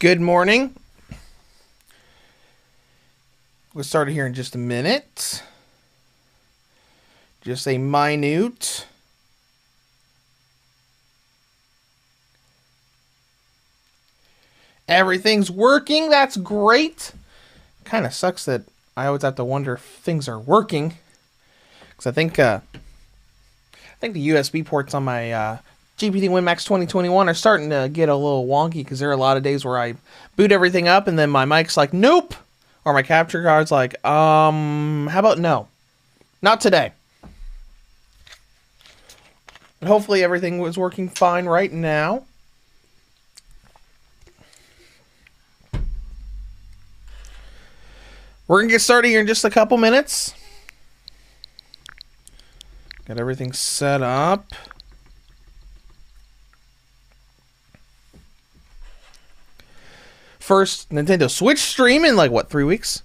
Good morning. We'll start here in just a minute. Just a minute. Everything's working. That's great. Kind of sucks that I always have to wonder if things are working. Because I think the USB ports on my GPT WinMax 2021 are starting to get a little wonky because there are a lot of days where I boot everything up and then my mic's like, nope. Or my capture card's like, how about no? Not today. But hopefully everything was working fine right now. We're going to get started here in just a couple minutes. Got everything set up. First Nintendo Switch stream in 3 weeks?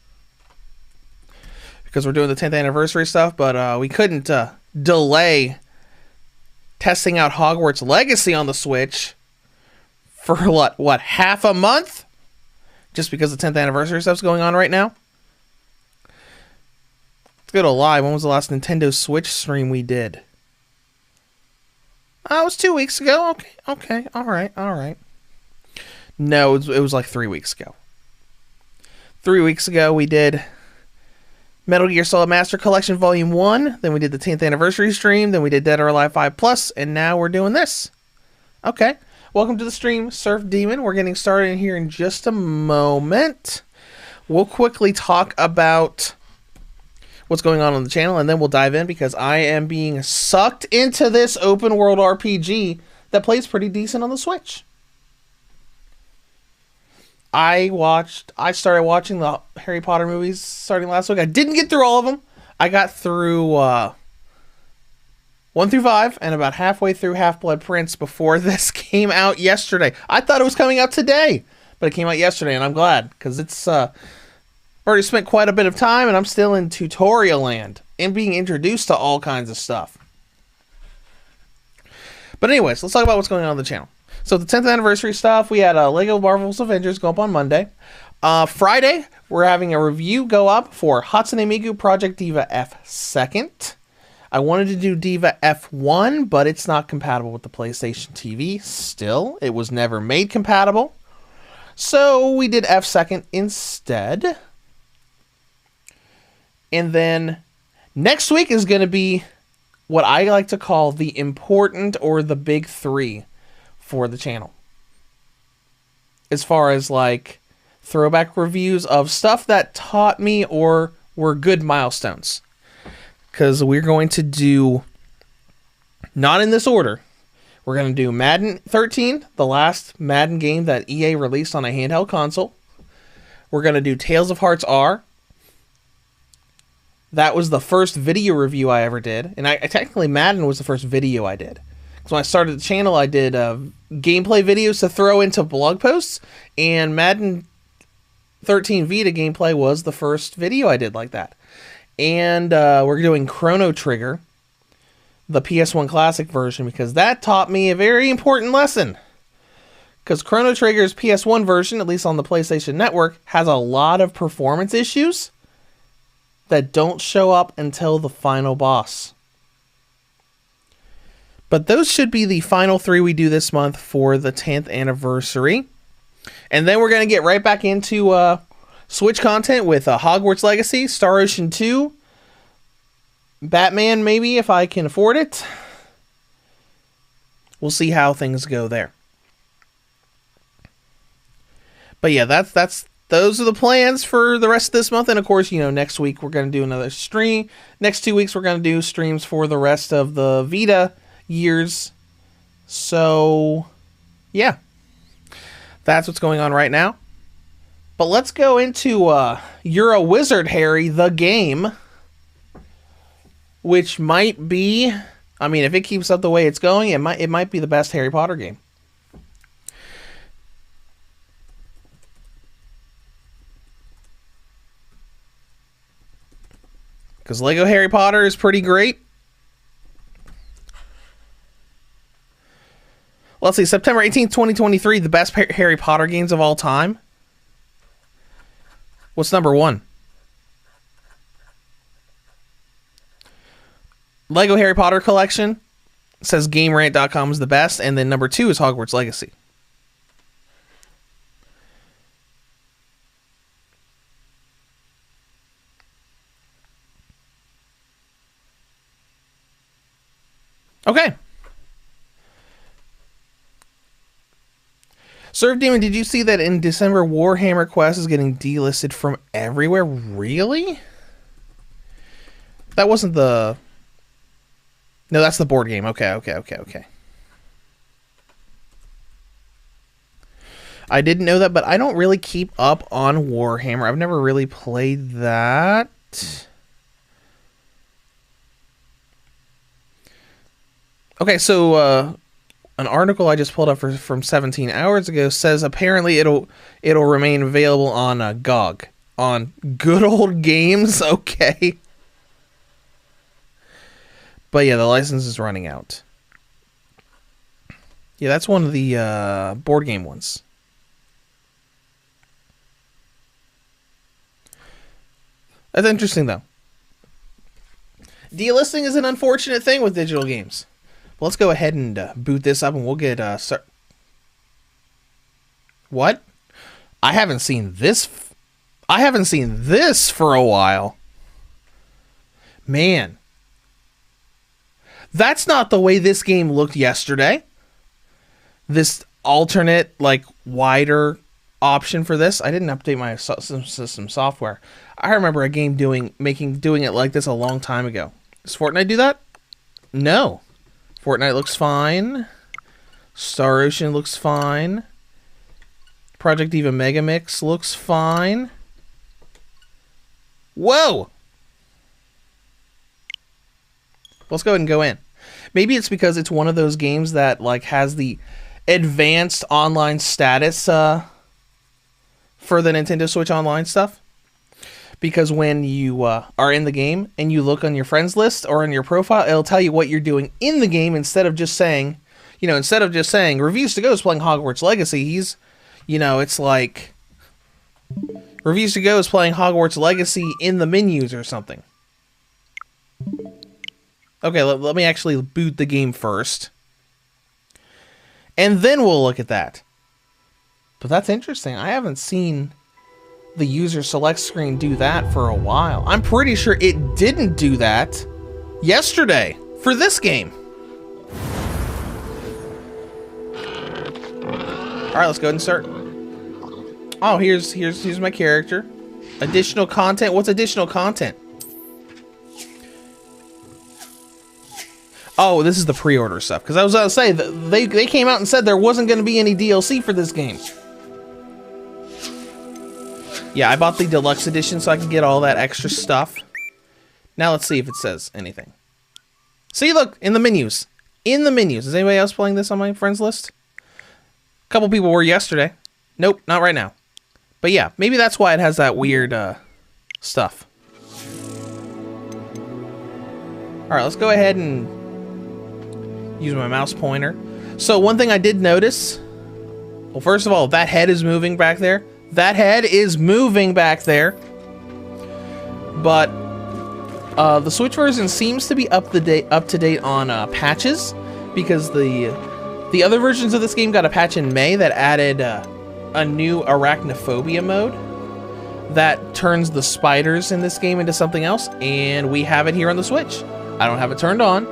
Because we're doing the 10th anniversary stuff, but we couldn't delay testing out Hogwarts Legacy on the Switch for what, half a month? Just because the 10th anniversary stuff's going on right now? Let's go to live. When was the last Nintendo Switch stream we did? It was 2 weeks ago. Okay, all right. No, it was like 3 weeks ago. 3 weeks ago, we did Metal Gear Solid Master Collection Volume 1. Then we did the 10th anniversary stream. Then we did Dead or Alive 5 Plus. And now we're doing this. Okay. Welcome to the stream, Surf Demon. We're getting started here in just a moment. We'll quickly talk about what's going on the channel, and then we'll dive in because I am being sucked into this open world RPG that plays pretty decent on the Switch. I started watching the Harry Potter movies starting last week. I didn't get through all of them. I got through 1 through 5 and about halfway through Half-Blood Prince before this came out yesterday. I thought it was coming out today, but it came out yesterday, and I'm glad because it's already spent quite a bit of time, and I'm still in tutorial land and being introduced to all kinds of stuff. But anyways, let's talk about what's going on the channel. So the 10th anniversary stuff, we had Lego Marvel's Avengers go up on Monday. Friday, we're having a review go up for Hatsune Miku Project Diva F2nd. I wanted to do Diva F1, but it's not compatible with the PlayStation TV still. It was never made compatible. So we did F2nd instead. And then next week is going to be what I like to call the important or the big three for the channel. As far as throwback reviews of stuff that taught me or were good milestones. Because we're going to do, not in this order, we're going to do Madden 13, the last Madden game that EA released on a handheld console. We're going to do Tales of Hearts R. That was the first video review I ever did. And I technically, Madden was the first video I did. So when I started the channel, I did gameplay videos to throw into blog posts. And Madden 13 Vita gameplay was the first video I did like that. And we're doing Chrono Trigger, the PS1 Classic version, because that taught me a very important lesson. Because Chrono Trigger's PS1 version, at least on the PlayStation Network, has a lot of performance issues that don't show up until the final boss. But those should be the final three we do this month for the 10th anniversary. And then we're going to get right back into Switch content with Hogwarts Legacy, Star Ocean 2, Batman maybe if I can afford it. We'll see how things go there. But yeah, those are the plans for the rest of this month. And of course, next week we're going to do another stream. Next 2 weeks we're going to do streams for the rest of the Vita years. So, yeah. That's what's going on right now. But let's go into You're a Wizard, Harry, the game. Which might be, if it keeps up the way it's going, it might be the best Harry Potter game. Because Lego Harry Potter is pretty great. Let's see, September 18th, 2023, the best Harry Potter games of all time. What's number 1? Lego Harry Potter Collection says GameRant.com is the best, and then number 2 is Hogwarts Legacy. Okay. Serve Demon, did you see that in December Warhammer Quest is getting delisted from everywhere? Really? That wasn't the... No, that's the board game. Okay. I didn't know that, but I don't really keep up on Warhammer. I've never really played that. Okay, so an article I just pulled up from 17 hours ago says apparently it'll remain available on GOG. On Good Old Games, okay. But yeah, the license is running out. Yeah, that's one of the board game ones. That's interesting, though. Delisting is an unfortunate thing with digital games. Well, let's go ahead and boot this up, and we'll get... What? I haven't seen this... I haven't seen this for a while. Man. That's not the way this game looked yesterday. This alternate, like, wider option for this. I didn't update my system software. I remember a game doing it like this a long time ago. Does Fortnite do that? No. Fortnite looks fine. Star Ocean looks fine. Project Diva Megamix looks fine. Whoa! Let's go ahead and go in. Maybe it's because it's one of those games that like has the advanced online status for the Nintendo Switch Online stuff. Because when you are in the game and you look on your friends list or on your profile, it'll tell you what you're doing in the game instead of just saying, Reviews to Go is playing Hogwarts Legacy. He's, it's like Reviews to Go is playing Hogwarts Legacy in the menus or something. Okay, let me actually boot the game first. And then we'll look at that. But that's interesting. I haven't seen the user select screen do that for a while. I'm pretty sure it didn't do that yesterday for this game. Alright, let's go ahead and start. Oh, here's my character. Additional content. What's additional content? Oh, this is the pre-order stuff. Because I was going to say, they came out and said there wasn't going to be any DLC for this game. Yeah, I bought the deluxe edition so I can get all that extra stuff. Now let's see if it says anything. See, look, in the menus. In the menus. Is anybody else playing this on my friends list? A couple people were yesterday. Nope, not right now. But yeah, maybe that's why it has that weird stuff. Alright, let's go ahead and use my mouse pointer. So one thing I did notice, well, first of all, that head is moving back there. That head is moving back there. But the Switch version seems to be up to date on patches, because the other versions of this game got a patch in May that added a new arachnophobia mode that turns the spiders in this game into something else, and we have it here on the Switch. I don't have it turned on.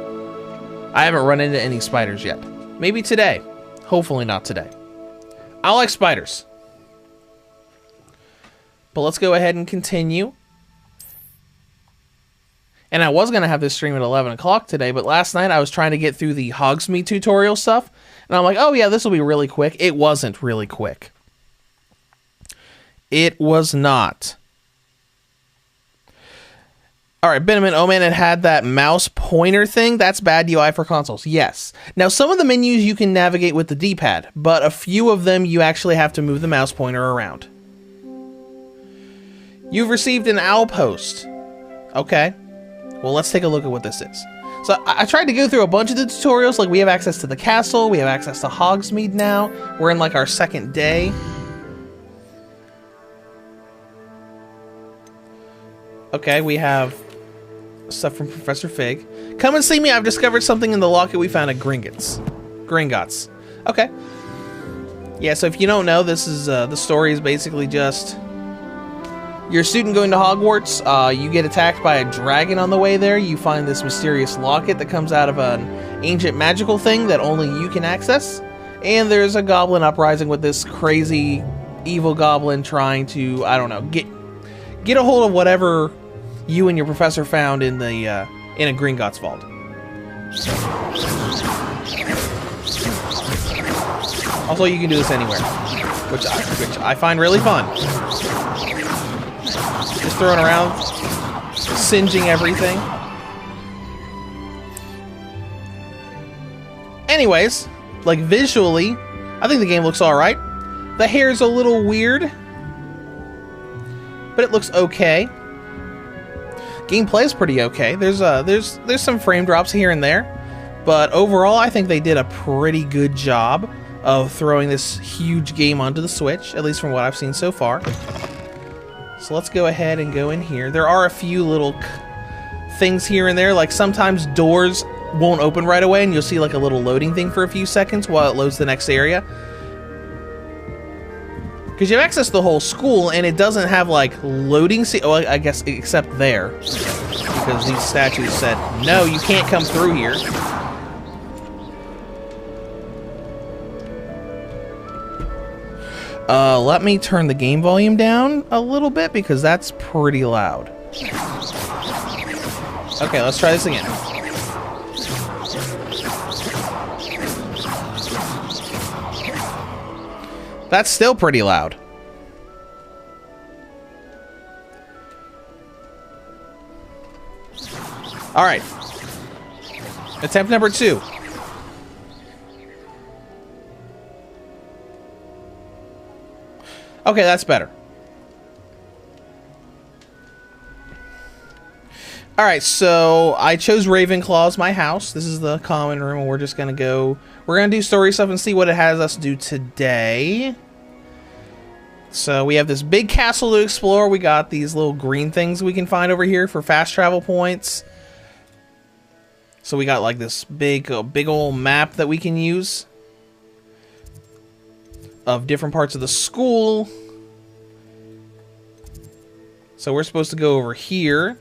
I haven't run into any spiders yet. Maybe today. Hopefully not today. I like spiders. But let's go ahead and continue. And I was going to have this stream at 11 o'clock today, but last night I was trying to get through the Hogsmeade tutorial stuff, and I'm like, oh yeah, this will be really quick. It wasn't really quick. It was not. Alright, Benamin, oh man, it had that mouse pointer thing. That's bad UI for consoles. Yes. Now, some of the menus you can navigate with the D-pad, but a few of them you actually have to move the mouse pointer around. You've received an owl post. Okay. Well, let's take a look at what this is. So I tried to go through a bunch of the tutorials. Like, we have access to the castle. We have access to Hogsmeade now. We're in, like, our second day. Okay, we have stuff from Professor Fig. Come and see me. I've discovered something in the locket we found at Gringotts. Okay. Yeah, so if you don't know, this is the story is basically just you're a student going to Hogwarts. You get attacked by a dragon on the way there. You find this mysterious locket that comes out of an ancient magical thing that only you can access. And there's a goblin uprising with this crazy evil goblin trying to, I don't know, get a hold of whatever you and your professor found in the in a Gringotts vault. Also, you can do this anywhere, which I find really fun. Just throwing around, singeing everything. Anyways, like visually, I think the game looks alright. The hair's a little weird, but it looks okay. Gameplay's pretty okay. There's some frame drops here and there, but overall I think they did a pretty good job of throwing this huge game onto the Switch, at least from what I've seen so far. So let's go ahead and go in here. There are a few little things here and there, like sometimes doors won't open right away and you'll see like a little loading thing for a few seconds while it loads the next area. Because you have access to the whole school, and it doesn't have, like, loading... well, I guess, except there. Because these statues said, no, you can't come through here. Let me turn the game volume down a little bit, because that's pretty loud. Okay, let's try this again. That's still pretty loud. Alright. Attempt number 2. Okay, that's better. Alright, so I chose Ravenclaw as my house. This is the common room, and we're just gonna go... we're gonna do story stuff and see what it has us do today. So we have this big castle to explore. We got these little green things we can find over here for fast travel points. So we got like this big old map that we can use of different parts of the school. So we're supposed to go over here.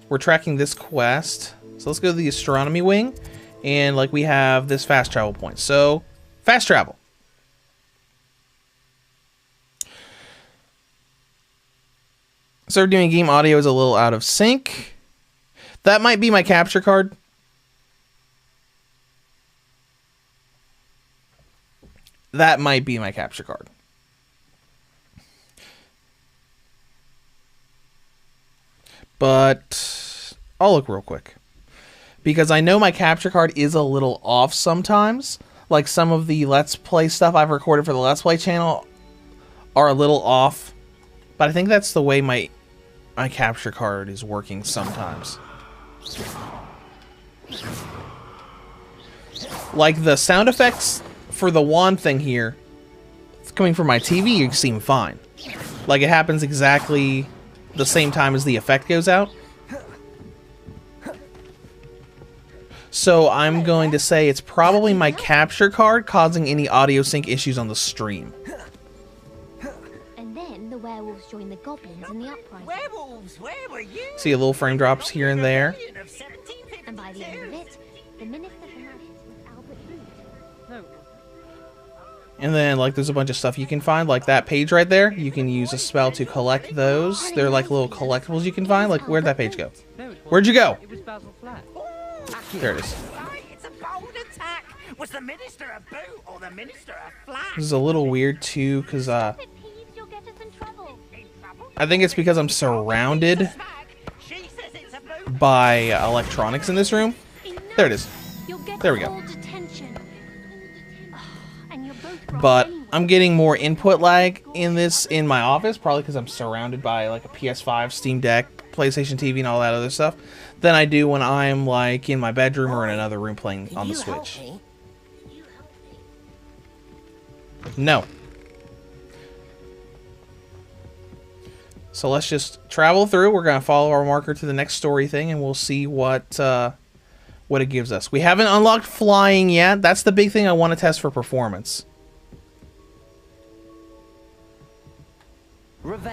We're tracking this quest. So let's go to the astronomy wing. And like we have this fast travel point. So fast travel. So we're doing game audio is a little out of sync. That might be my capture card. That might be my capture card. But I'll look real quick. Because I know my capture card is a little off sometimes. Like some of the Let's Play stuff I've recorded for the Let's Play channel are a little off. But I think that's the way my capture card is working sometimes. Like the sound effects for the wand thing here, it's coming from my TV, you seem fine. Like it happens exactly the same time as the effect goes out. So I'm going to say it's probably my capture card causing any audio sync issues on the stream. And then the werewolves joined the goblins in the uprising. Werewolves, where were you? See a little frame drops here and there. And by the end of it, the Minister for Magic was Albert Booth. No. And then like there's a bunch of stuff you can find, like that page right there. You can use a spell to collect those. They're like little collectibles you can find. Like where'd that page go? Where'd you go? It was Basil Flat. There it is. It's a bold attack. Was the Minister a boot or the Minister a flat? This is a little weird too, because Stop it, Peeves, you'll get us in trouble. I think it's because I'm surrounded by electronics in this room. There it is. There we go. But I'm getting more input lag in my office, probably because I'm surrounded by like a PS5, Steam Deck, PlayStation TV, and all that other stuff. than I do when I'm like in my bedroom or in another room playing on the Switch. No. So let's just travel through. We're gonna follow our marker to the next story thing, and we'll see what it gives us. We haven't unlocked flying yet. That's the big thing I want to test for performance.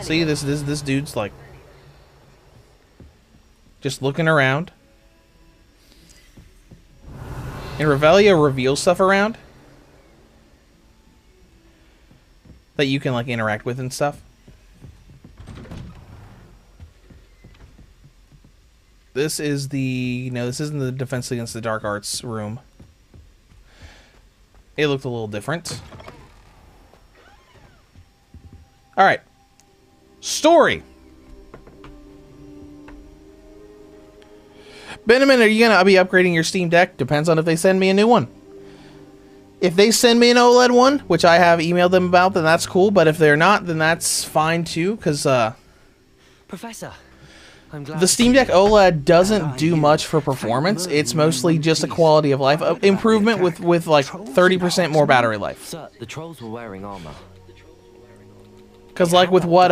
See, this dude's like just looking around. And Revelio reveals stuff around that you can like interact with and stuff. This is the this isn't the Defense Against the Dark Arts room. It looked a little different. All right. Story. Benjamin, are you going to be upgrading your Steam Deck? Depends on if they send me a new one. If they send me an OLED one, which I have emailed them about, then that's cool. But if they're not, then that's fine too, because Professor, I'm glad the Steam Deck OLED doesn't do much for performance. It's mostly just a quality of life improvement with like 30% more battery life. Sir, the trolls were wearing armor. Because like with what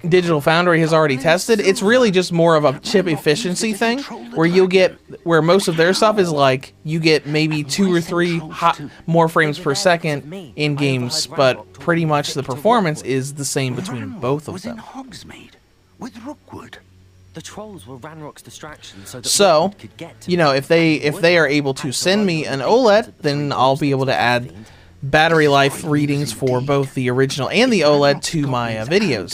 Digital Foundry has already tested, it's really just more of a chip efficiency thing, where most of their stuff is like you get maybe 2 or 3 more frames per second in games, but pretty much the performance is the same between both of them. With Rookwood. The trolls were Ranrock's distraction so that So, could get to you know, if they are able to send me an OLED, then I'll be able to add battery life readings for both the original and the OLED to my videos.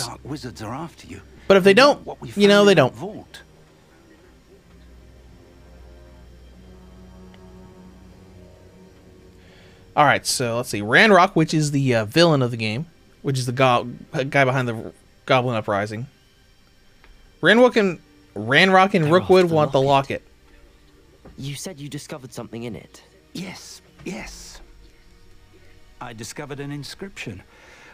But if they don't, you know, they don't. Alright, so let's see. Ranrock, which is the villain of the game, which is the guy behind the Goblin Uprising. Ranrock and Rookwood want the locket. You said you discovered something in it. Yes. I discovered an inscription.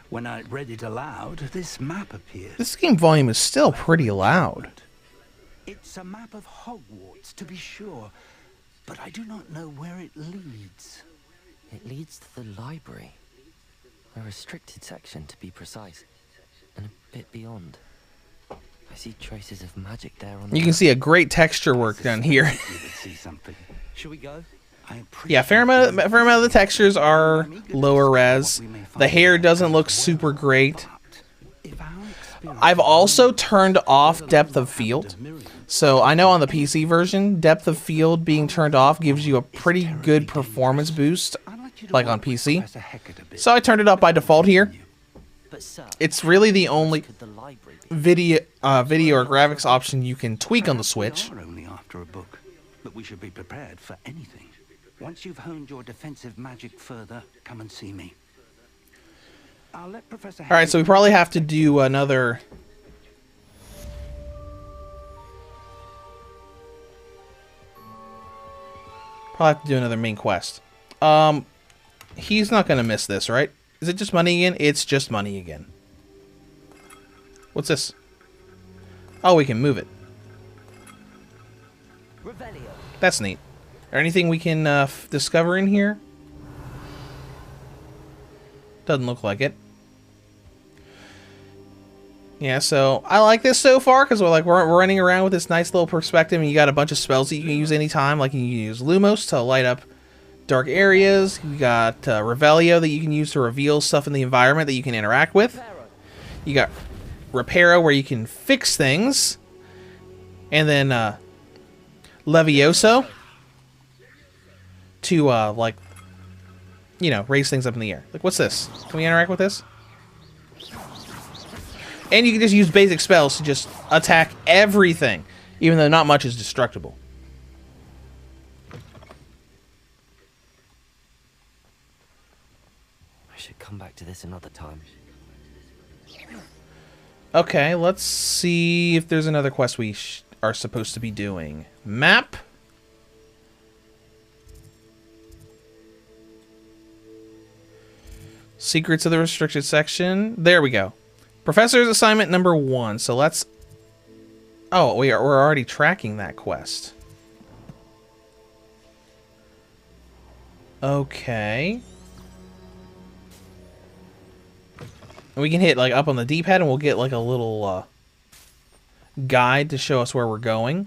When I read it aloud, this map appeared. This game volume is still pretty loud. It's a map of Hogwarts, to be sure, but I do not know where it leads. It leads to the library. A restricted section, to be precise. And a bit beyond. I see traces of magic there on the You can see a great texture work done here. Should we go? Yeah, fair amount of the textures are lower res. The hair doesn't look super great. I've also turned off depth of field. So I know on the PC version, depth of field being turned off gives you a pretty good performance boost, like on PC. So I turned it up by default here. It's really the only video or graphics option you can tweak on the Switch. Only after a book, but we should be prepared for anything. Once you've honed your defensive magic further, come and see me. I'll let Professor. All right, so we probably have to do another. Probably have to do another main quest. He's not gonna miss this, right? Is it just money again? It's just money again. What's this? Oh, we can move it. That's neat. Is there anything we can discover in here? Doesn't look like it. Yeah, so I like this so far because we're running around with this nice little perspective, and you got a bunch of spells that you can use anytime. Like you can use Lumos to light up dark areas. You got Revelio that you can use to reveal stuff in the environment that you can interact with. You got Reparo where you can fix things, and then Levioso to like, you know, raise things up in the air. Like, what's this? Can we interact with this? And you can just use basic spells to just attack everything, even though not much is destructible. I should come back to this another time. Okay, let's see if there's another quest we are supposed to be doing. Map. Secrets of the restricted section. There we go. Professor's assignment number 1. So let's Oh, we're already tracking that quest. Okay. And we can hit like up on the D-pad and we'll get like a little guide to show us where we're going.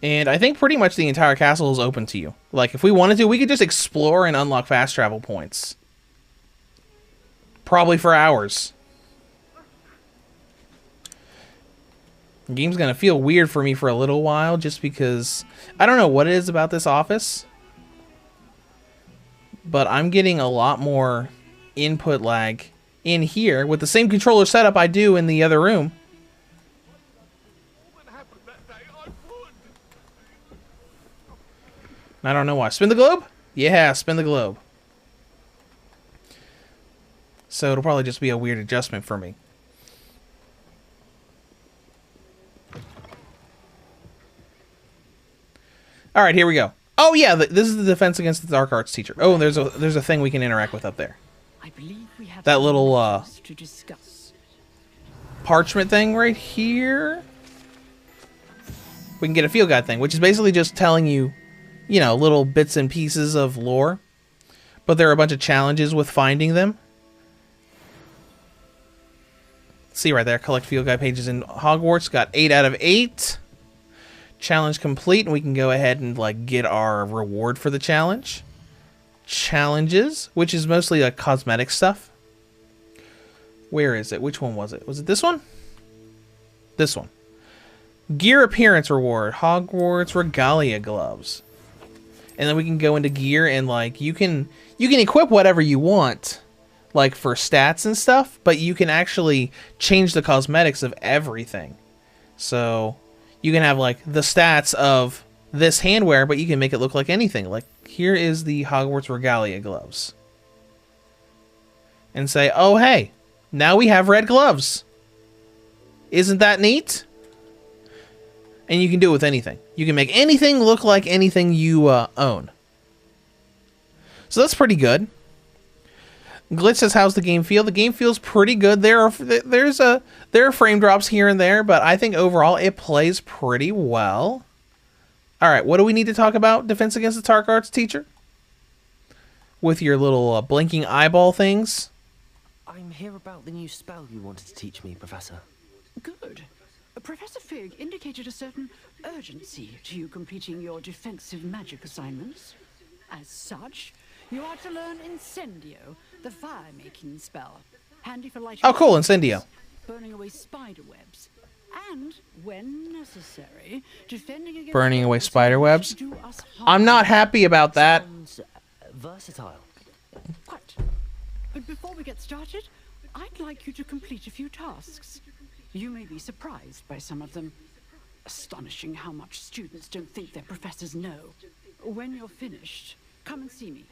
And I think pretty much the entire castle is open to you. Like, if we wanted to, we could just explore and unlock fast travel points. Probably for hours. The game's gonna feel weird for me for a little while, just because I don't know what it is about this office, but I'm getting a lot more input lag in here with the same controller setup I do in the other room. I don't know why. Spin the globe? Yeah, spin the globe. So it'll probably just be a weird adjustment for me. All right, here we go. Oh yeah, this is the defense against the dark arts teacher. Oh, there's a thing we can interact with up there. I believe we have that little to discuss. Parchment thing right here. We can get a field guide thing, which is basically just telling you, you know, little bits and pieces of lore. But there are a bunch of challenges with finding them. See right there, collect field guide pages in Hogwarts. Got 8 out of 8. Challenge complete, and we can go ahead and like get our reward for the challenge. Challenges, which is mostly like cosmetic stuff. Where is it? Which one was it? Was it this one? This one. Gear appearance reward, Hogwarts Regalia gloves. And then we can go into gear and like you can equip whatever you want, like for stats and stuff, but you can actually change the cosmetics of everything. So you can have like the stats of this handwear, but you can make it look like anything. Like here is the Hogwarts Regalia gloves. And say, oh hey, now we have red gloves. Isn't that neat? And you can do it with anything. You can make anything look like anything you own. So that's pretty good. Glitch says, how's the game feel? The game feels pretty good. There are frame drops here and there, but I think overall it plays pretty well. All right, what do we need to talk about? Defense against the dark arts teacher? With your little blinking eyeball things? I'm here about the new spell you wanted to teach me, Professor. Good. Professor Fig indicated a certain urgency to you completing your defensive magic assignments. As such, you are to learn Incendio, the fire-making spell. Handy for lighting... Oh, cool, Incendio. Burning away spider webs. And, when necessary, defending against... Burning away spider webs? I'm not happy about that. Sounds versatile. Quite. But before we get started, I'd like you to complete a few tasks. You may be surprised by some of them. Astonishing how much students don't think their professors know. When you're finished, come and see me.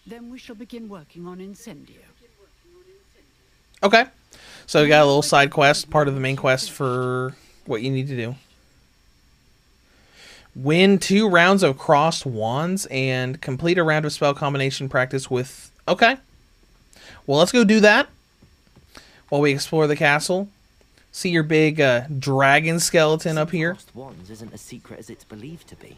Then we shall begin working on Incendio. Okay. So we got a little side quest, part of the main quest for what you need to do. Win 2 rounds of crossed wands and complete a round of spell combination practice with... Okay. Well, let's go do that while we explore the castle. See your big dragon skeleton up here. Crossed wands isn't as secret as it's believed to be.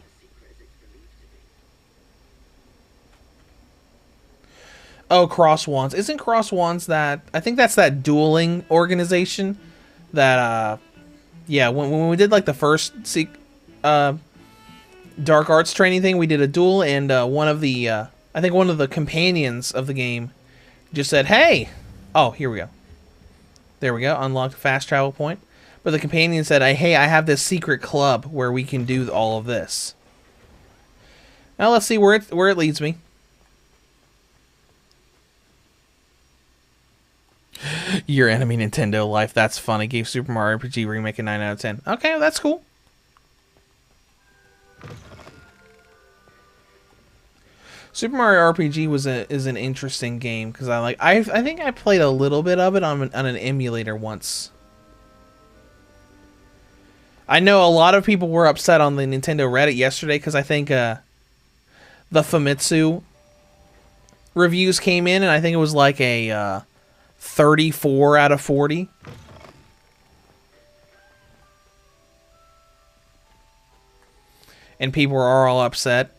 Oh, Cross Wands. Isn't Cross Wands that... I think that's that dueling organization that, yeah, when we did, like, the first Dark Arts training thing, we did a duel, and one of the, I think one of the companions of the game just said, hey! Oh, here we go. There we go. Unlocked fast travel point. But the companion said, hey, I have this secret club where we can do all of this. Now let's see where it leads me. Your enemy Nintendo life. That's funny. Gave Super Mario RPG Remake a 9 out of 10. Okay, that's cool. Super Mario RPG is an interesting game because I think I played a little bit of it on an emulator once. I know a lot of people were upset on the Nintendo Reddit yesterday because I think the Famitsu reviews came in, and I think it was like a 34 out of 40. And people are all upset.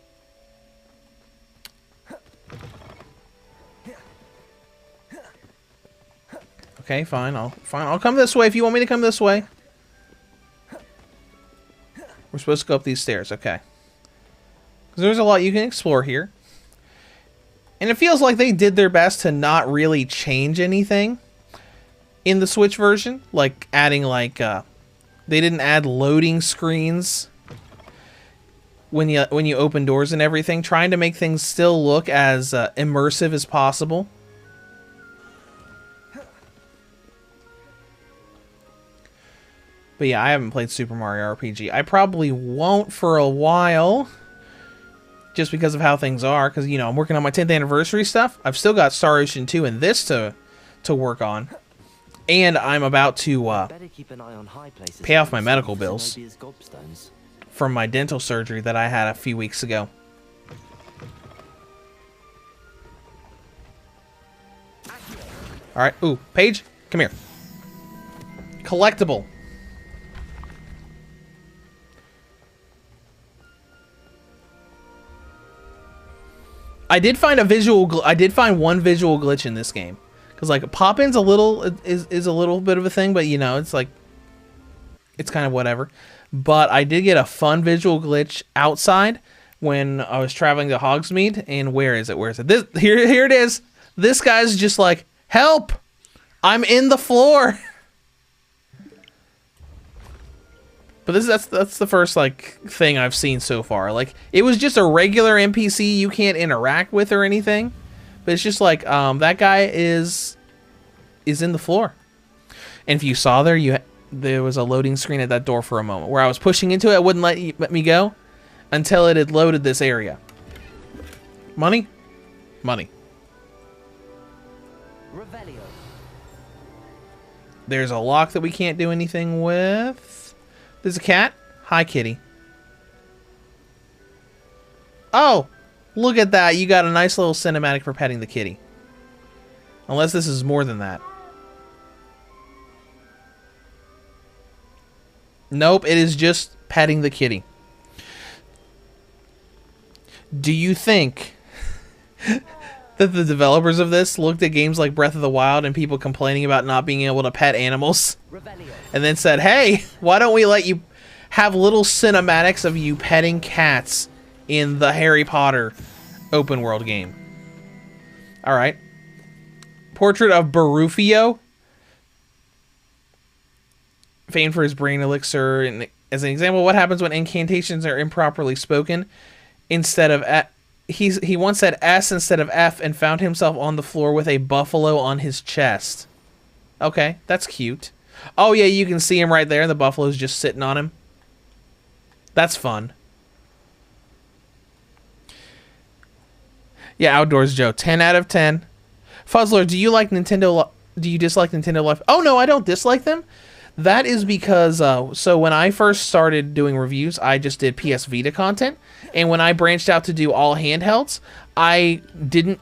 Okay, fine. I'll come this way if you want me to come this way. We're supposed to go up these stairs, okay. Because there's a lot you can explore here. And it feels like they did their best to not really change anything in the Switch version. Like, adding, like, they didn't add loading screens when you open doors and everything. Trying to make things still look as immersive as possible. But yeah, I haven't played Super Mario RPG. I probably won't for a while. Just because of how things are. Because, you know, I'm working on my 10th anniversary stuff. I've still got Star Ocean 2 and this to work on. And I'm about to pay off my medical bills from my dental surgery that I had a few weeks ago. Alright. Ooh, Paige, come here. Collectible. I did find one visual glitch in this game, because like pop-in's a little is a little bit of a thing, but you know it's like it's kind of whatever. But I did get a fun visual glitch outside when I was traveling to Hogsmeade, and where is it? This here it is. This guy's just like, help! I'm in the floor. But that's the first like thing I've seen so far. Like it was just a regular NPC you can't interact with or anything, but it's just like that guy is in the floor. And if you saw there was a loading screen at that door for a moment where I was pushing into it, it wouldn't let me go until it had loaded this area. Money, money. There's a lock that we can't do anything with. There's a cat. Hi, kitty. Oh, look at that. You got a nice little cinematic for petting the kitty. Unless this is more than that. Nope, it is just petting the kitty. Do you think that the developers of this looked at games like Breath of the Wild and people complaining about not being able to pet animals and then said, hey, why don't we let you have little cinematics of you petting cats in the Harry Potter open world game? Alright. Portrait of Barufio, famed for his brain elixir. And as an example, what happens when incantations are improperly spoken? Instead of he once said S instead of F and found himself on the floor with a buffalo on his chest. Okay, that's cute. Oh yeah, you can see him right there. The buffalo's just sitting on him. That's fun. Yeah, Outdoors Joe, 10 out of 10. Fuzzler, do you like Nintendo? Do you dislike Nintendo Life? Oh no, I don't dislike them. That is because so when I first started doing reviews, I just did PS Vita content, and when I branched out to do all handhelds, I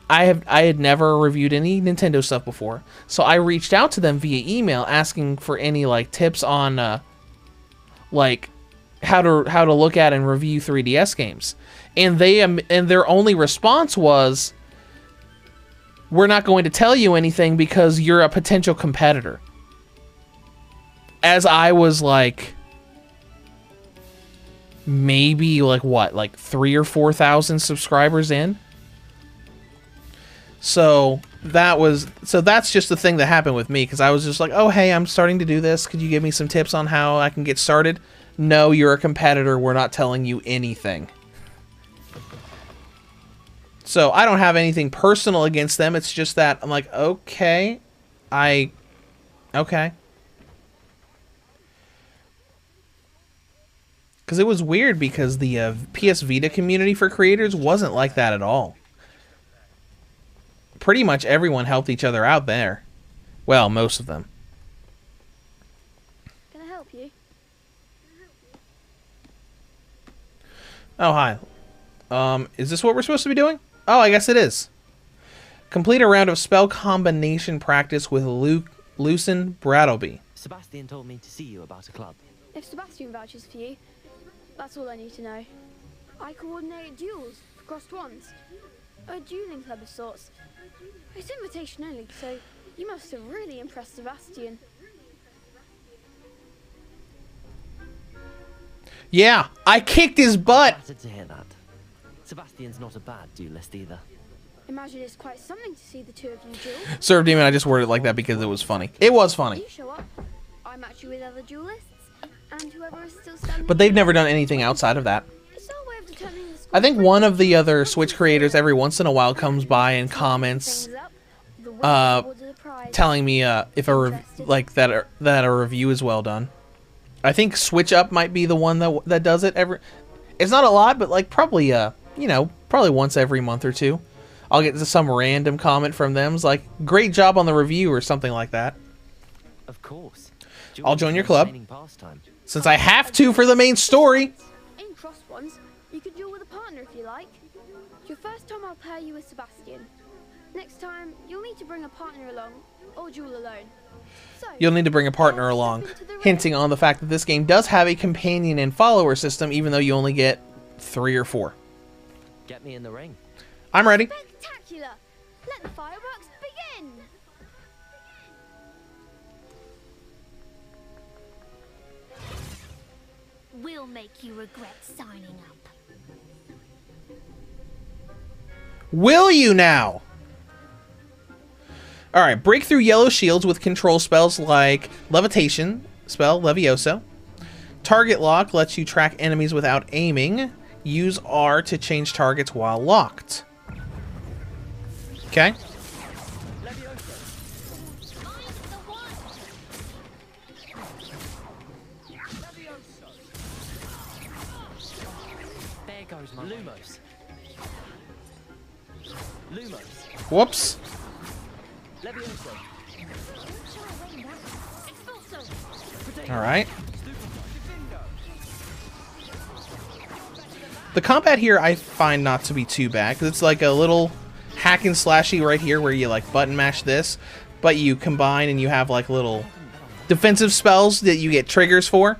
had never reviewed any Nintendo stuff before. So I reached out to them via email asking for any like tips on like how to look at and review 3DS games. And their only response was, "We're not going to tell you anything because you're a potential competitor." As I was like, maybe like what, like 3,000 or 4,000 subscribers in. So that's just the thing that happened with me, because I was just like, oh hey, I'm starting to do this. Could you give me some tips on how I can get started? No, you're a competitor. We're not telling you anything. So I don't have anything personal against them. It's just that I'm like, okay, okay. Because it was weird, because the PS Vita community for creators wasn't like that at all. Pretty much everyone helped each other out there. Well, most of them. Can I help you? Oh, hi. Is this what we're supposed to be doing? Oh, I guess it is. Complete a round of spell combination practice with Lucen Brattleby. Sebastian told me to see you about a club. If Sebastian vouches for you, that's all I need to know. I coordinate duels for crossed wands. A dueling club of sorts. It's invitation only, so you must have really impressed Sebastian. Yeah, I kicked his butt! Flattered to hear that. Sebastian's not a bad duelist either. Imagine it's quite something to see the two of you duel. Serve Demon, I just worded it like that because it was funny. It was funny. You show up, I match you with other duelists, and whoever is still standing. But they've never done anything outside of that. It's our way of determining the I think one of the other Switch creators every once in a while comes by and comments telling me if that a review is well done. I think Switch Up might be the one that does it every. It's not a lot, but like probably probably once every month or two, I'll get some random comment from them. It's like, great job on the review or something like that. Of course. I'll join your club since I have to for the main story. In cross ones, you could duel with a partner if you like. Your first time I'll pair you with Sebastian. Next time you'll need to bring a partner along or duel alone. So, You'll need to bring a partner along, hinting on the fact that this game does have a companion and follower system, even though you only get 3 or 4. Get me in the ring. I'm ready. spectacular! Let the fireworks begin! We'll make you regret signing up. Will you now? Alright, break through yellow shields with control spells like Levitation, spell Levioso. Target lock lets you track enemies without aiming. Use R to change targets while locked. Okay. There goes my Lumos. Lumos. Whoops. Levioso. Alright. The combat here I find not to be too bad, because it's like a little hack and slashy right here where you like button mash this, but you combine and you have like little defensive spells that you get triggers for,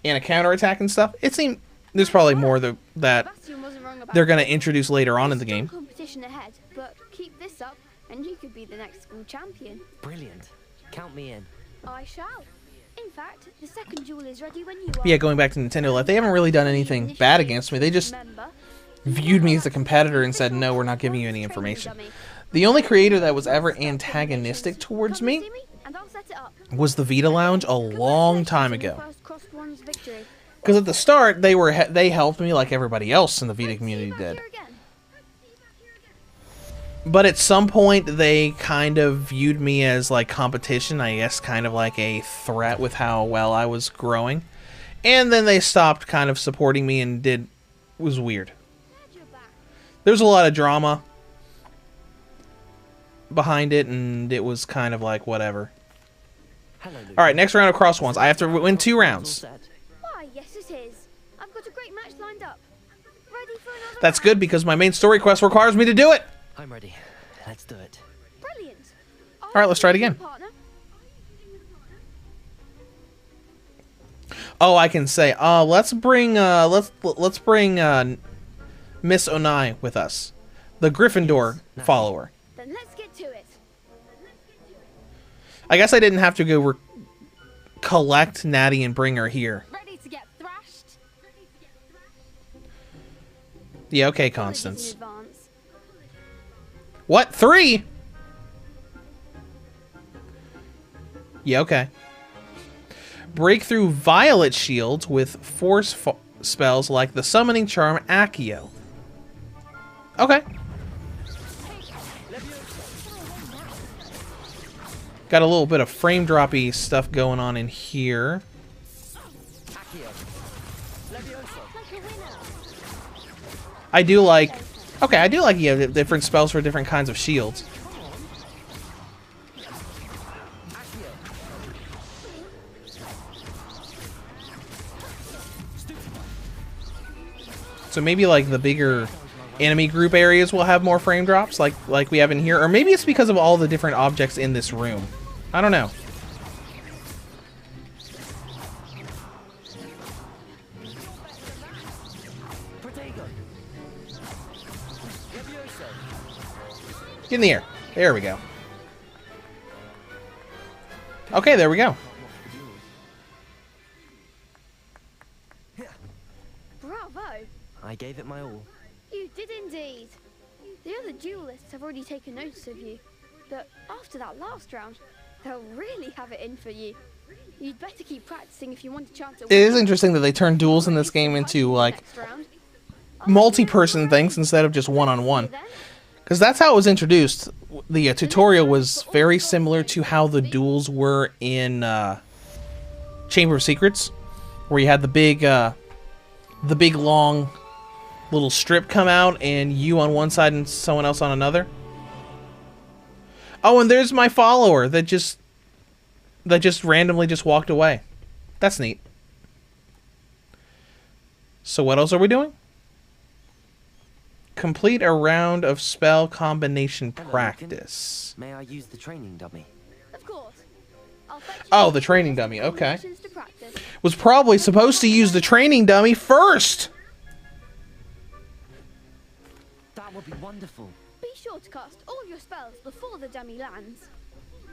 and a counterattack and stuff. It seems there's probably more that Sebastian wasn't wrong about they're going to introduce later on in the game. Competition ahead, but keep this up and you could be the next school champion. Brilliant. Count me in. I shall. In fact, the second duel is ready when you are. Yeah, going back to Nintendo Life, they haven't really done anything bad against me. They just viewed me as a competitor and said, no, we're not giving you any information. The only creator that was ever antagonistic towards me was the Vita Lounge a long time ago. Because at the start, they helped me like everybody else in the Vita community did. But at some point, they kind of viewed me as like competition, I guess, kind of like a threat with how well I was growing. And then they stopped kind of supporting me and it was weird. There was a lot of drama behind it, and it was kind of like whatever. Alright, next round of cross ones. I have to win 2 rounds. Why, yes it is. I've got a great match lined up. Ready for another That's round? good because my main story quest requires me to do it. I'm ready. Let's do it. Brilliant. Alright, let's try it again. Partner. Oh, I can say, let's bring Miss Onai with us. The Gryffindor follower. Then let's get to it. I guess I didn't have to go collect Natty and bring her here. Ready to get thrashed? Yeah, okay, Apologies in Constance. advance. What? 3? Yeah, okay. Break through violet shields with force spells like the summoning charm Accio. Okay. Got a little bit of frame droppy stuff going on in here. I do like... Okay, I do like you have different spells for different kinds of shields. So maybe like the bigger enemy group areas will have more frame drops like we have in here. Or maybe it's because of all the different objects in this room. I don't know. Get in the air. There we go. Okay, there we go. Bravo! I gave it my all. You did indeed. The other duelists have already taken notice of you, but after that last round, they'll really have it in for you. You'd better keep practicing if you want a chance at It is interesting that they turn duels in this game into like multi-person things instead of just one-on-one. Because that's how it was introduced. The tutorial was very similar to how the duels were in Chamber of Secrets, where you had the big long little strip come out, and you on one side and someone else on another. Oh, and there's my follower that just randomly just walked away. That's neat. So what else are we doing? Complete a round of spell combination practice. May I use the training dummy? Of course. Oh, the training dummy. Okay. Was probably supposed to use the training dummy first. That would be wonderful. Be sure to cast all your spells before the dummy lands.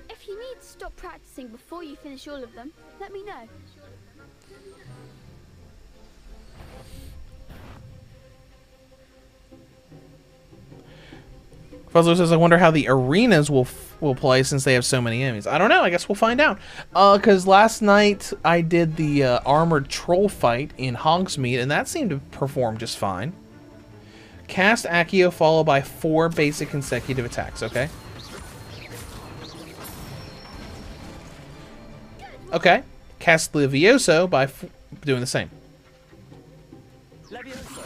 If you need to stop practicing before you finish all of them, let me know. Fuzzler says, I wonder how the arenas will play since they have so many enemies. I don't know. I guess we'll find out. Because last night I did the armored troll fight in Hogsmeade, and that seemed to perform just fine. Cast Accio followed by 4 basic consecutive attacks, okay? Okay. Cast Levioso by doing the same. Levioso.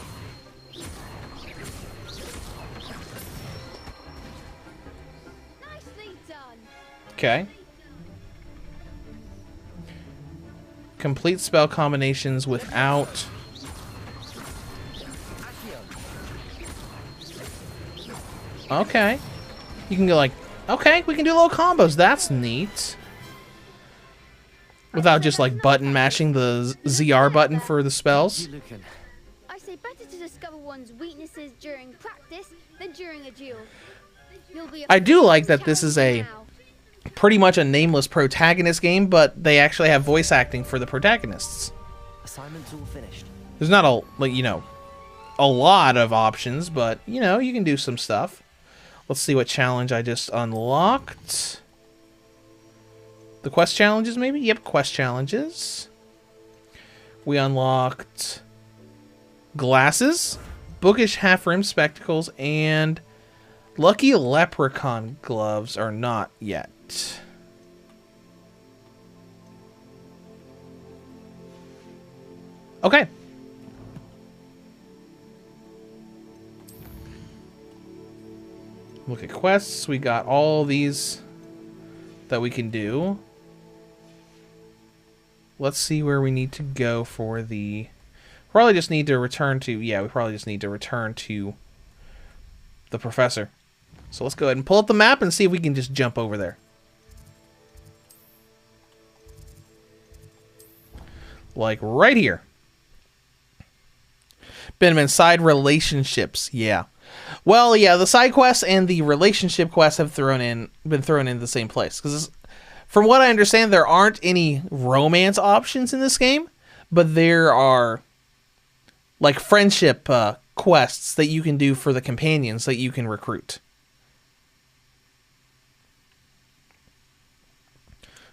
Nicely done. Okay. Complete spell combinations without... Okay. You can go like... Okay, we can do little combos. That's neat. Without just like button mashing the ZR button for the spells. I say better to discover one's weaknesses during practice than during a duel. I do like that this is a pretty much a nameless protagonist game, but they actually have voice acting for the protagonists. Assignment's all finished. There's not a, like, you know, a lot of options, but you know, you can do some stuff. Let's see what challenge I just unlocked. The quest challenges, maybe? Yep, quest challenges. We unlocked glasses, bookish half-rimmed spectacles, and lucky leprechaun gloves are not yet. Okay. Look at quests. We got all these that we can do. Let's see where we need to go for the... Probably just need to return to... Yeah, we probably just need to return to the professor. So let's go ahead and pull up the map and see if we can just jump over there. Like right here. Benjamin, side relationships. Yeah. Well, yeah, the side quests and the relationship quests have been thrown in the same place. Because from what I understand, there aren't any romance options in this game, but there are like friendship quests that you can do for the companions that you can recruit.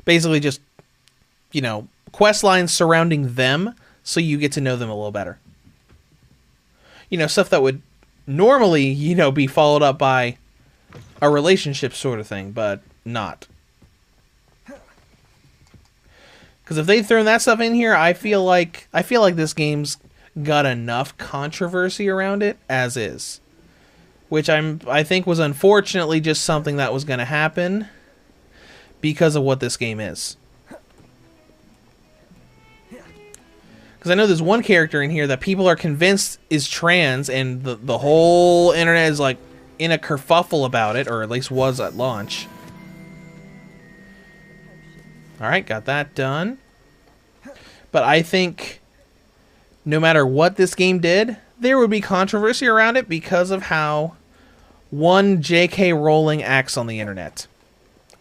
Basically just, you know, quest lines surrounding them so you get to know them a little better. You know, stuff that would normally, you know, be followed up by a relationship sort of thing, but not. Because if they'd thrown that stuff in here, I feel like this game's got enough controversy around it as is, which I think was unfortunately just something that was going to happen because of what this game is. Because I know there's one character in here that people are convinced is trans, and the whole internet is like in a kerfuffle about it, or at least was at launch. Alright, got that done. But I think no matter what this game did, there would be controversy around it because of how one J.K. Rowling acts on the internet.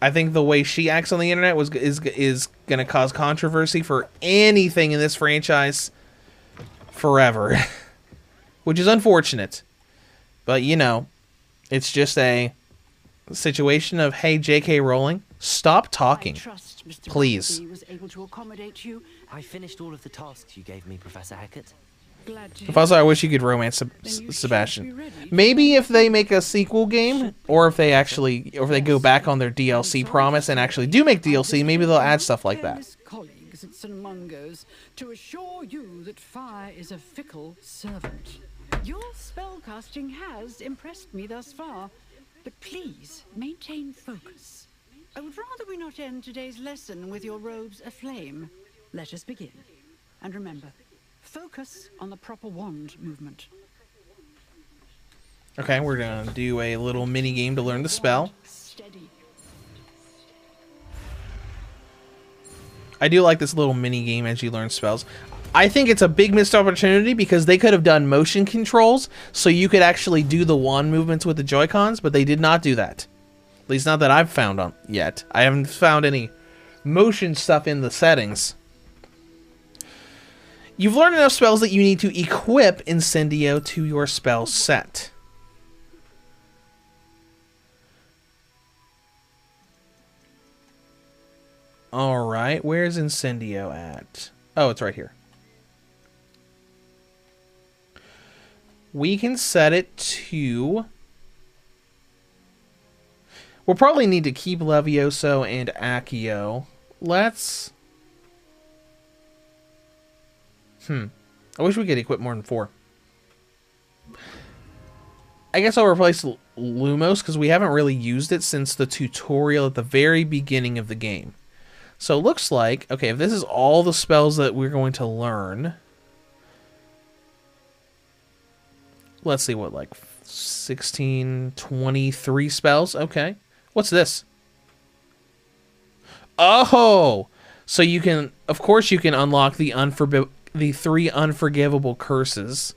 I think the way she acts on the internet is going to cause controversy for anything in this franchise forever. Which is unfortunate. But, you know, it's just a situation of, hey, J.K. Rowling, stop talking. I trust Mr. Please. Barnaby was able to accommodate you. I finished all of the tasks you gave me, Professor Hackett. Glad to If also, I wish you could romance Sebastian. Maybe if they make a sequel game, or if they go back on their DLC promise and actually do make DLC, maybe they'll add stuff like that. Colleagues at St. Mungo's to assure you that fire is a fickle servant. Your spellcasting has impressed me thus far, but please maintain focus. I would rather we not end today's lesson with your robes aflame. Let us begin. And remember, focus on the proper wand movement. Okay, we're gonna do a little mini game to learn the spell. Steady. I do like this little mini game as you learn spells. I think it's a big missed opportunity because they could have done motion controls so you could actually do the wand movements with the Joy-Cons, but they did not do that. At least not that I've found on yet. I haven't found any motion stuff in the settings. You've learned enough spells that you need to equip Incendio to your spell set. Alright, where's Incendio at? Oh, it's right here. We can set it to... We'll probably need to keep Levioso and Accio. Let's... I wish we could equip more than 4. I guess I'll replace Lumos because we haven't really used it since the tutorial at the very beginning of the game. So it looks like, okay, if this is all the spells that we're going to learn... Let's see, what, like 16, 23 spells? Okay. What's this? Oh! So you can, of course you can unlock the 3 unforgivable curses.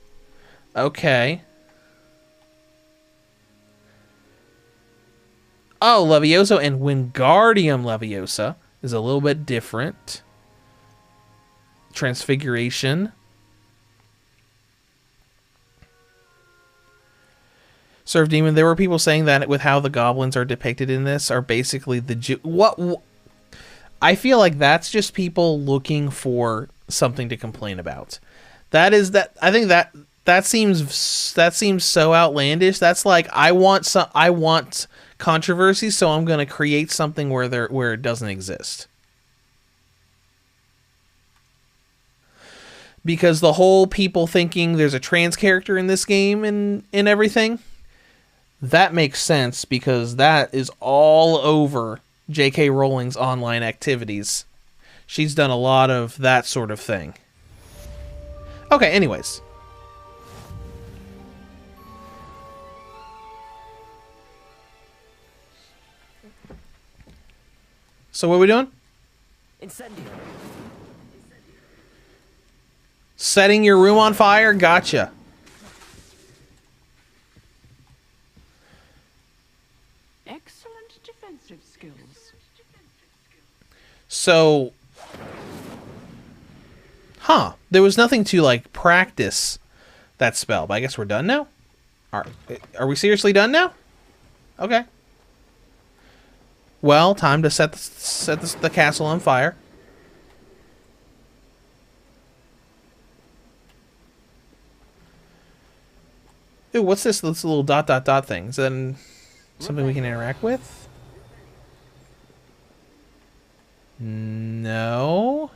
Okay. Oh, Levioso and Wingardium Leviosa is a little bit different. Transfiguration. Serve Demon, there were people saying that with how the goblins are depicted in this are basically the what I feel like that's just people looking for something to complain about. That is that I think that seems so outlandish. That's like I want controversy, so I'm going to create something where it doesn't exist. Because the whole people thinking there's a trans character in this game and everything, that makes sense because that is all over J.K. Rowling's online activities. She's done a lot of that sort of thing. Okay, anyways. So what are we doing? Incendio. Setting your room on fire? Gotcha. Excellent defensive skills. So... Huh. There was nothing to, like, practice that spell, but I guess we're done now? Are we seriously done now? Okay. Well, time to set the castle on fire. Ooh, what's this little ... thing? Is that something we can interact with? No.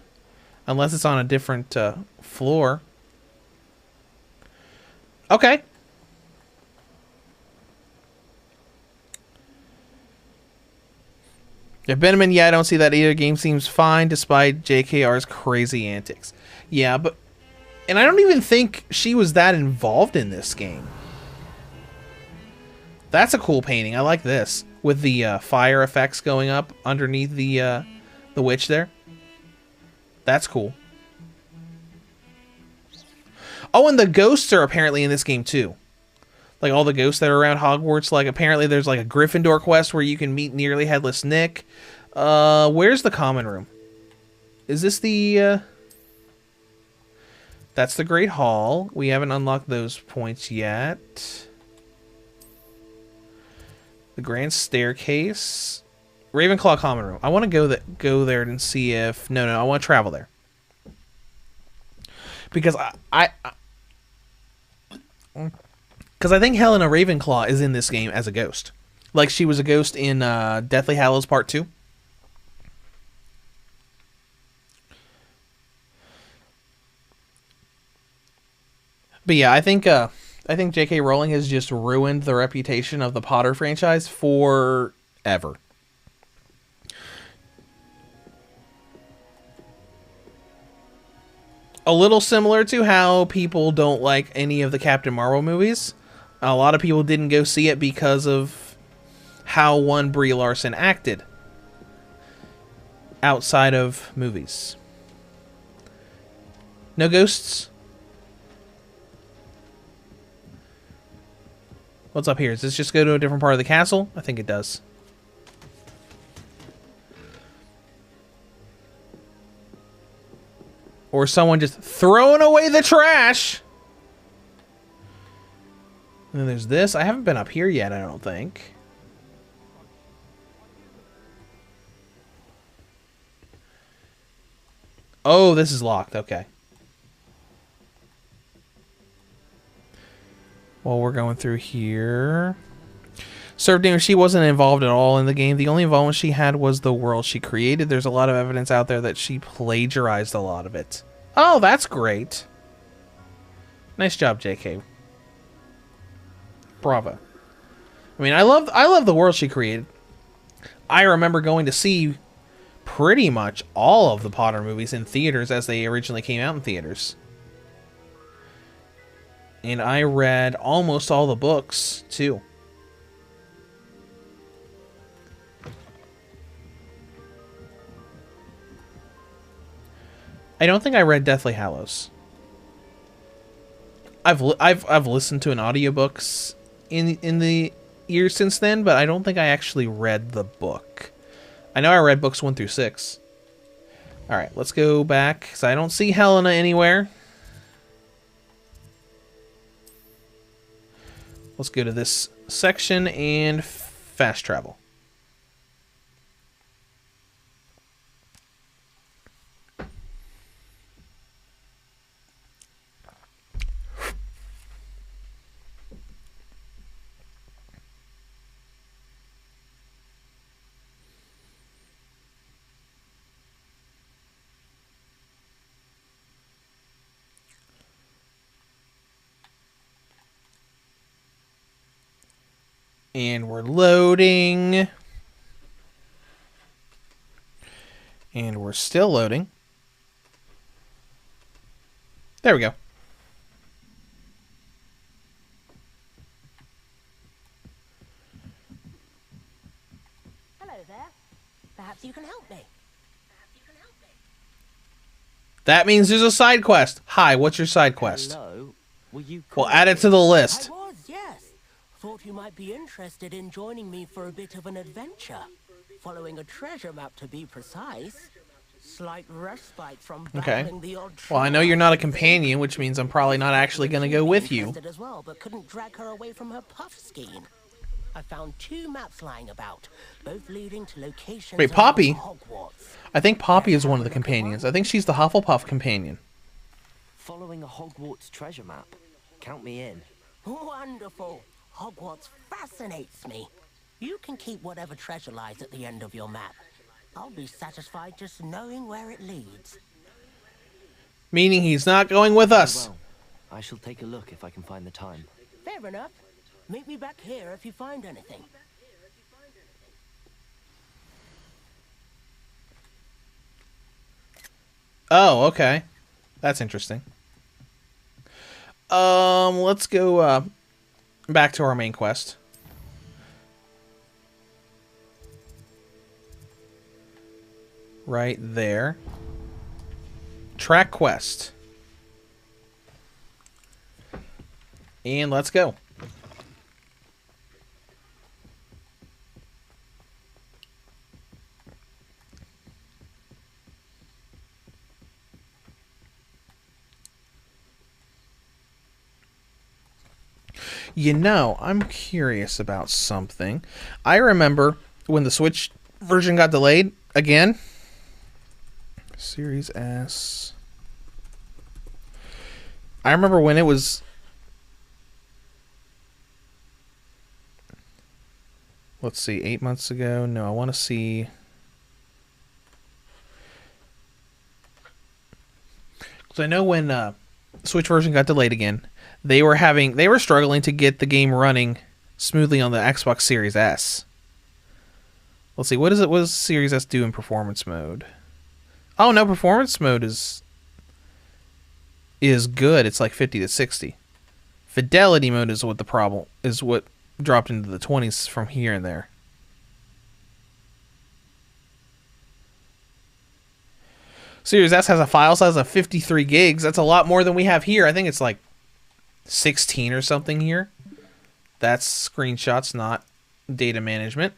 Unless it's on a different floor. Okay. If Benjamin, yeah, I don't see that either. Game seems fine despite JKR's crazy antics. Yeah, but And I don't even think she was that involved in this game. That's a cool painting. I like this. With the fire effects going up underneath the witch there. That's cool. Oh, and the ghosts are apparently in this game too. Like all the ghosts that are around Hogwarts. Like apparently there's like a Gryffindor quest where you can meet Nearly Headless Nick. Where's the common room? Is this the... That's the Great Hall. We haven't unlocked those points yet. The Grand Staircase. Ravenclaw common room. I want to go there and see if... No, I want to travel there. Because because I think Helena Ravenclaw is in this game as a ghost. Like she was a ghost in Deathly Hallows Part 2. But yeah, I think J.K. Rowling has just ruined the reputation of the Potter franchise forever. A little similar to how people don't like any of the Captain Marvel movies. A lot of people didn't go see it because of how one Brie Larson acted outside of movies. No ghosts? What's up here? Does this just go to a different part of the castle? I think it does. Or someone just throwing away the trash. And then there's this. I haven't been up here yet, I don't think. Oh, this is locked. Okay. Well, we're going through here. Served she wasn't involved at all in the game. The only involvement she had was the world she created. There's a lot of evidence out there that she plagiarized a lot of it. Oh, that's great. Nice job, JK. Bravo. I mean, I love the world she created. I remember going to see pretty much all of the Potter movies in theaters as they originally came out in theaters. And I read almost all the books, too. I don't think I read Deathly Hallows. I've listened to an audiobooks in the years since then, but I don't think I actually read the book. I know I read books 1 through 6. All right, let's go back because I don't see Helena anywhere. Let's go to this section and fast travel. And we're loading. And we're still loading. There we go. Hello there. Perhaps you can help me. That means there's a side quest. Hi, what's your side quest? Hello? Were you We'll add it to the list. I was, yes. Thought you might be interested in joining me for a bit of an adventure. Following a treasure map, to be precise. Slight respite from battling the odd Well, I know you're not a companion, which means I'm probably not actually going to go with you. As well, but couldn't drag her away from her puff scheme. I found 2 maps lying about, both leading to locations. Wait, Poppy? Hogwarts. I think Poppy is one of the companions. I think she's the Hufflepuff companion. Following a Hogwarts treasure map. Count me in. Wonderful. Hogwarts fascinates me. You can keep whatever treasure lies at the end of your map. I'll be satisfied just knowing where it leads. Meaning he's not going with us. Well, I shall take a look if I can find the time. Fair enough. Meet me back here if you find anything. Oh, okay. That's interesting. Let's go back to our main quest. Right there. Track quest. And let's go. You know, I'm curious about something. I remember when the Switch version got delayed again. Series S. I remember when it was... Let's see, 8 months ago? No, I want to see... Because I know when Switch version got delayed again, they were struggling to get the game running smoothly on the Xbox Series S. Let's see, what does Series S do in performance mode? Oh no, performance mode is good. It's like 50 to 60. Fidelity mode is what the problem is, what dropped into the 20s from here and there. Series S has a file size of 53 gigs. That's a lot more than we have here. I think it's like 16 or something here. That's screenshots, not data management.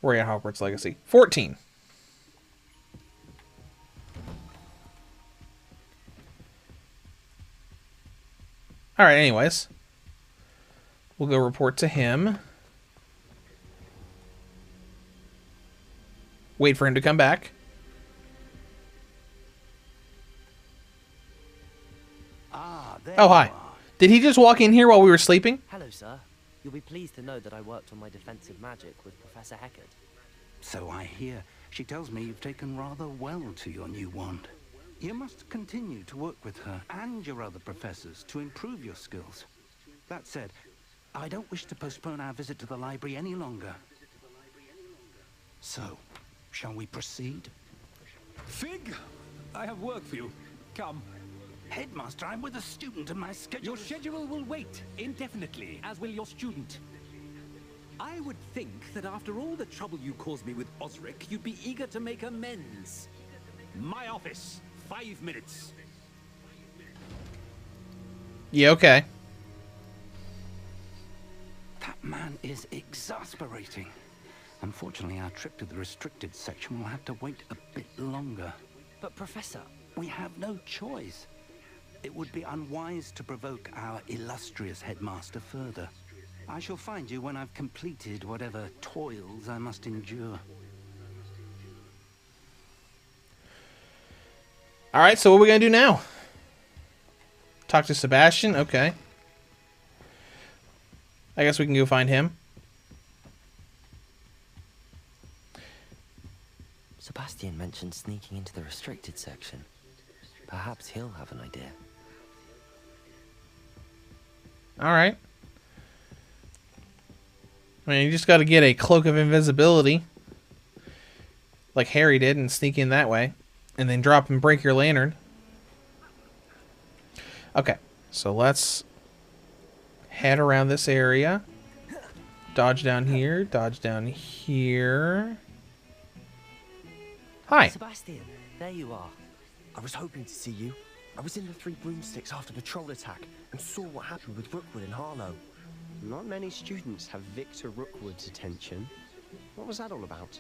We're at Hogwarts Legacy. 14. Alright, anyways. We'll go report to him. Wait for him to come back. Oh, hi. Did he just walk in here while we were sleeping? Hello, sir. You'll be pleased to know that I worked on my defensive magic with Professor Heckard. So I hear. She tells me you've taken rather well to your new wand. You must continue to work with her and your other professors to improve your skills. That said, I don't wish to postpone our visit to the library any longer. So, shall we proceed? Fig, I have work for you. Come. Headmaster, I'm with a student and my schedule... Your schedule will wait indefinitely, as will your student. I would think that after all the trouble you caused me with Osric, you'd be eager to make amends. My office, 5 minutes. Yeah, okay. That man is exasperating. Unfortunately, our trip to the restricted section will have to wait a bit longer. But, Professor... We have no choice. It would be unwise to provoke our illustrious headmaster further. I shall find you when I've completed whatever toils I must endure. Alright, so what are we going to do now? Talk to Sebastian? Okay. I guess we can go find him. Sebastian mentioned sneaking into the restricted section. Perhaps he'll have an idea. Alright. I mean, you just got to get a cloak of invisibility. Like Harry did and sneak in that way. And then drop and break your lantern. Okay. So let's head around this area. Dodge down here. Dodge down here. Hi. Sebastian, there you are. I was hoping to see you. I was in the Three Broomsticks after the troll attack and saw what happened with Rookwood and Harlow. Not many students have Victor Rookwood's attention. What was that all about?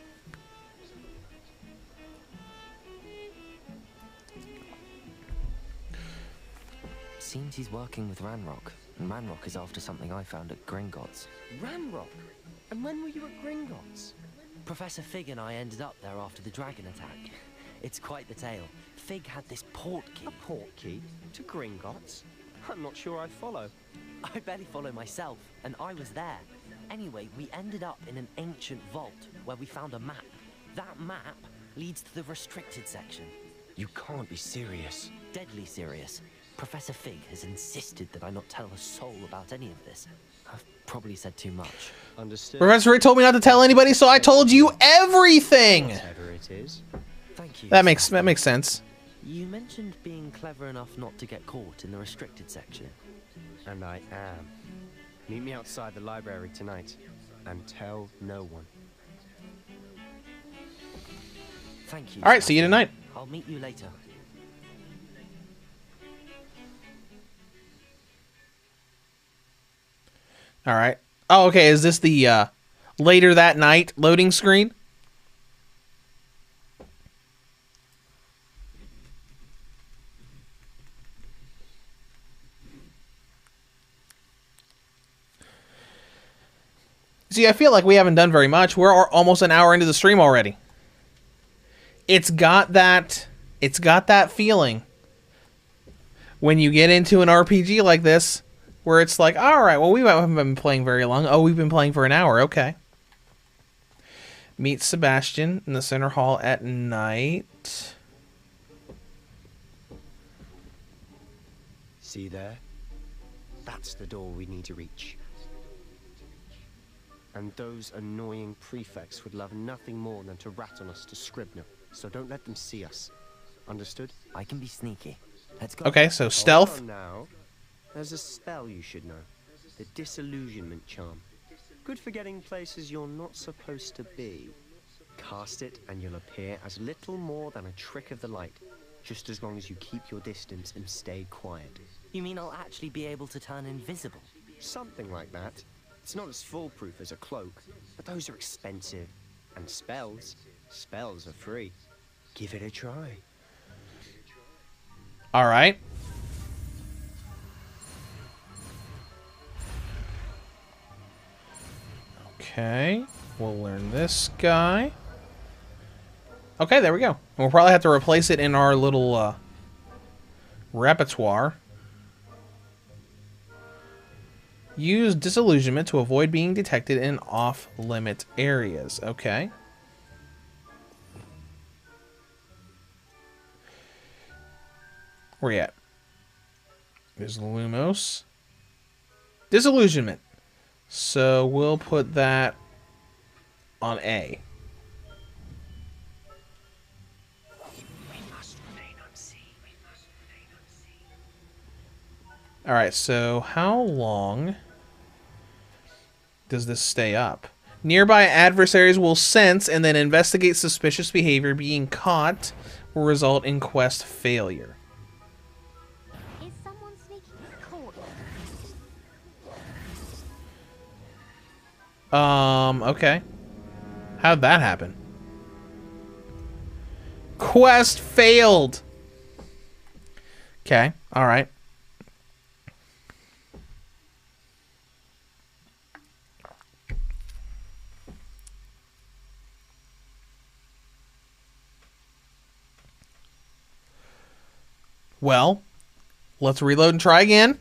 Seems he's working with Ranrock, and Ranrock is after something I found at Gringotts. Ranrock? And when were you at Gringotts? Professor Fig and I ended up there after the dragon attack. It's quite the tale. Fig had this port key. A port key? To Gringotts? I'm not sure I'd follow. I barely follow myself, and I was there. Anyway, we ended up in an ancient vault where we found a map. That map leads to the restricted section. You can't be serious. Deadly serious. Professor Fig has insisted that I not tell a soul about any of this. I've probably said too much. Understood. Professor Rick told me not to tell anybody, so I told you everything! Whatever it is. Thank you. That makes sense. You mentioned being clever enough not to get caught in the restricted section. And I am. Meet me outside the library tonight, and tell no one. Thank you. All right, see you tonight. I'll meet you later. All right. Oh, okay. Is this the later that night loading screen? See, I feel like we haven't done very much. We're almost an hour into the stream already. It's got that feeling when you get into an RPG like this, where it's like, all right, well, we haven't been playing very long. Oh, we've been playing for an hour. Okay. Meet Sebastian in the center hall at night. See there? That's the door we need to reach. And those annoying prefects would love nothing more than to rat on us to Scribner. So don't let them see us. Understood? I can be sneaky. Let's go. Okay, so stealth. Hold on now. There's a spell you should know. The disillusionment charm. Good for getting places you're not supposed to be. Cast it and you'll appear as little more than a trick of the light. Just as long as you keep your distance and stay quiet. You mean I'll actually be able to turn invisible? Something like that. It's not as foolproof as a cloak, but those are expensive. And spells are free. Give it a try. All right. Okay, we'll learn this guy. Okay, there we go. We'll probably have to replace it in our little repertoire. Use disillusionment to avoid being detected in off-limit areas. Okay. Where you at? There's Lumos. Disillusionment. So we'll put that on A. Alright, so how long does this stay up? Nearby adversaries will sense and then investigate suspicious behavior. Being caught will result in quest failure. Is someone sneaking in the corner? Okay. How'd that happen? Quest failed! Okay, alright. Well, let's reload and try again.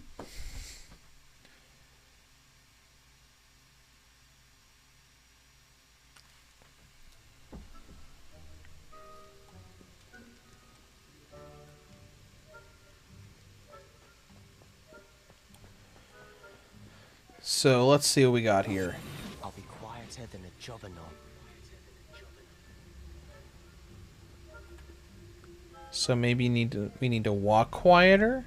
So let's see what we got here. I'll be quieter than a jobberknoll. So maybe we need to walk quieter.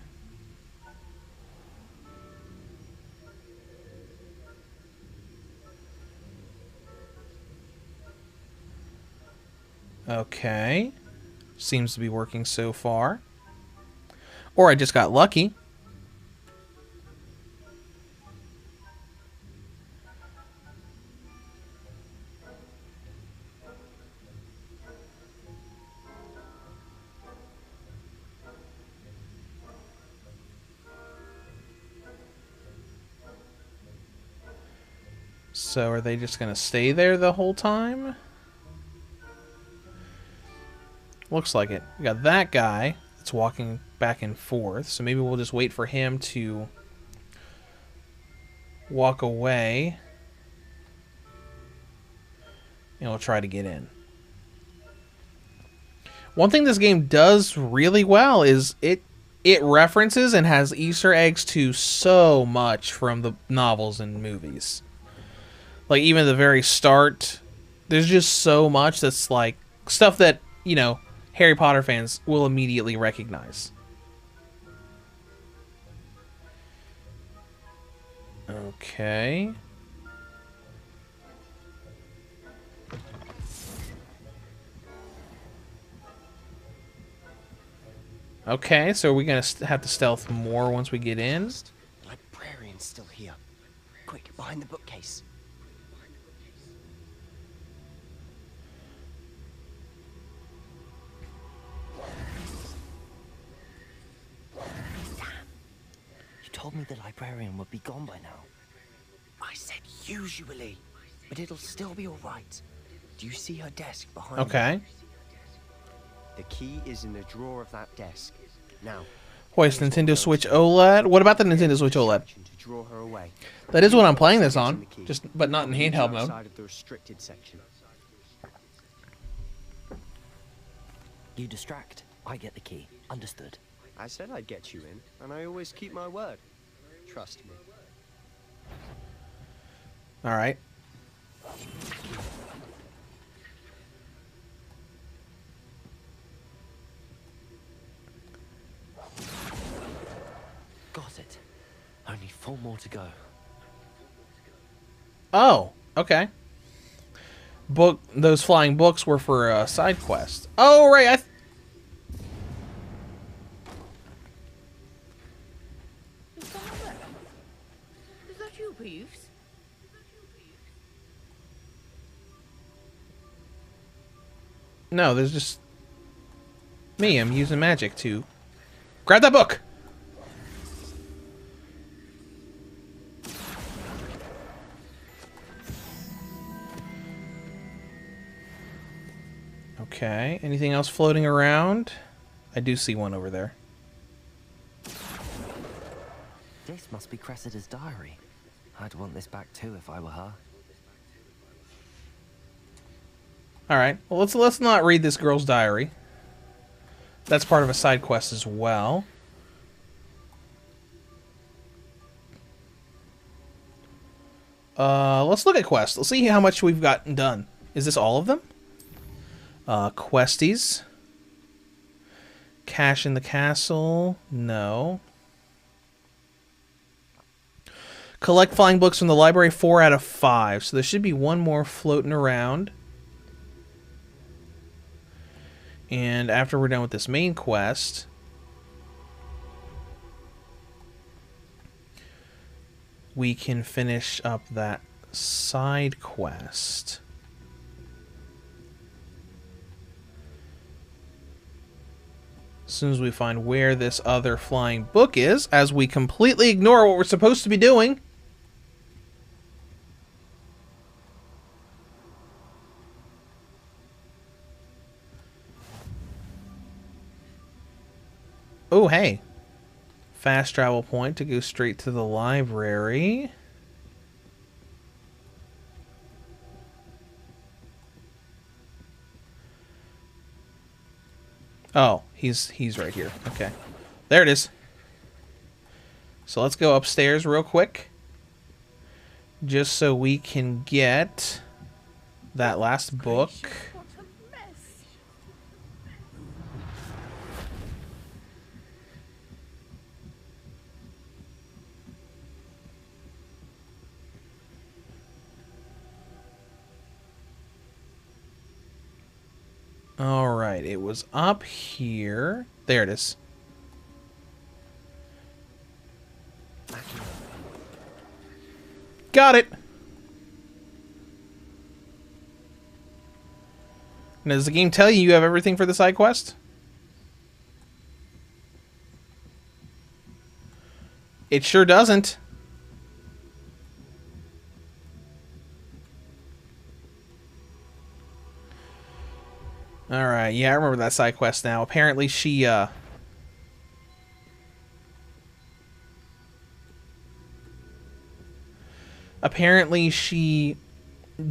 Okay. Seems to be working so far. Or I just got lucky. So are they just going to stay there the whole time? Looks like it. We got that guy that's walking back and forth. So maybe we'll just wait for him to walk away. And we'll try to get in. One thing this game does really well is it references and has Easter eggs to so much from the novels and movies. Like, even at the very start, there's just so much that's, like, stuff that, you know, Harry Potter fans will immediately recognize. Okay. Okay, so are we going to have to stealth more once we get in? The librarian's still here. Quick, behind the bookcase. You told me the librarian would be gone by now. I said usually, but it'll still be all right. Do you see her desk behind Okay. her? The key is in the drawer of that desk. Now, Hoist Nintendo Switch OLED. What about the Nintendo Switch OLED? to draw her away. That is what I'm playing this on, but not in handheld mode. Outside of the restricted section. You distract, I get the key. Understood. I said I'd get you in, and I always keep my word. Trust me. All right. Got it. Only 4 more to go. Oh, okay. Those flying books were for a side quest. Oh, right. Is that you, Peeves? No, there's just me. I'm using magic to grab that book. Okay, anything else floating around? I do see one over there. This must be Cressida's diary. I'd want this back too if I were her. All right, well let's not read this girl's diary. That's part of a side quest as well. Let's look at quests. Let's see how much we've gotten done. Is this all of them? Questies. Cash in the castle. No. Collect flying books from the library, 4 out of 5. So there should be one more floating around. And after we're done with this main quest, we can finish up that side quest. As soon as we find where this other flying book is, as we completely ignore what we're supposed to be doing. Oh, hey. Fast travel point to go straight to the library. Oh, he's right here. Okay. There it is. So let's go upstairs real quick. Just so we can get that last book. Alright, it was up here. There it is. Got it! And does the game tell you you have everything for the side quest? It sure doesn't. Alright, yeah, I remember that side quest now. Apparently she,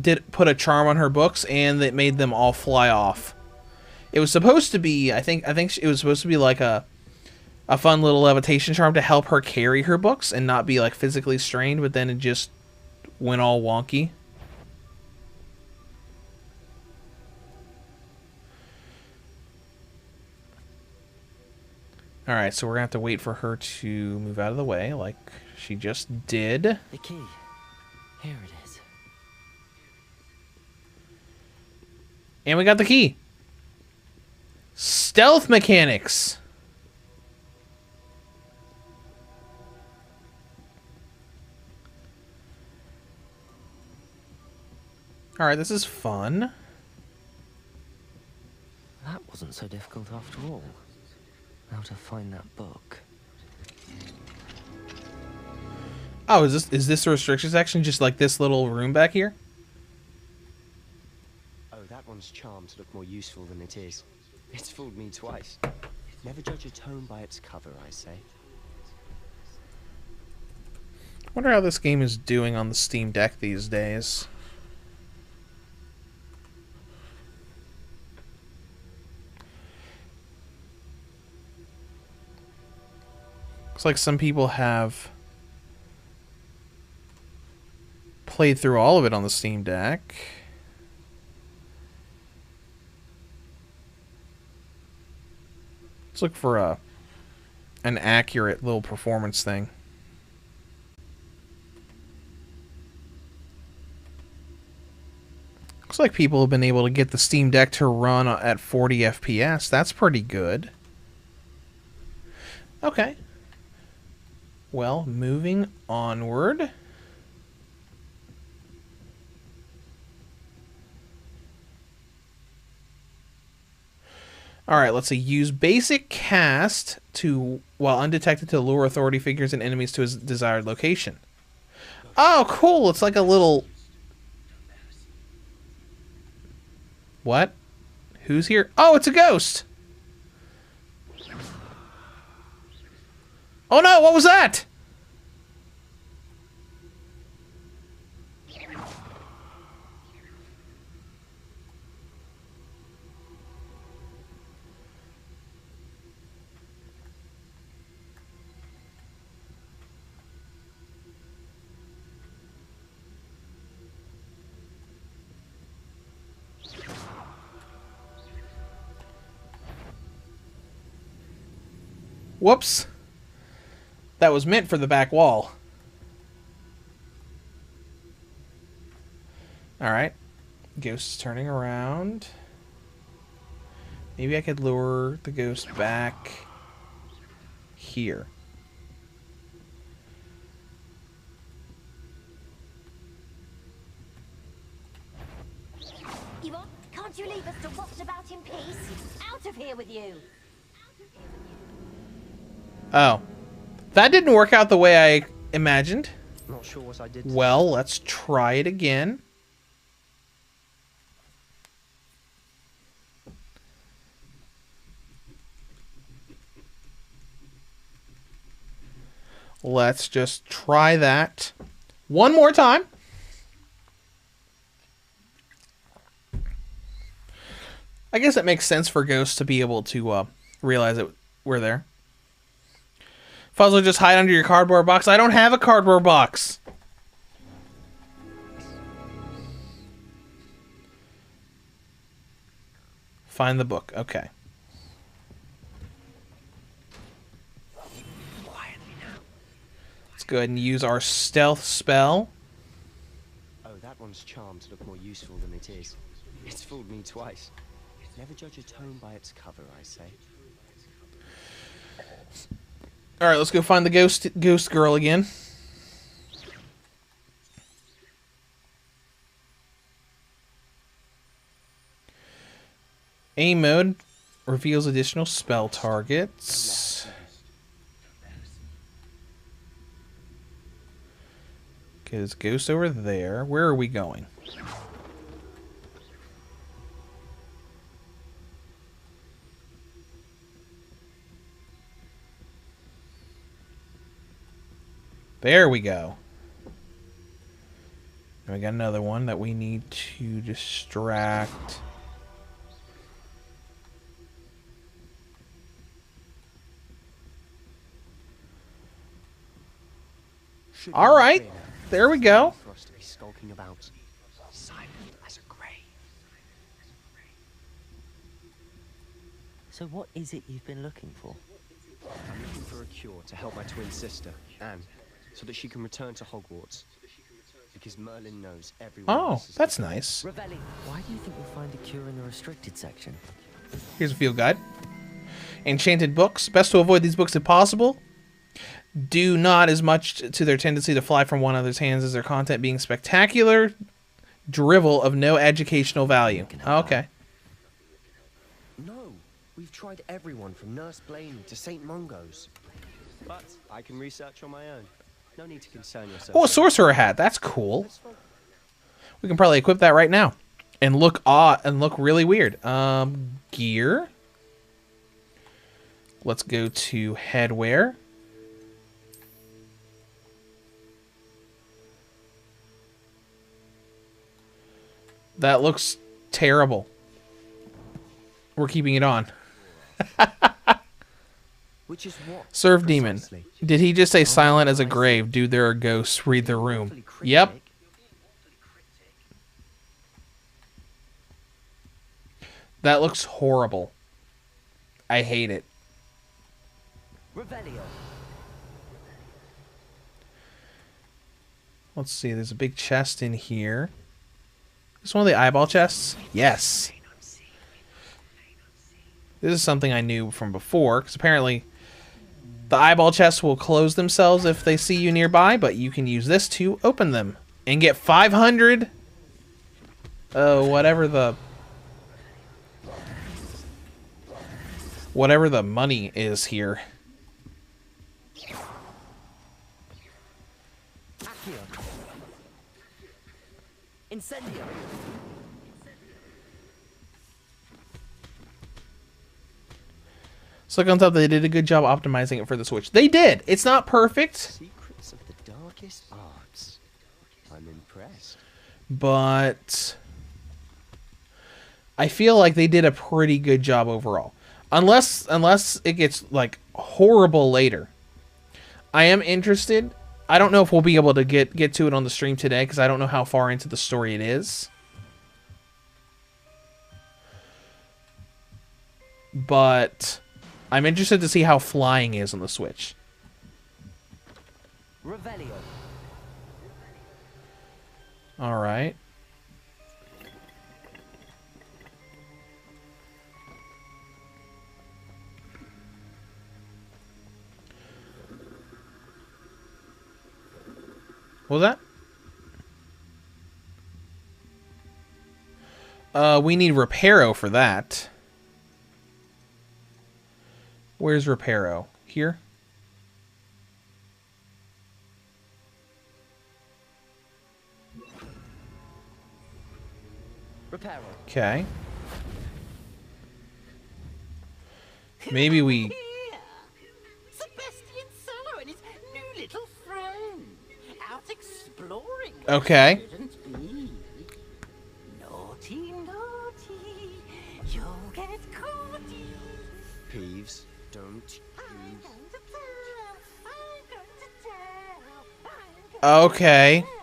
did put a charm on her books, and that made them all fly off. It was supposed to be, I think it was supposed to be like a fun little levitation charm to help her carry her books and not be like physically strained, but then it just went all wonky. Alright, so we're going to have to wait for her to move out of the way, like she just did. The key. Here it is. And we got the key. Stealth mechanics. Alright, this is fun. That wasn't so difficult after all. How to find that book. Oh, is this the restriction section? Just like this little room back here? Oh, that one's charmed to look more useful than it is. It's fooled me twice. Never judge a tome by its cover, I say. Wonder how this game is doing on the Steam Deck these days. Looks like some people have played through all of it on the Steam Deck. Let's look for an accurate little performance thing. Looks like people have been able to get the Steam Deck to run at 40 FPS. That's pretty good. Okay. Well, moving onward. Alright, let's see. Use basic cast to, while undetected, to lure authority figures and enemies to his desired location. Oh, cool! It's like a little... What? Who's here? Oh, it's a ghost! Oh no, what was that? Whoops. That was meant for the back wall. Alright. Ghost is turning around. Maybe I could lure the ghost back here. Yvonne, can't you leave us to waft about in peace? Out of here with you! Oh. That didn't work out the way I imagined. Not sure what I did. Well, let's try it again. Let's just try that one more time. I guess it makes sense for ghosts to be able to realize that we're there. Fuzzler, just hide under your cardboard box. I don't have a cardboard box. Find the book. Okay. Let's go ahead and use our stealth spell. Oh, that one's charmed to look more useful than it is. It's fooled me twice. Never judge a tome by its cover, I say. Alright, let's go find the ghost girl again. A mode reveals additional spell targets. Okay, there's a ghost over there. Where are we going? There we go. And we got another one that we need to distract. All right, there we go. For us to be skulking about, silent as a grave. So what is it you've been looking for? cure to help my twin sister, Anne, so that she can return to Hogwarts. Because Merlin knows everyone Oh, else is that's different. nice. Revelli, why do you think you'll find a cure in the restricted section? Here's a field guide. Enchanted books. Best to avoid these books if possible. Due not as much to their tendency to fly from one another's hands as their content being spectacular drivel of no educational value. Okay. No, we've tried everyone from Nurse Blaney to St. Mungo's. But I can research on my own. No need to concern yourself. Oh, a sorcerer hat. That's cool. We can probably equip that right now. And look odd and look really weird. Gear. Let's go to headwear. That looks terrible. We're keeping it on. Which is what? Serve demon. Did he just say silent as a grave? Dude, there are ghosts. Read the room. Yep. That looks horrible. I hate it. Revelio. Let's see. There's a big chest in here. Is this one of the eyeball chests? Yes. This is something I knew from before, because apparently the eyeball chests will close themselves if they see you nearby, but you can use this to open them and get 500. Whatever the money is here. Incendio. So look on top, they did a good job optimizing it for the Switch. They did. It's not perfect. Secrets of the darkest arts. I'm impressed. But I feel like they did a pretty good job overall. Unless it gets like horrible later. I am interested. I don't know if we'll be able to get to it on the stream today because I don't know how far into the story it is. But I'm interested to see how flying is on the Switch. Revelio. All right. What was that? We need Reparo for that. Where's Reparo? Here? Reparo. Okay. Maybe we... Sebastian Solo and his new little friend. Out exploring. Okay. Shouldn't be. Naughty, naughty. You'll get caughty. Peeves, don't I'm you... going to tell. I'm going to tell. I'm going Okay. to tell.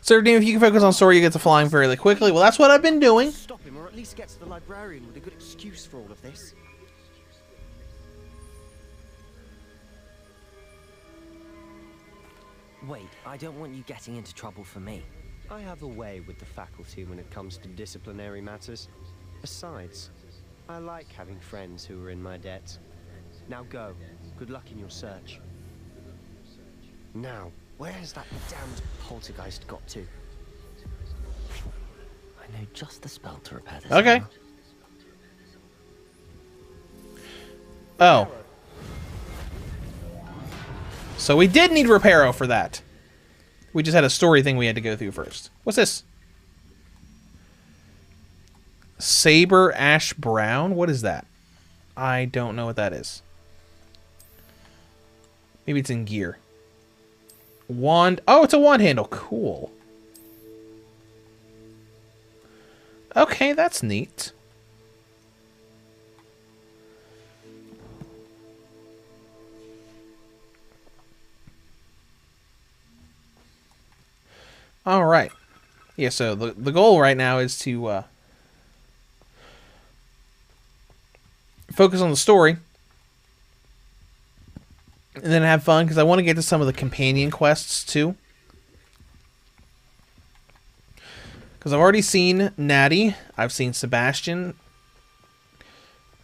So, Redeem, if you can focus on story, you get to flying fairly quickly. Well, that's what I've been doing. Stop him, or at least get to the librarian with a good excuse for all of this. Wait, I don't want you getting into trouble for me. I have a way with the faculty when it comes to disciplinary matters. Besides, I like having friends who are in my debt. Now go. Good luck in your search. Now, where has that damned poltergeist got to? I know just the spell to repair this. Okay. armor. Oh. So we did need Reparo for that. We just had a story thing we had to go through first. What's this? Saber Ash Brown? What is that? I don't know what that is. Maybe it's in gear. Wand. Oh, it's a wand handle. Cool. Okay, that's neat. All right. Yeah, so the goal right now is to focus on the story And then have fun, because I want to get to some of the companion quests, too. Because I've already seen Natty. I've seen Sebastian.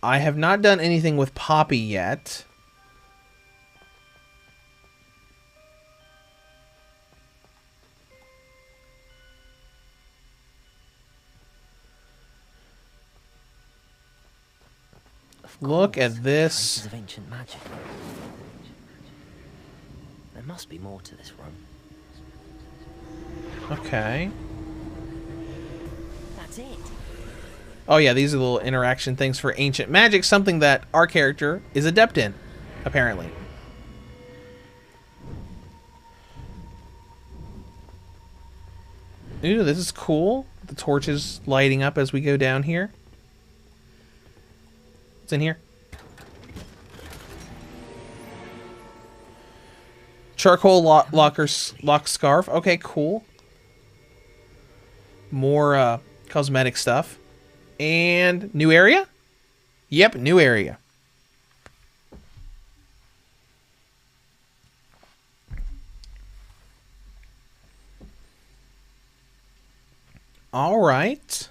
I have not done anything with Poppy yet. Look at this. Traces of ancient magic. There must be more to this room. Okay. That's it. Oh yeah, these are little interaction things for ancient magic, something that our character is adept in, apparently. Ooh, this is cool. The torches lighting up as we go down here. What's in here? Charcoal lock scarf. Okay, cool. More cosmetic stuff. And new area? Yep, new area. All right.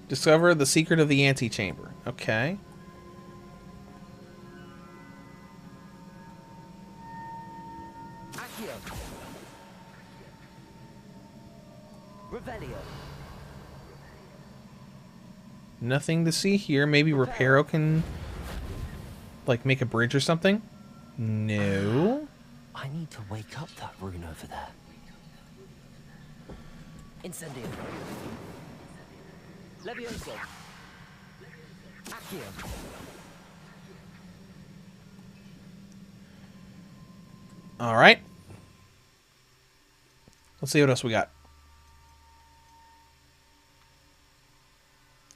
Discover the secret of the antechamber. Okay. Accio. Revelio. Nothing to see here. Maybe Reparo can, like, make a bridge or something? No. I need to wake up that rune over there. Incendio. Levioso. Accio. All right. Let's see what else we got.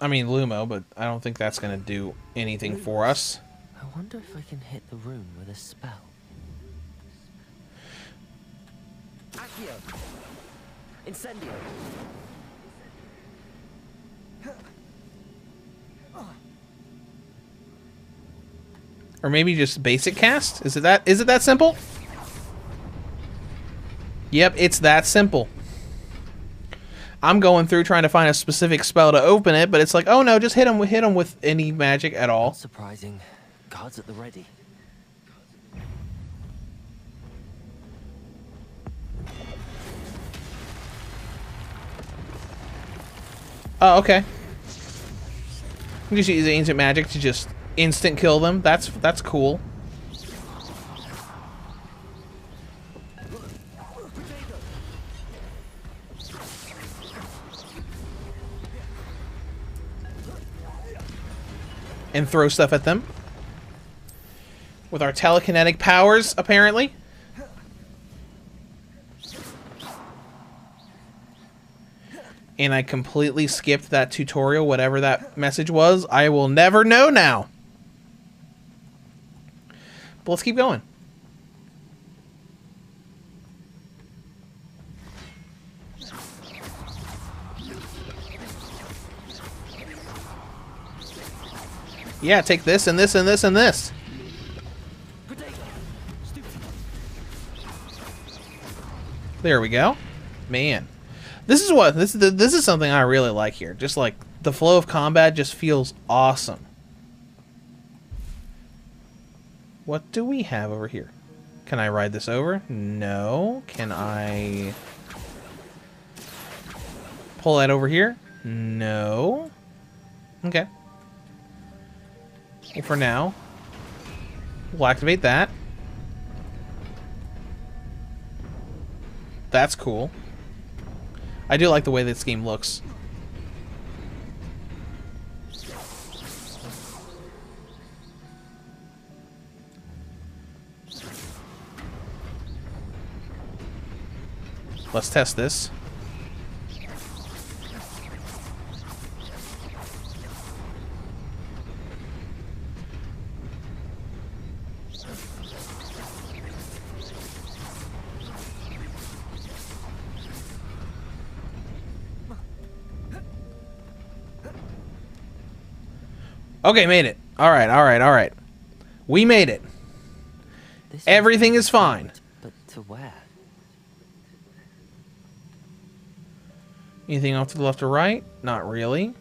I mean, Lumo, but I don't think that's going to do anything for us. I wonder if I can hit the rune with a spell. Accio. Incendio. Or maybe just basic cast? Is it that simple? Yep, it's that simple. I'm going through trying to find a specific spell to open it, but it's like, oh no, just hit him with any magic at all. Not surprising. Guards at the ready. Oh, okay. You just use ancient magic to just instant kill them. That's cool. And throw stuff at them. With our telekinetic powers, apparently. And I completely skipped that tutorial, whatever that message was. I will never know now. But let's keep going. Yeah, take this and this and this and this. There we go. Man. This is something I really like here. Just like the flow of combat just feels awesome. What do we have over here? Can I ride this over? No. Can I pull that over here? No. Okay. Well, for now, we'll activate that. That's cool. I do like the way this game looks. Let's test this. Okay, made it. All right, all right, all right. We made it. Everything is fine. But to where? Anything off to the left or right? Not really.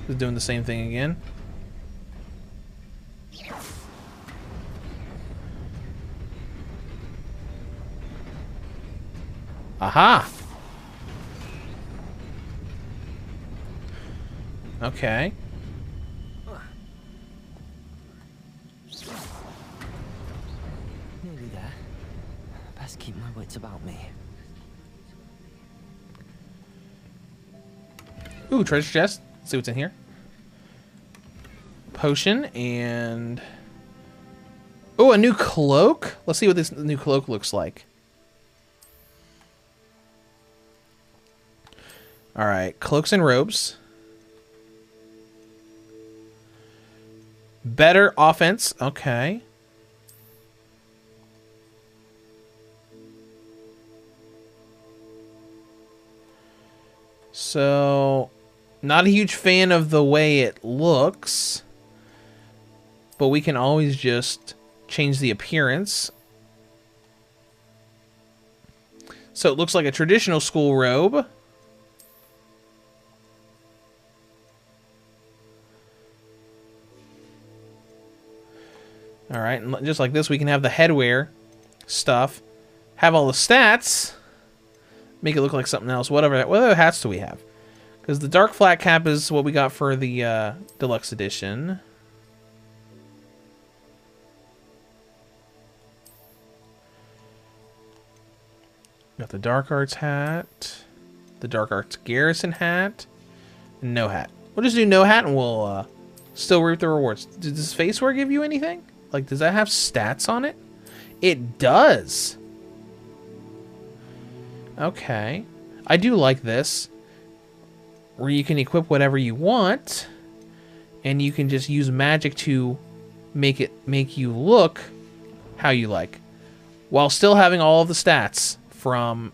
Just doing the same thing again. Aha! Okay. Nearly there. Best keep my wits about me. Ooh, treasure chest. Let's see what's in here. Potion and... Oh, a new cloak? Let's see what this new cloak looks like. Alright, cloaks and robes. Better offense. Okay. So, not a huge fan of the way it looks. But we can always just change the appearance. So it looks like a traditional school robe. Alright, and just like this, we can have the headwear stuff. Have all the stats. Make it look like something else. What other hats do we have? Because the dark flat cap is what we got for the deluxe edition. Got the dark arts hat. The dark arts garrison hat. And no hat. We'll just do no hat and we'll still reap the rewards. Does this face wear give you anything? Like, does that have stats on it? It does. Okay. I do like this. Where you can equip whatever you want. And you can just use magic to make you look how you like. While still having all of the stats from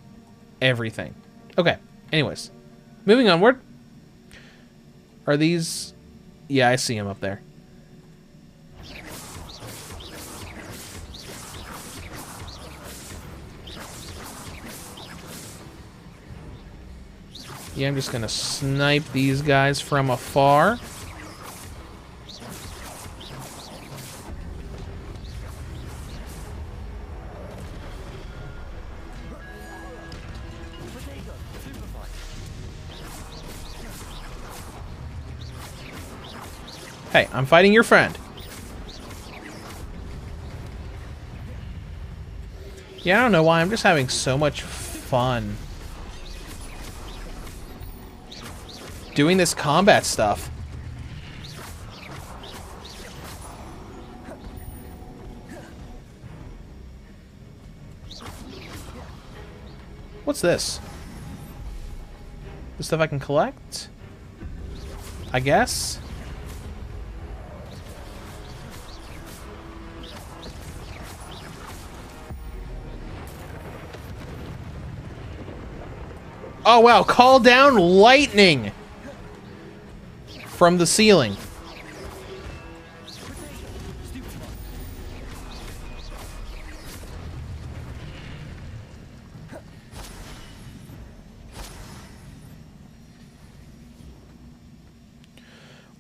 everything. Okay. Anyways. Moving onward. Are these... Yeah, I see them up there. Yeah, I'm just gonna snipe these guys from afar. Hey, I'm fighting your friend. Yeah, I don't know why. I'm just having so much fun doing this combat stuff. What's this? The stuff I can collect? I guess? Oh wow, call down lightning from the ceiling.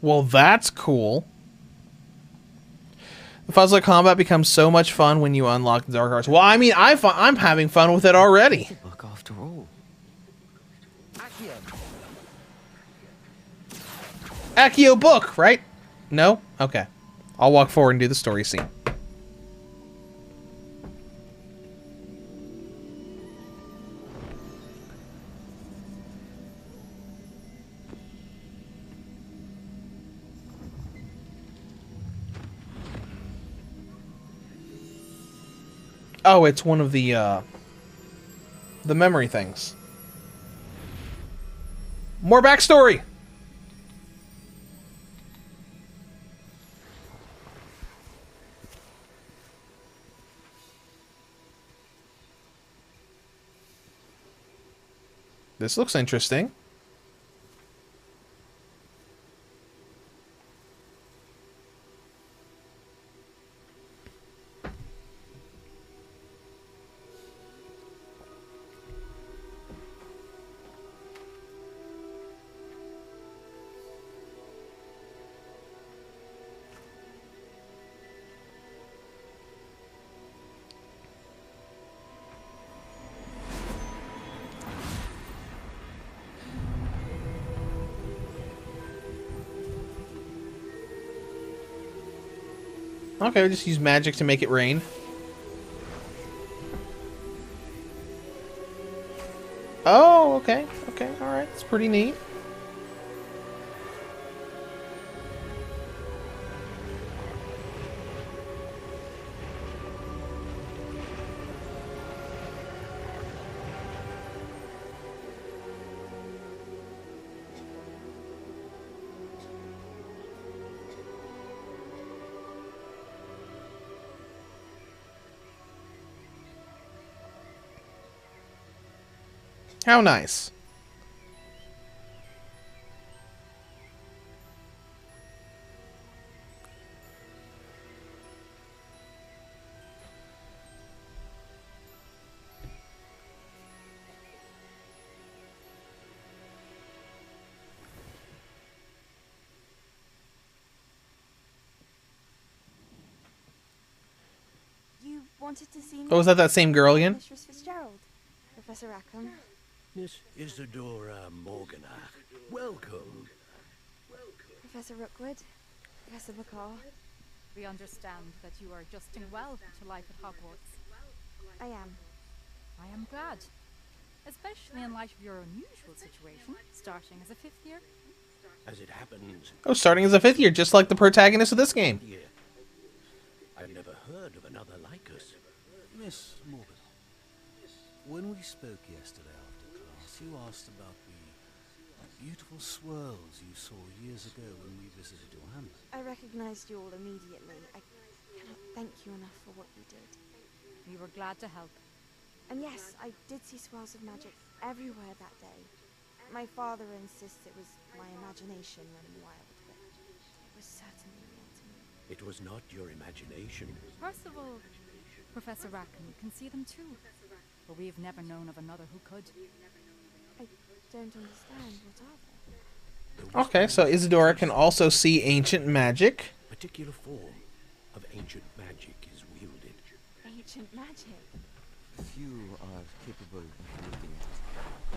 Well, that's cool. The Fuzzler combat becomes so much fun when you unlock the Dark Arts. Well, I mean, I'm having fun with it already. Book after all. Accio book, right? No? Okay. I'll walk forward and do the story scene. Oh, it's one of the memory things. More backstory! This looks interesting. Okay, we'll just use magic to make it rain. Oh, okay. Okay, alright. It's pretty neat. How nice. You wanted to see me? Oh, was that same girl again? Mistress Fitzgerald. Professor Rackham. Miss Isadora Morganach, welcome. Professor Rookwood. Professor McCall. We understand that you are adjusting well to life at Hogwarts. I am. I am glad. Especially in light of your unusual situation, starting as a 5th year. As it happens... Oh, starting as a 5th year, just like the protagonist of this game. I've never heard of another like us. Miss Morgan, when we spoke yesterday after class, you asked about the beautiful swirls you saw years ago when we visited your hamlet. I recognized you all immediately. I cannot thank you enough for what you did. We were glad to help. And yes, I did see swirls of magic everywhere that day. My father insists it was my imagination running wild, but it was certainly real to me. It was not your imagination. Percival, Professor Rackham can see them too. But we've never known of another who could. I don't understand. What are they? Okay, so Isadora can also see ancient magic. A particular form of ancient magic is wielded. Ancient magic? Few are capable of wielding it.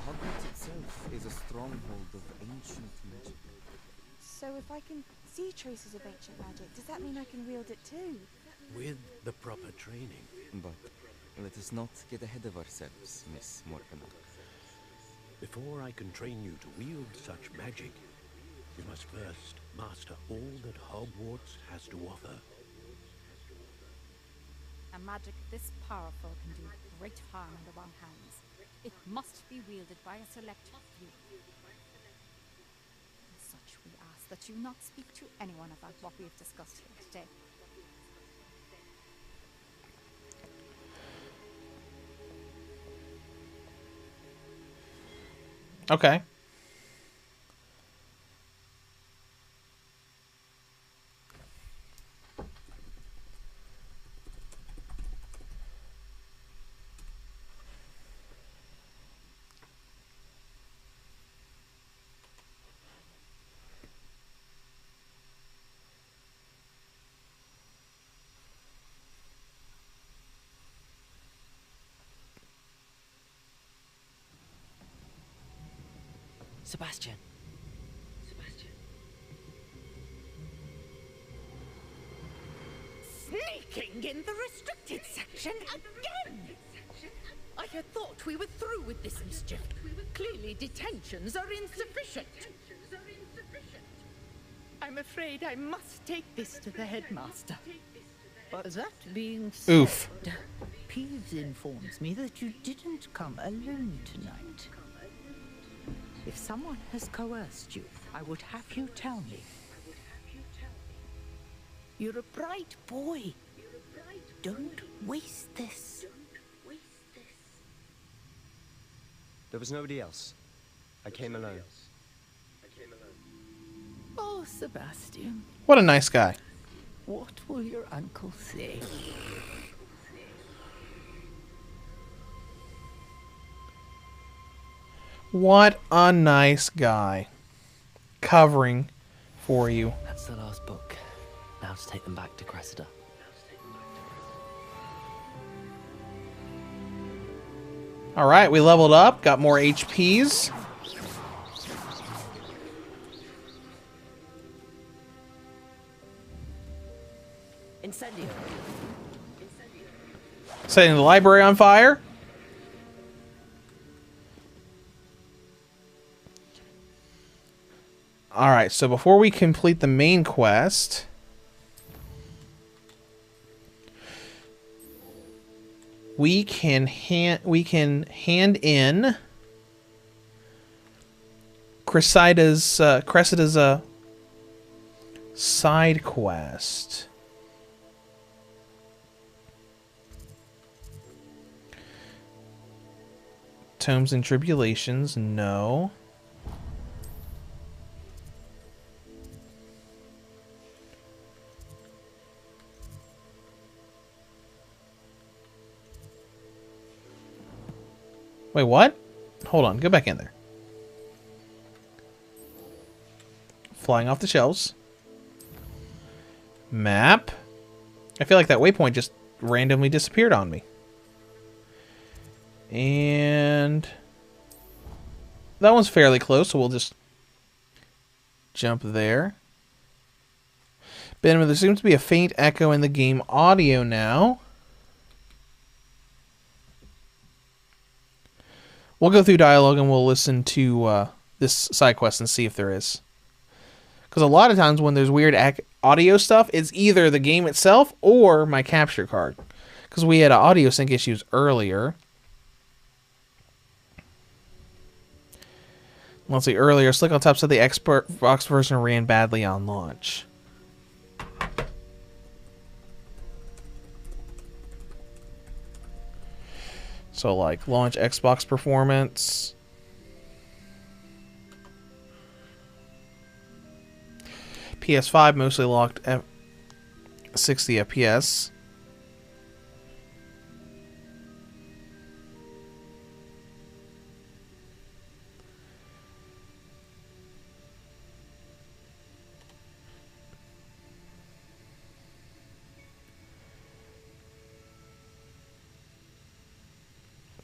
Hogwarts itself is a stronghold of ancient magic. So if I can see traces of ancient magic, does that mean I can wield it too? With the proper training. But let us not get ahead of ourselves, Miss Morgana. Before I can train you to wield such magic, you must first master all that Hogwarts has to offer. A magic this powerful can do great harm in the wrong hands. It must be wielded by a select few. As such, we ask that you not speak to anyone about what we have discussed here today. Okay. Sebastian. Sneaking in the restricted section again! I had thought we were through with this mischief. Clearly detentions are insufficient. I'm afraid I must take this to the headmaster. But that being said, Oof. Peeves informs me that you didn't come alone tonight. If someone has coerced you, I would have you tell me. You're a bright boy. Don't waste this. There was nobody else. I came alone. Oh, Sebastian. What a nice guy. What will your uncle say? What a nice guy. Covering for you. That's the last book. Now to take them back to Cressida. Alright, we leveled up, got more HPs. Setting the library on fire. Alright, so before we complete the main quest, we can hand in Cressida's side quest. Tomes and Tribulations, no. Wait, what? Hold on, go back in there. Flying off the shelves. Map. I feel like that waypoint just randomly disappeared on me. And that one's fairly close, so we'll just jump there. Ben, there seems to be a faint echo in the game audio now. We'll go through dialogue and we'll listen to this side quest and see if there is. Because a lot of times when there's weird audio stuff, it's either the game itself or my capture card. Because we had audio sync issues earlier. Let's see, earlier, Slick on Top said the Xbox version ran badly on launch. So, like, launch Xbox performance. PS5 mostly locked at 60 FPS.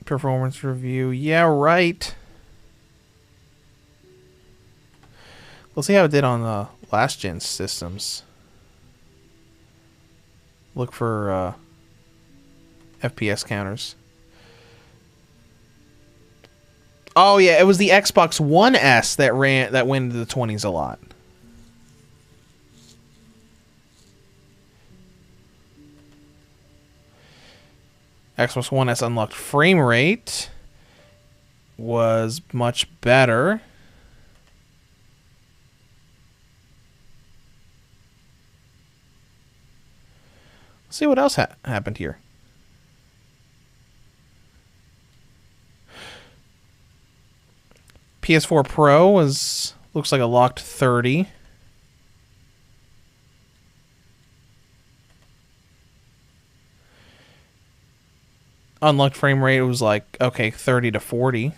Performance review. Yeah, right. Let's see how it did on the last gen systems. Look for FPS counters. Oh yeah, it was the Xbox One S that went into the 20s a lot. Xbox One S unlocked frame rate was much better. Let's see what else happened here. PS4 Pro looks like a locked 30. Unlocked frame rate was like, okay, 30 to 40.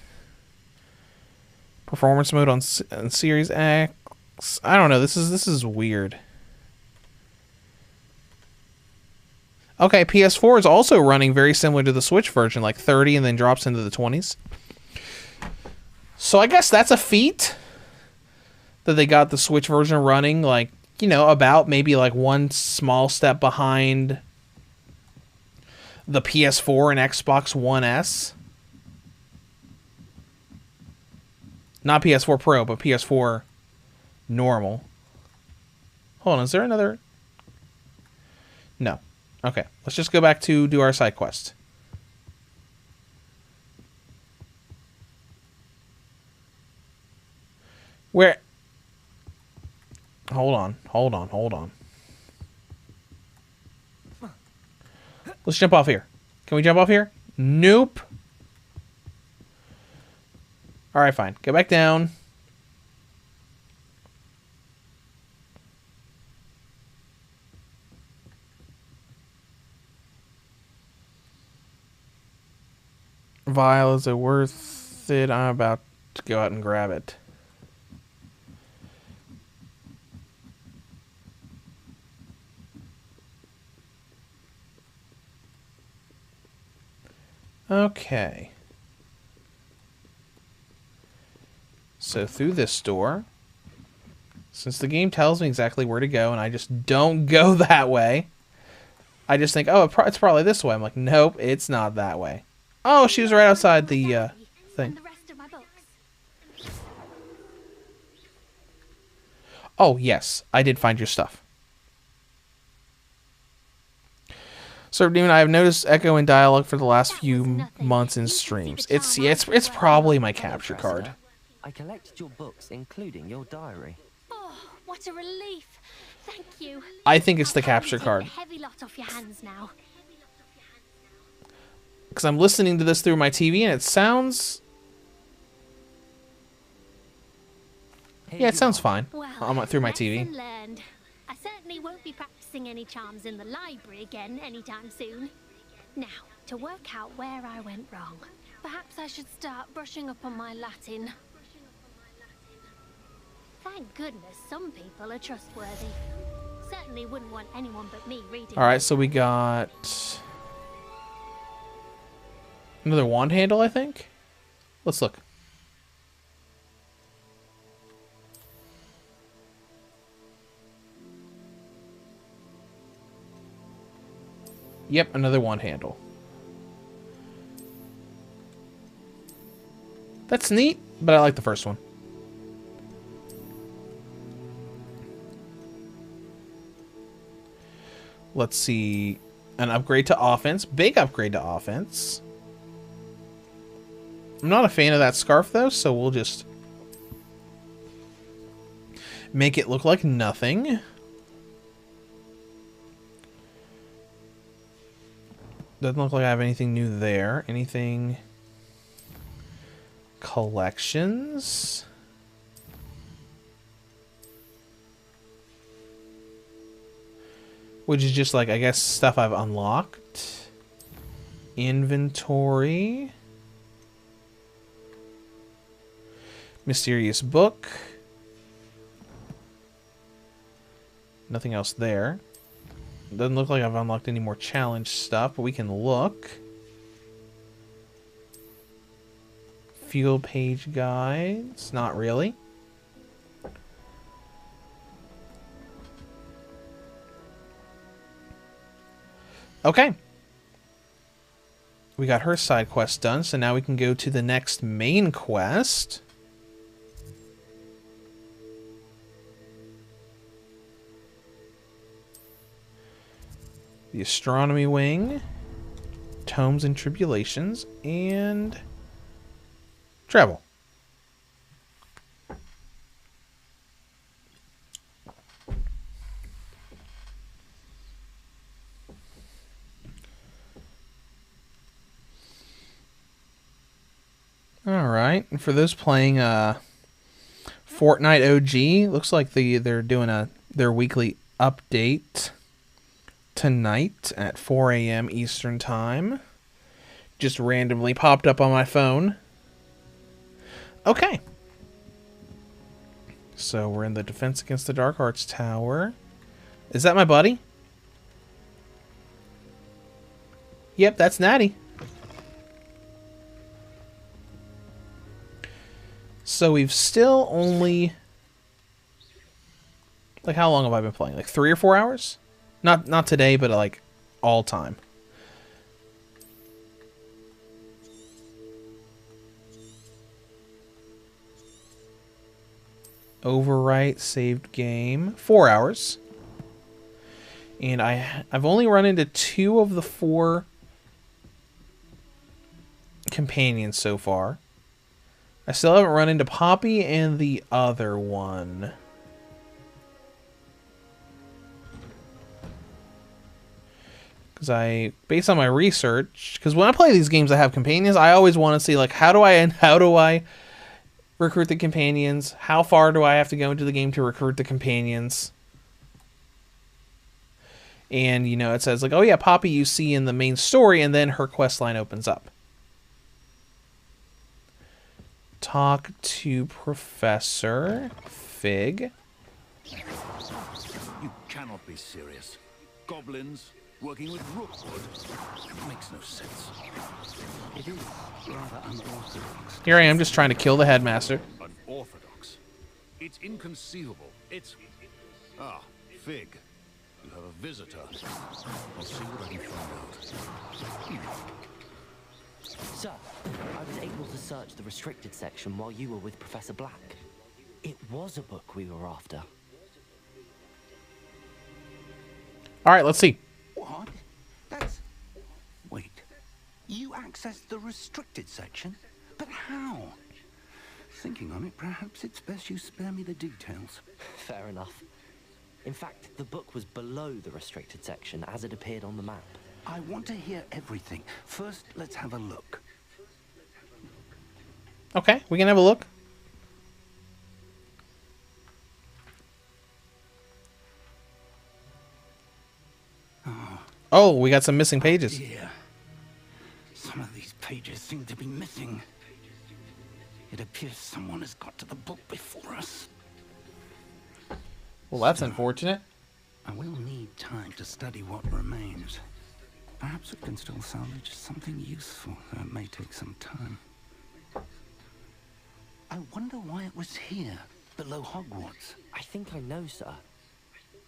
Performance mode on Series X. I don't know. This is weird. Okay, PS4 is also running very similar to the Switch version, like 30 and then drops into the 20s. So I guess that's a feat that they got the Switch version running, like, you know, about maybe like one small step behind the PS4 and Xbox One S. Not PS4 Pro, but PS4 normal. Hold on, is there another? No. Okay, let's just go back to do our side quest. Where? Hold on. Let's jump off here. Can we jump off here? Nope. Alright, fine. Go back down. Vial, is it worth it? I'm about to go out and grab it. Okay. So through this door, since the game tells me exactly where to go and I just don't go that way, I just think, oh, it's probably this way. I'm like, nope, it's not that way. Oh, she was right outside the thing. Oh, yes, I did find your stuff. Sir Demon, I have noticed echo and dialogue for the last few months in streams. It's probably my capture card. I collected your books, including your diary. Oh, what a relief! Thank you. I think it's the capture card. Heavy lot off your hands now. Because I'm listening to this through my TV and it sounds... Yeah, it sounds fine. Well, through my TV. lesson learned. I certainly won't be practicing any charms in the library again anytime soon. Now, to work out where I went wrong. Perhaps I should start brushing up on my Latin. Thank goodness some people are trustworthy. Certainly wouldn't want anyone but me reading. Alright, so we got... another wand handle, I think? Let's look. Yep, another wand handle. That's neat, but I like the first one. Let's see. An upgrade to offense. Big upgrade to offense. I'm not a fan of that scarf, though, so we'll just make it look like nothing. Doesn't look like I have anything new there. Anything... collections? Which is just like, I guess, stuff I've unlocked. Inventory. Mysterious book. Nothing else there. Doesn't look like I've unlocked any more challenge stuff, but we can look. Field page guides. Not really. Okay. We got her side quest done, so now we can go to the next main quest. The Astronomy Wing, Tomes and Tribulations, and Travel. Alright, and for those playing Fortnite OG, looks like they're doing their weekly update tonight at 4 a.m. Eastern Time. Just randomly popped up on my phone. Okay. So we're in the Defense Against the Dark Arts Tower. Is that my buddy? Yep, that's Natty. So we've still only... like, how long have I been playing? Like 3 or 4 hours? Not today, but like all time. Overwrite saved game. 4 hours. And I've only run into 2 of the 4 companions so far. I still haven't run into Poppy and the other one. Because based on my research, because when I play these games that have companions, I always want to see, like, how do I recruit the companions? How far do I have to go into the game to recruit the companions? And, you know, it says, like, oh yeah, Poppy you see in the main story, and then her quest line opens up. Talk to Professor Fig. You cannot be serious. Goblins working with Rookwood makes no sense. It is rather unorthodox. Here I am just trying to kill the headmaster. Unorthodox. It's inconceivable. It's... Ah, Fig. You have a visitor. I'll see what I can find out. Sir, I was able to search the restricted section while you were with Professor Black. It was a book we were after. All right, let's see. What? That's... Wait. You accessed the restricted section? But how? Thinking on it, perhaps it's best you spare me the details. Fair enough. In fact, the book was below the restricted section as it appeared on the map. I want to hear everything. First, let's have a look. Okay, we can have a look. Oh, we got some missing pages. Yeah. Some of these pages seem to be missing. It appears someone has got to the book before us. Well, that's unfortunate. I will need time to study what remains. Perhaps we can still salvage something useful, though it may take some time. I wonder why it was here, below Hogwarts. I think I know, sir.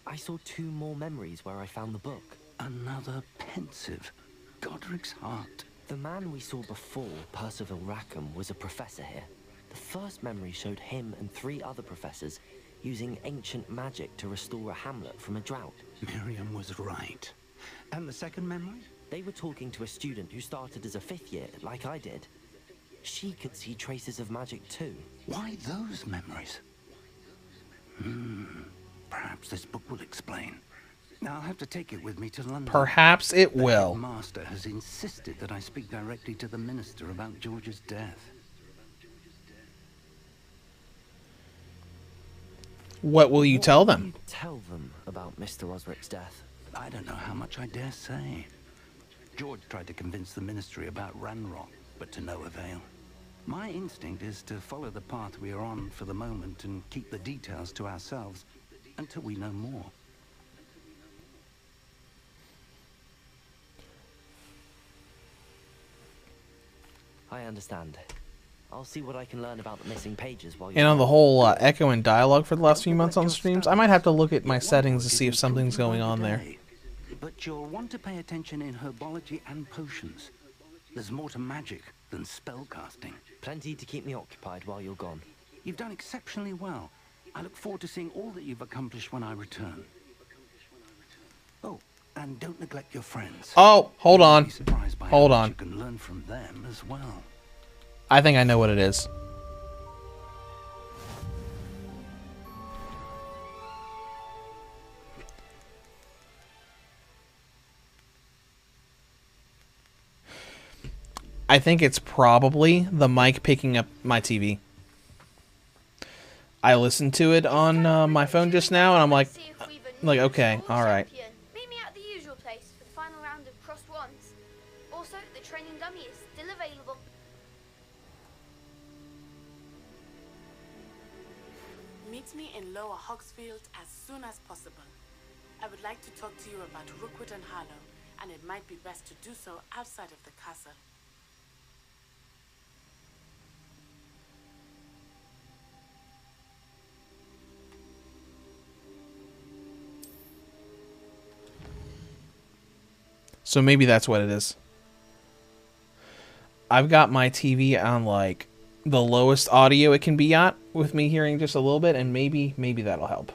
I saw 2 more memories where I found the book. Another pensive. Godric's heart. The man we saw before, Percival Rackham, was a professor here. The first memory showed him and 3 other professors using ancient magic to restore a hamlet from a drought. Miriam was right. And the second memory? They were talking to a student who started as a 5th year, like I did. She could see traces of magic too. Why those memories? Perhaps this book will explain. Now I'll have to take it with me to London. Perhaps it will. The master has insisted that I speak directly to the minister about George's death. What will you tell them? What will you tell them about Mr. Osric's death? I don't know how much I dare say. George tried to convince the ministry about Ranrock, but to no avail. My instinct is to follow the path we are on for the moment and keep the details to ourselves until we know more. I understand. I'll see what I can learn about the missing pages while And on the whole echo and dialogue for the last few months on streams, I might have to look at my settings to see if something's going on there. But you'll want to pay attention in herbology and potions. There's more to magic than spellcasting. Plenty to keep me occupied while you're gone. You've done exceptionally well. I look forward to seeing all that you've accomplished when I return. Oh, and don't neglect your friends. Oh, hold on. Hold on. You can learn from them as well. I think I know what it is. I think it's probably the mic picking up my TV. I listened to it on my phone just now, and I'm like, okay, all right. Meet me at the usual place for the final round of crossed wands. Also, the training dummy is still available. Meet me in Lower Hogsfield as soon as possible. I would like to talk to you about Rookwood and Harlow, and it might be best to do so outside of the castle. So maybe that's what it is. I've got my TV on like the lowest audio it can be at, with me hearing just a little bit, and maybe that'll help.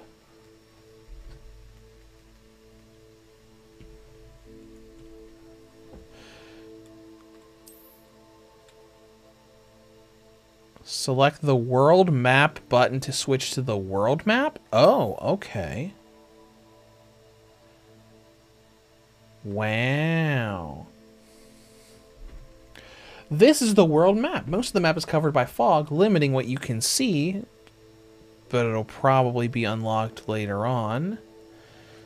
Select the world map button to switch to the world map? Oh, okay. Wow. This is the world map. Most of the map is covered by fog, limiting what you can see, but it'll probably be unlocked later on.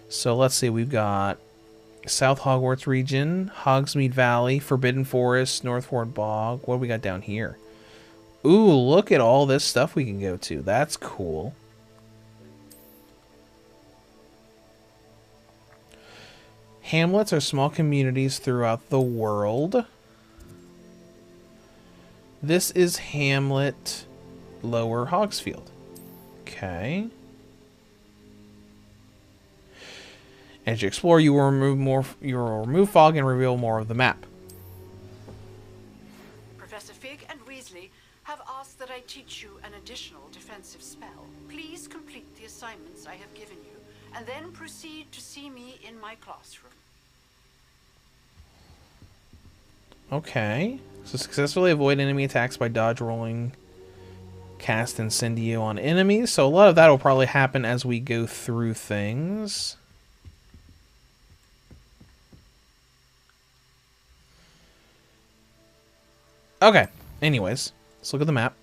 So let's see, we've got South Hogwarts region, Hogsmeade Valley, Forbidden Forest, Northward Bog. What do we got down here? Ooh, look at all this stuff we can go to. That's cool. Hamlets are small communities throughout the world. This is Hamlet Lower Hogsfield. Okay. As you explore, you will remove fog and reveal more of the map. Professor Fig and Weasley have asked that I teach you an additional defensive spell. Please complete the assignments I have given you, and then proceed to see me in my classroom. Okay. So successfully avoid enemy attacks by dodge rolling. Cast Incendio on enemies. So a lot of that will probably happen as we go through things. Okay. Anyways, let's look at the map.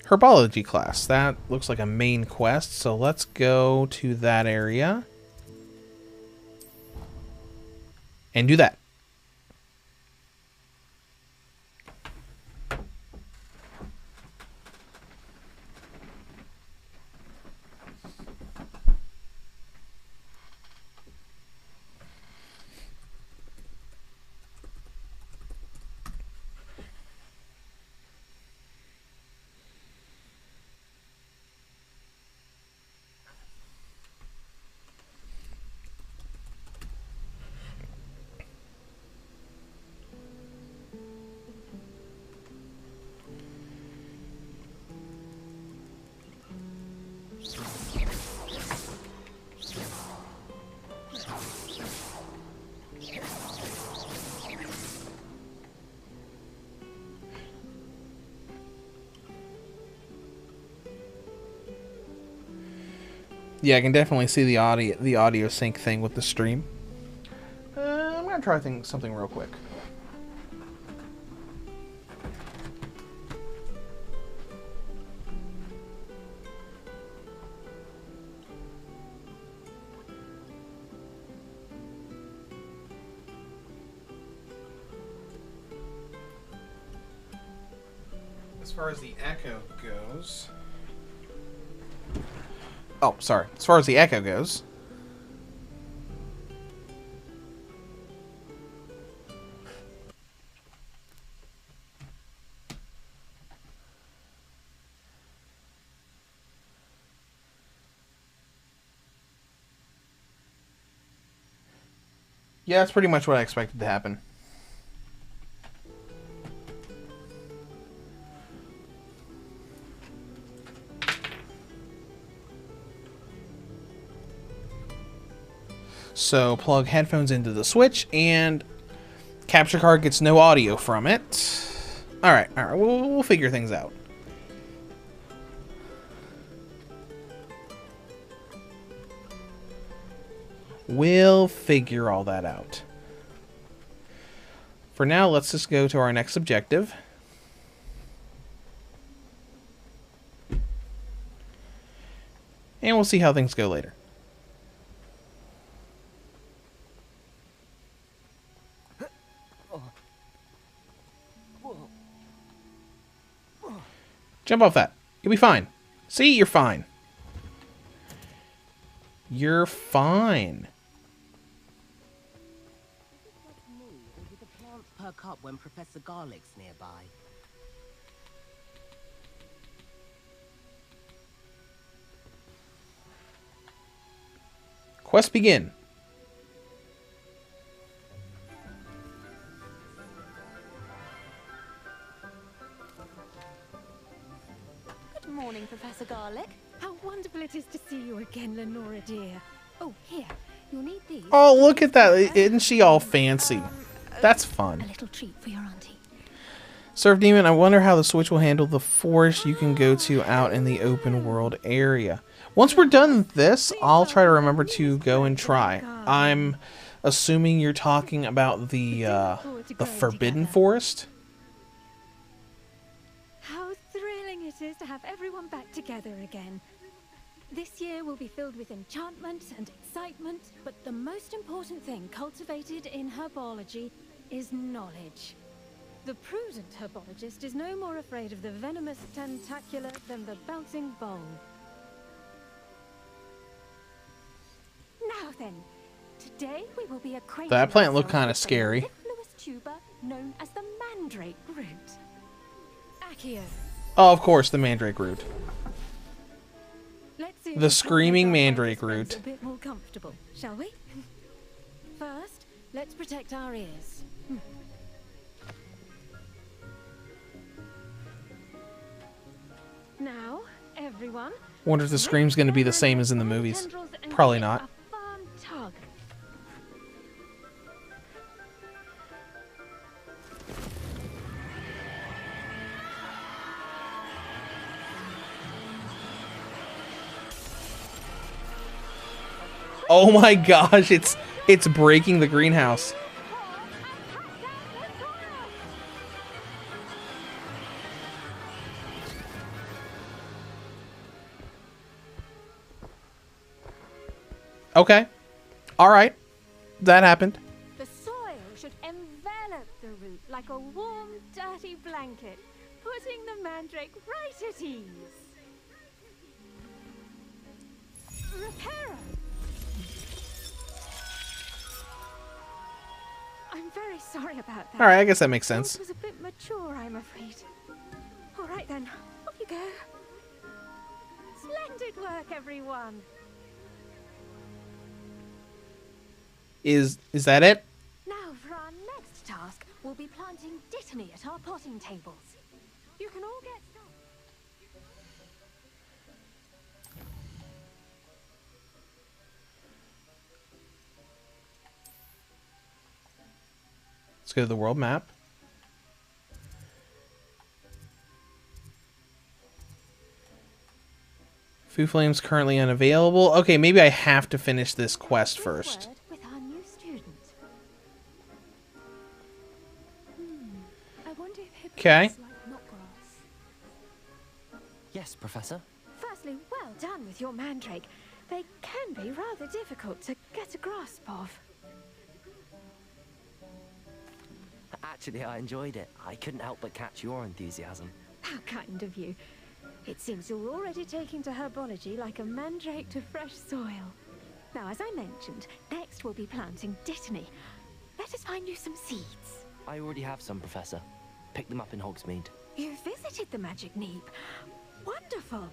Herbology class. That looks like a main quest, so let's go to that area and do that. Yeah, I can definitely see the audio sync thing with the stream. I'm gonna try something real quick. As far as the echo goes. Oh, sorry. As far as the echo goes. Yeah, that's pretty much what I expected to happen. So plug headphones into the Switch, and capture card gets no audio from it. All right, we'll figure things out. We'll figure all that out. For now, let's just go to our next objective. And we'll see how things go later. Jump off that. You'll be fine. See? You're fine. You're fine. Do the plants perk up when Professor Garlick's nearby? Quest begin. Good morning, Professor Garlick. How wonderful it is to see you again, Lenora dear. Oh, here, you'll need these. Oh, look at that. Isn't she all fancy? That's fun. A little treat for your auntie. Surf Demon, I wonder how the Switch will handle the forest you can go to out in the open world area. Once we're done with this, I'll try to remember to go and try. I'm assuming you're talking about the Forbidden Forest. How thrilling it is to have everyone back together again. This year will be filled with enchantment and excitement, but the most important thing cultivated in herbology is knowledge. The prudent herbologist is no more afraid of the venomous tentacula than the bouncing bowl. Now then, today we will be acquainted. That plant looked kind of scary. Mellifluous tuber known as the mandrake root. Accio. Oh, of course, the mandrake root. The screaming mandrake A root. bit more comfortable, shall we? First, let's protect our ears. Now, everyone. Wonder if the scream's going to be the same as in the movies. Probably not. A firm tug. Oh my gosh, it's breaking the greenhouse. Okay. All right. That happened. The soil should envelop the root like a warm, dirty blanket, putting the mandrake right at ease. Reparo! I'm very sorry about that. All right, I guess that makes sense. It was a bit mature, I'm afraid. All right then, off you go. Splendid work, everyone. Is that it? Now for our next task, we'll be planting dittany at our potting tables. You can all get started. Let's go to the world map. Foo Flame's currently unavailable. Okay, maybe I have to finish this quest first. With our new student. I wonder if Okay. like knotgrass. Yes, Professor. Firstly, well done with your mandrake. They can be rather difficult to get a grasp of. Actually, I enjoyed it. I couldn't help but catch your enthusiasm. How kind of you. It seems you're already taking to herbology like a mandrake to fresh soil. Now, as I mentioned, next we'll be planting dittany. Let us find you some seeds. I already have some, Professor. Picked them up in Hogsmeade. You visited the Magic Neep. Wonderful.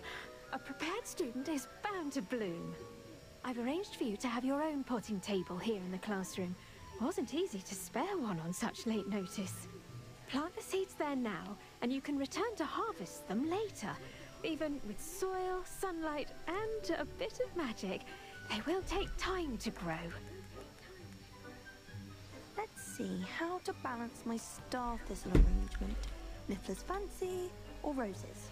A prepared student is bound to bloom. I've arranged for you to have your own potting table here in the classroom. Wasn't easy to spare one on such late notice. Plant the seeds there now, and you can return to harvest them later. Even with soil, sunlight, and a bit of magic, they will take time to grow. Let's see how to balance my star thistle arrangement. Niffler's fancy or roses?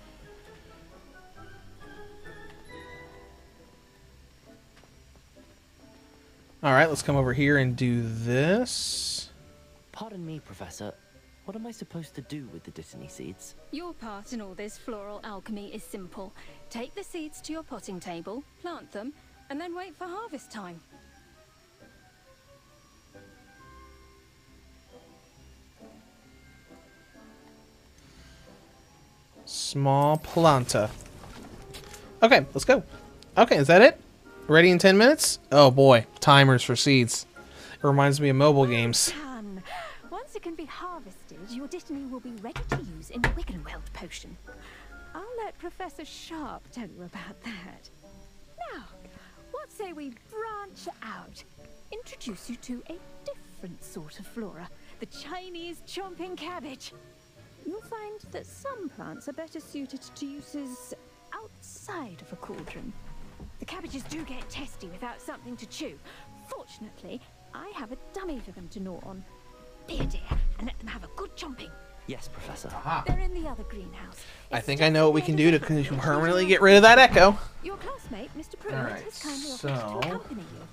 All right, let's come over here and do this. Pardon me, Professor. What am I supposed to do with the dittany seeds? Your part in all this floral alchemy is simple. Take the seeds to your potting table, plant them, and then wait for harvest time. Small planta. Okay, let's go. Okay, is that it? Ready in 10 minutes? Oh boy, timers for seeds. It reminds me of mobile games. Done. Once it can be harvested, your dittany will be ready to use in the Wiggenweld potion. I'll let Professor Sharp tell you about that. Now, what say we branch out? Introduce you to a different sort of flora, the Chinese chomping cabbage. You'll find that some plants are better suited to uses outside of a cauldron. The cabbages do get testy without something to chew. Fortunately, I have a dummy for them to gnaw on. Be a dear and let them have a good chomping. Yes, Professor. They're in the other greenhouse. I think I know what we can do to permanently get rid of that echo. Your classmate, Mr. Pruitt, Alright, has kindly offered so- to accompany you.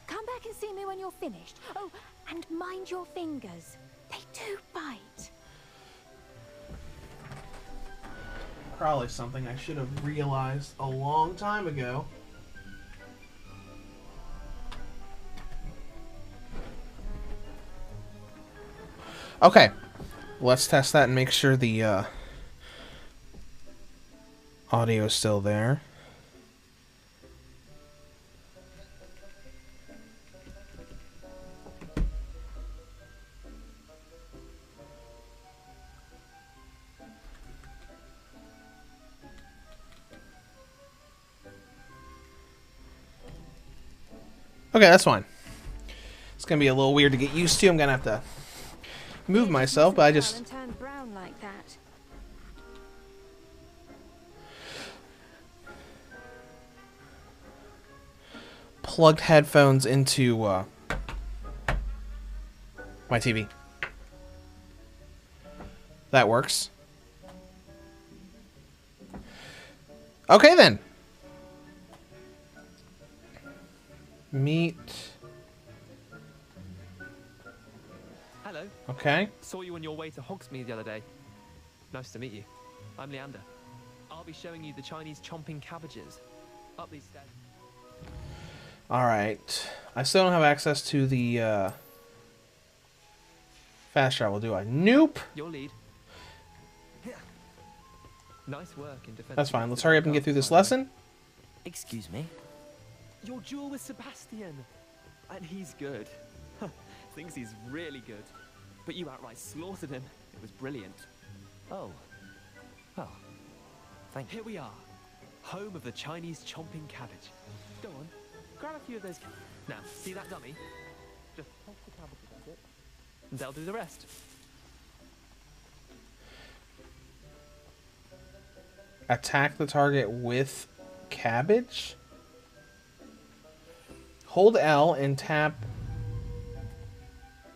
Come back and see me when you're finished. Oh, and mind your fingers. They do bite. Probably something I should have realized a long time ago. Okay, let's test that and make sure the audio is still there. Okay, that's fine. It's gonna be a little weird to get used to. I'm gonna have to move myself, but I just... And turn brown like that. plugged headphones into my TV. That works. Okay, then. Meet. Hello. Okay. Saw you on your way to Hogsmeade the other day. Nice to meet you. I'm Leander. I'll be showing you the Chinese chomping cabbages. Up these stairs. Alright. I still don't have access to the fast travel, do I? Nope. Your lead. Nice work in defense. That's fine. Let's hurry up and get through this lesson. Excuse me? Your duel with Sebastian. And he's good. Thinks he's really good. But you outright slaughtered him. It was brilliant. Oh. Well, thank you. Here we are. Home of the Chinese chomping cabbage. Go on. Grab a few of those. Now, see that dummy? Just toss the cabbage at it. And they'll do the rest. Attack the target with cabbage? Hold L and tap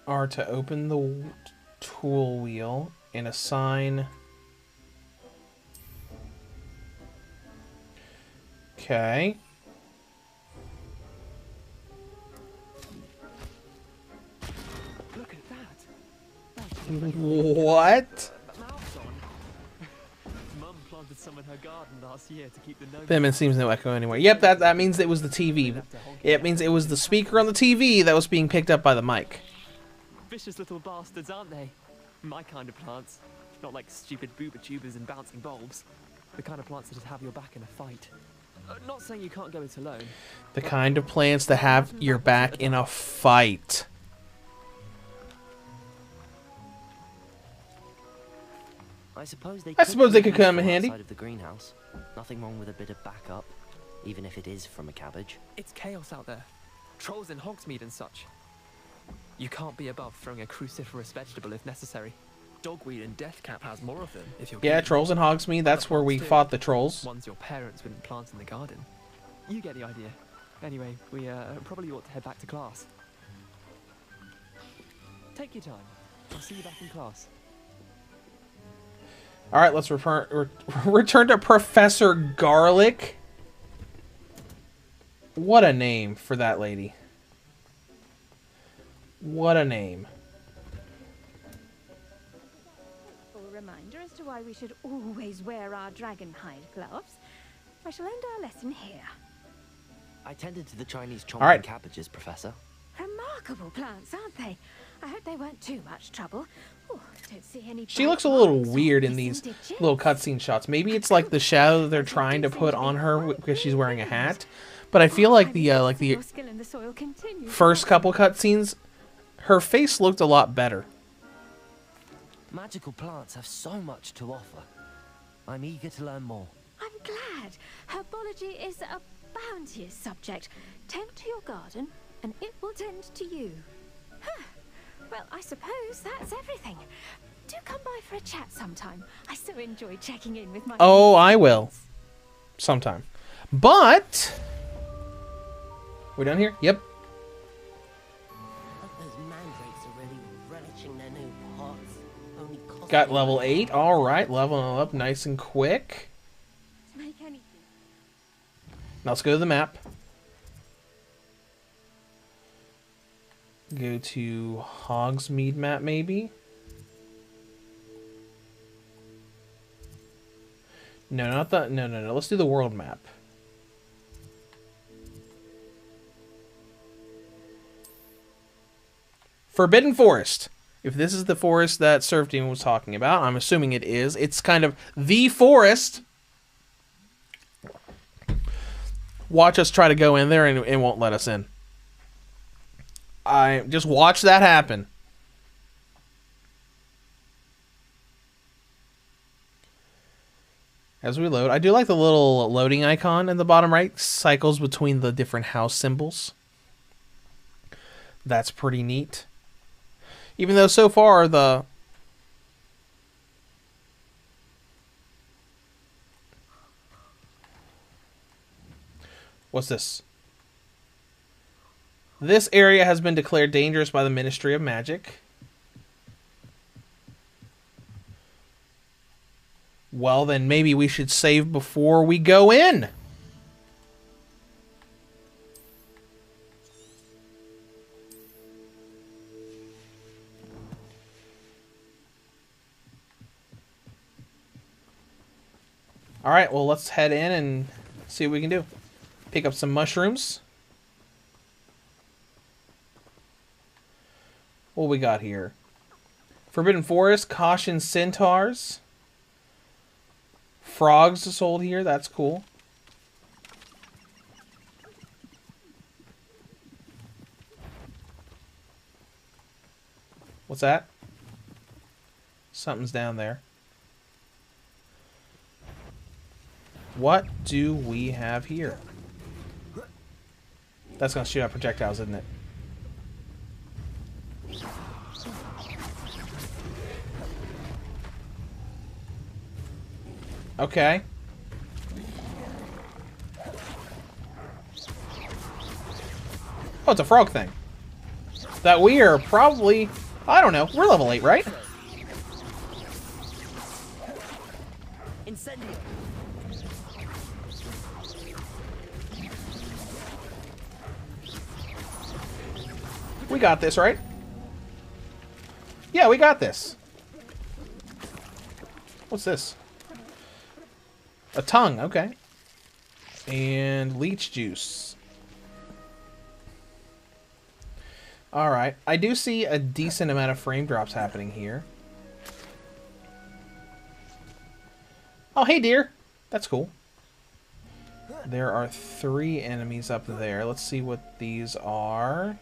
R to open the tool wheel and assign... Okay. Look at that. What? Mum planted some in her garden last year to keep the gnomes. Then it seems no echo anywhere. Yep, that means it was the TV. It means it was the speaker on the TV that was being picked up by the mic. Vicious little bastards, aren't they? My kind of plants. Not like stupid booba tubers and bouncing bulbs. The kind of plants that just have your back in a fight. Not saying you can't go it alone. The kind of plants that have your back in a fight. I suppose they could come in handy. Outside of the greenhouse. Nothing wrong with a bit of backup, even if it is from a cabbage. It's chaos out there. Trolls in Hogsmeade and such. You can't be above throwing a cruciferous vegetable if necessary. Dogweed and Deathcap has more of them if you're Yeah, keen. trolls in Hogsmeade. That's where we fought the trolls. Ones your parents wouldn't plant in the garden. You get the idea. Anyway, we probably ought to head back to class. Take your time. I'll see you back in class. All right, let's return to Professor Garlic. What a name for that lady. What a name. A reminder as to why we should always wear our dragonhide gloves. I shall end our lesson here. I tended to the Chinese chomping right. cabbages, Professor. Remarkable plants, aren't they? I hope they weren't too much trouble. Oh, don't see any. She looks a little weird in these little cutscene shots. Maybe it's like the shadow that they're trying to put on her because she's wearing a hat. But I feel like the first couple cutscenes, her face looked a lot better. Magical plants have so much to offer. I'm eager to learn more. I'm glad. Herbology is a bounteous subject. Tend to your garden, and it will tend to you. Huh. Well, I suppose that's everything. Do come by for a chat sometime. I so enjoy checking in with my... Oh, I will. Sometime. But... we done here? Yep. Those mandrakes are really relishing their new pots. Only cost Got level 8. Alright, leveling up nice and quick. Make anything. Now let's go to the map. Go to Hogsmeade map, maybe? No, not the... No. Let's do the world map. Forbidden Forest. If this is the forest that Surf Demon was talking about, I'm assuming it is. It's kind of the forest. Watch us try to go in there and it won't let us in. I just watch that happen. As we load, I do like the little loading icon in the bottom right. Cycles between the different house symbols. That's pretty neat. Even though so far the... What's this? This area has been declared dangerous by the Ministry of Magic. Well, then maybe we should save before we go in. Alright, well, let's head in and see what we can do. Pick up some mushrooms. What we got here? Forbidden Forest, Caution Centaurs. Frogs sold here, that's cool. What's that? Something's down there. What do we have here? That's gonna shoot out projectiles, isn't it? Okay. Oh, it's a frog thing. That we are probably... I don't know. We're level 8, right? Incendio. We got this, right? Yeah, we got this. What's this? A tongue, okay. And leech juice. Alright, I do see a decent amount of frame drops happening here. Oh, hey dear. That's cool. There are 3 enemies up there. Let's see what these are.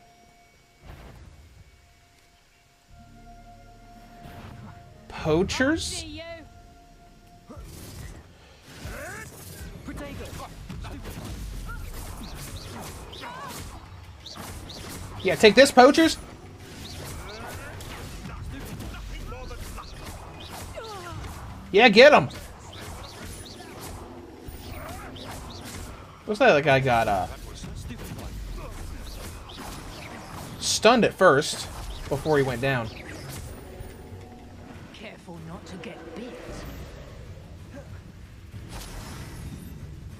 Poachers? Yeah, take this, poachers! Yeah, get him! Looks like that guy got, stunned at first, before he went down. Careful not to get bit.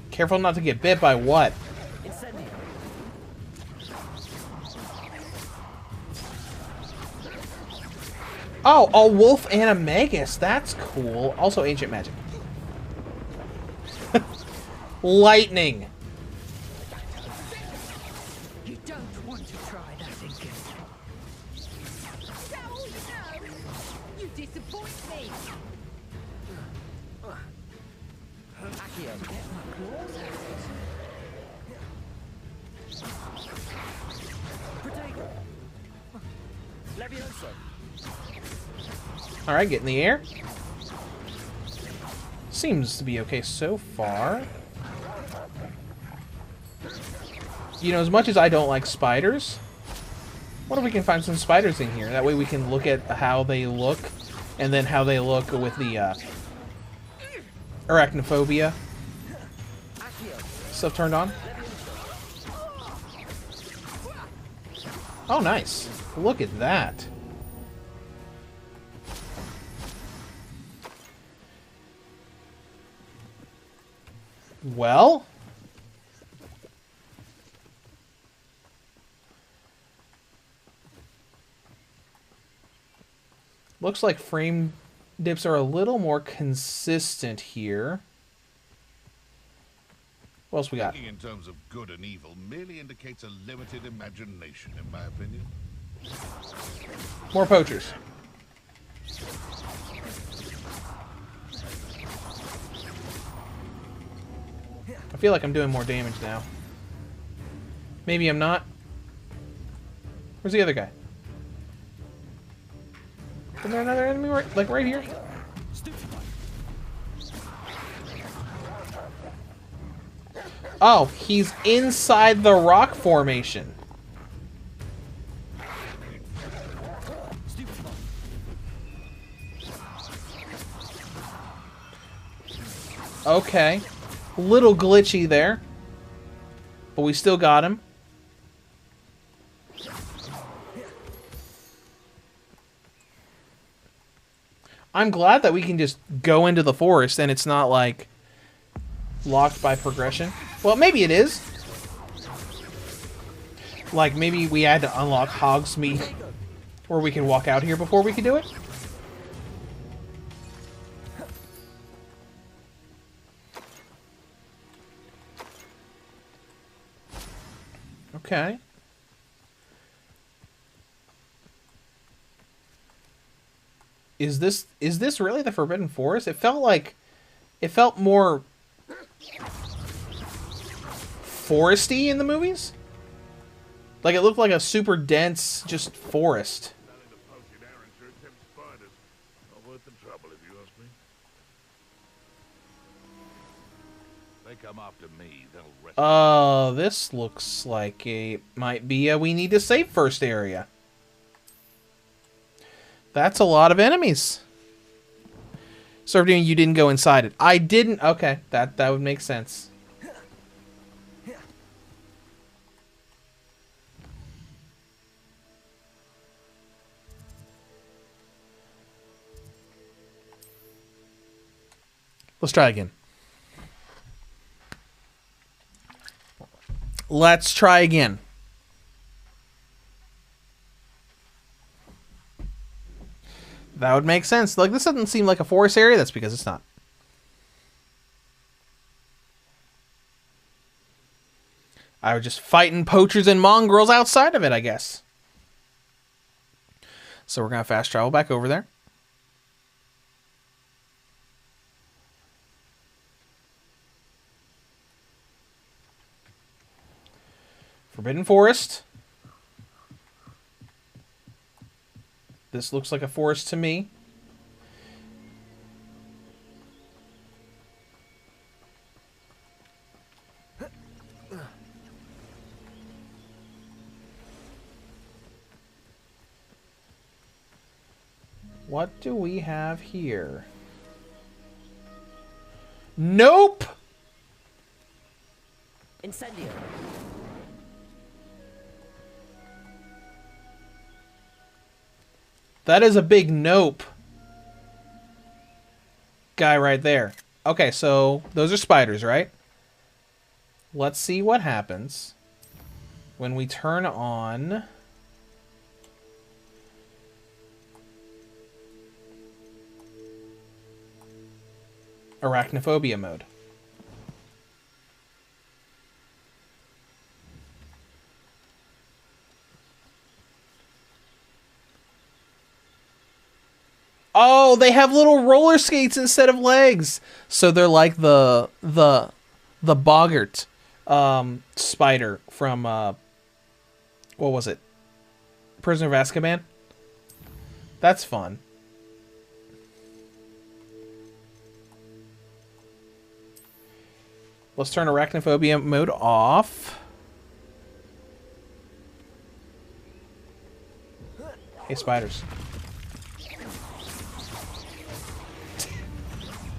Careful not to get bit by what? Oh, a wolf and a magus. That's cool. Also ancient magic. Lightning. You don't want to try that again. Is that all you know? You disappoint me. Accio. Get my claws out. Protego. Levioso. Alright, get in the air. Seems to be okay so far. You know, as much as I don't like spiders, what if we can find some spiders in here? That way we can look at how they look, and then how they look with the arachnophobia stuff turned on. Oh, nice. Look at that. Well, looks like frame dips are a little more consistent here. What else we got? Thinking in terms of good and evil merely indicates a limited imagination, in my opinion. More poachers. I feel like I'm doing more damage now. Maybe I'm not. Where's the other guy? Isn't there another enemy right here? Oh, he's inside the rock formation. Okay. Little glitchy there. But we still got him. I'm glad that we can just go into the forest and it's not, like, locked by progression. Well, maybe it is. Like, maybe we had to unlock Hogsmeade where we can walk out here before we can do it. Okay. Is this really the Forbidden Forest? It felt more foresty in the movies. Like it looked like a super dense just forest. This looks like it might be a we need to save first area. That's a lot of enemies. Served you didn't go inside it. I didn't. Okay, that would make sense. Let's try again. Let's try again. That would make sense. Like, this doesn't seem like a forest area. That's because it's not. I was just fighting poachers and mongrels outside of it, I guess. So we're going to fast travel back over there. Forbidden Forest. This looks like a forest to me. What do we have here? Nope! Incendio. That is a big nope. Guy right there. Okay, so those are spiders, right? Let's see what happens when we turn on arachnophobia mode. Oh, they have little roller skates instead of legs. So they're like the boggart spider from what was it? Prisoner of Azkaban? That's fun. Let's turn arachnophobia mode off. Hey, spiders.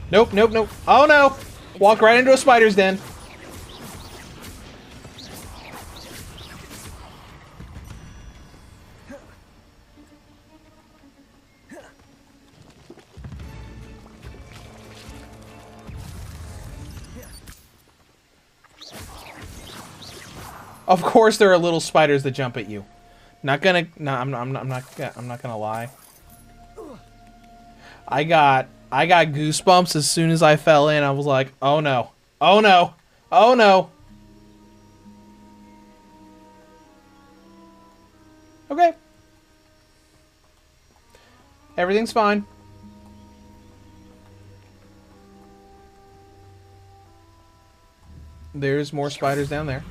Nope, nope, nope. Oh no! Walk right into a spider's den. Of course there are little spiders that jump at you. Not gonna I'm not gonna lie. I got goosebumps as soon as I fell in. I was like, oh no. Oh no. Oh no. Okay. Everything's fine. There's more spiders down there.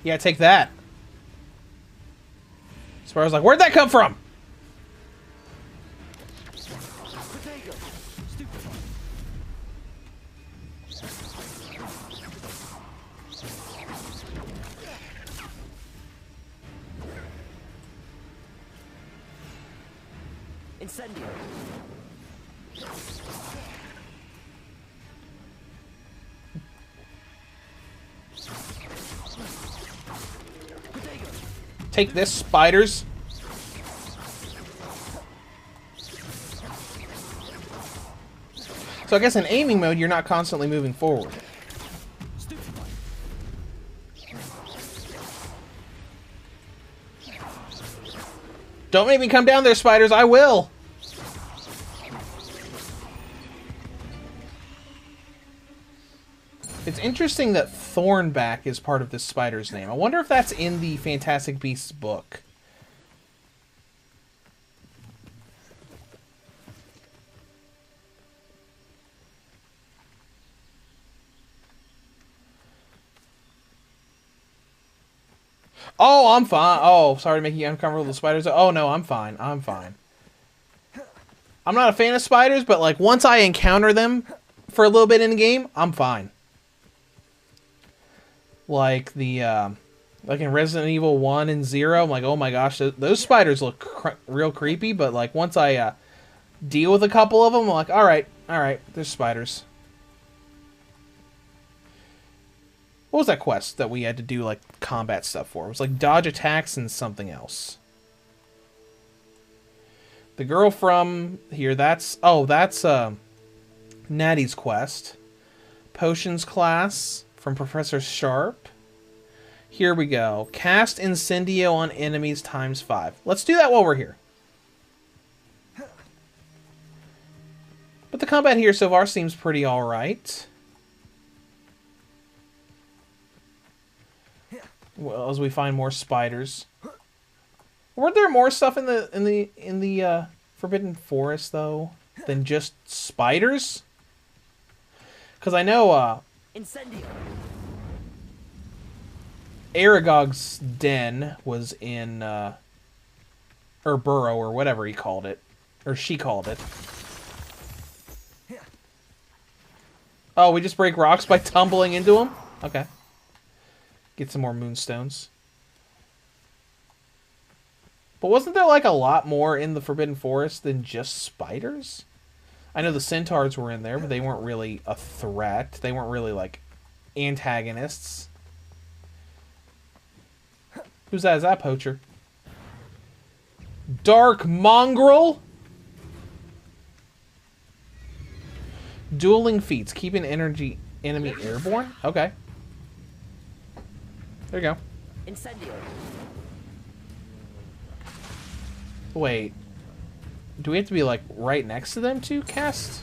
Yeah, take that. Spider's like, where'd that come from? Incendio. Take this, spiders. So I guess in aiming mode, you're not constantly moving forward. Don't make me come down there, spiders. I will. It's interesting that Thornback is part of this spider's name. I wonder if that's in the Fantastic Beasts book. Oh, I'm fine. Oh, sorry to make you uncomfortable with the spiders. Oh, no, I'm fine. I'm fine. I'm not a fan of spiders, but, like, once I encounter them for a little bit in the game, I'm fine. Like the, like in Resident Evil 1 and 0, I'm like, oh my gosh, those spiders look real creepy, but, like, once I, deal with a couple of them, I'm like, alright, there's spiders. What was that quest that we had to do, like, combat stuff for? It was, like, dodge attacks and something else. The girl from here, that's... Oh, that's, Natty's quest. Potions class from Professor Sharp. Here we go. Cast Incendio on enemies ×5. Let's do that while we're here. But the combat here so far seems pretty alright. Well, as we find more spiders. Weren't there more stuff in the Forbidden Forest though than just spiders? Because I know Incendio. Aragog's den was in or burrow or whatever he called it, or she called it. Oh, we just break rocks by tumbling into them? Okay. Get some more moonstones. But wasn't there, like, a lot more in the Forbidden Forest than just spiders? I know the centaurs were in there, but they weren't really a threat. They weren't really, like, antagonists. Who's that? Is that Poacher? Dark Mongrel? Dueling feats. Keep an enemy airborne? Okay. There you go. Incendio. Wait. Do we have to be, like, right next to them to cast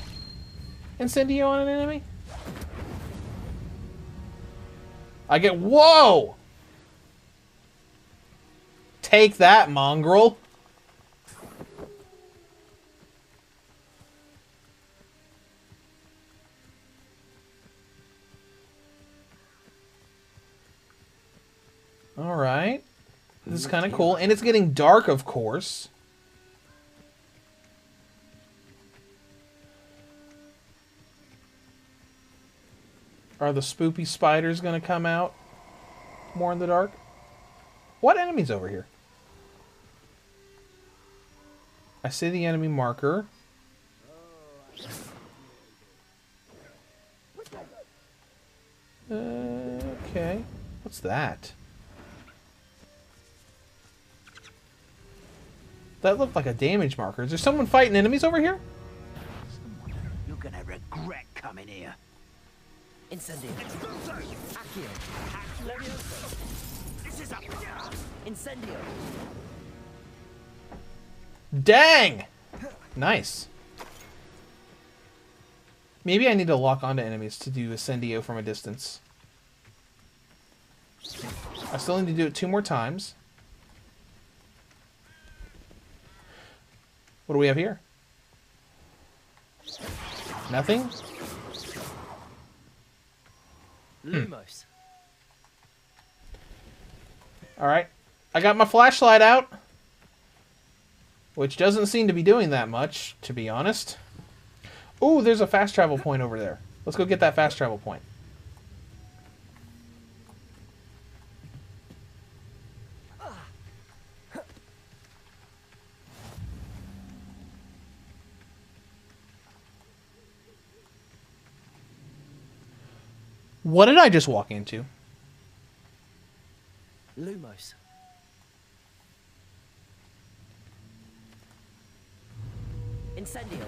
Incendio on an enemy? I get... Whoa! Take that, mongrel. Alright. This is kind of cool. And it's getting dark, of course. Are the spoopy spiders going to come out more in the dark? What enemy's over here? I see the enemy marker. Okay. What's that? That looked like a damage marker. Is there someone fighting enemies over here? You're gonna regret coming here. Incendio. Accio. Levioso. This is a... Incendio. Dang! Nice. Maybe I need to lock onto enemies to do Incendio from a distance. I still need to do it 2 more times. What do we have here? Nothing? Lumos. Alright. I got my flashlight out. Which doesn't seem to be doing that much, to be honest. Ooh, there's a fast travel point over there. Let's go get that fast travel point. What did I just walk into? Lumos. Incendio.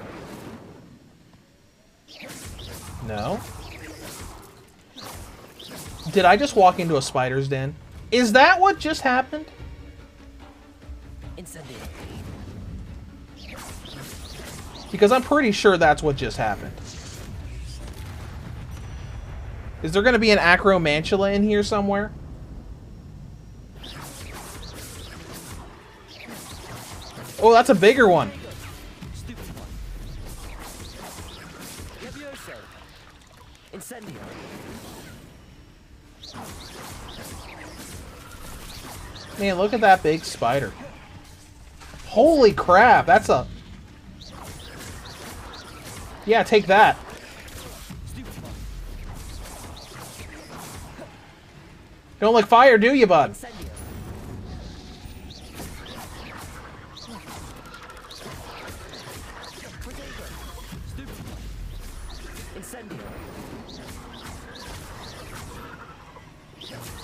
No. Did I just walk into a spider's den? Is that what just happened? Incendio. Because I'm pretty sure that's what just happened. Is there going to be an acromantula in here somewhere? Oh, that's a bigger one. Incendio. Man, look at that big spider. Holy crap, that's a... Yeah, take that. Don't like fire, do you, bud?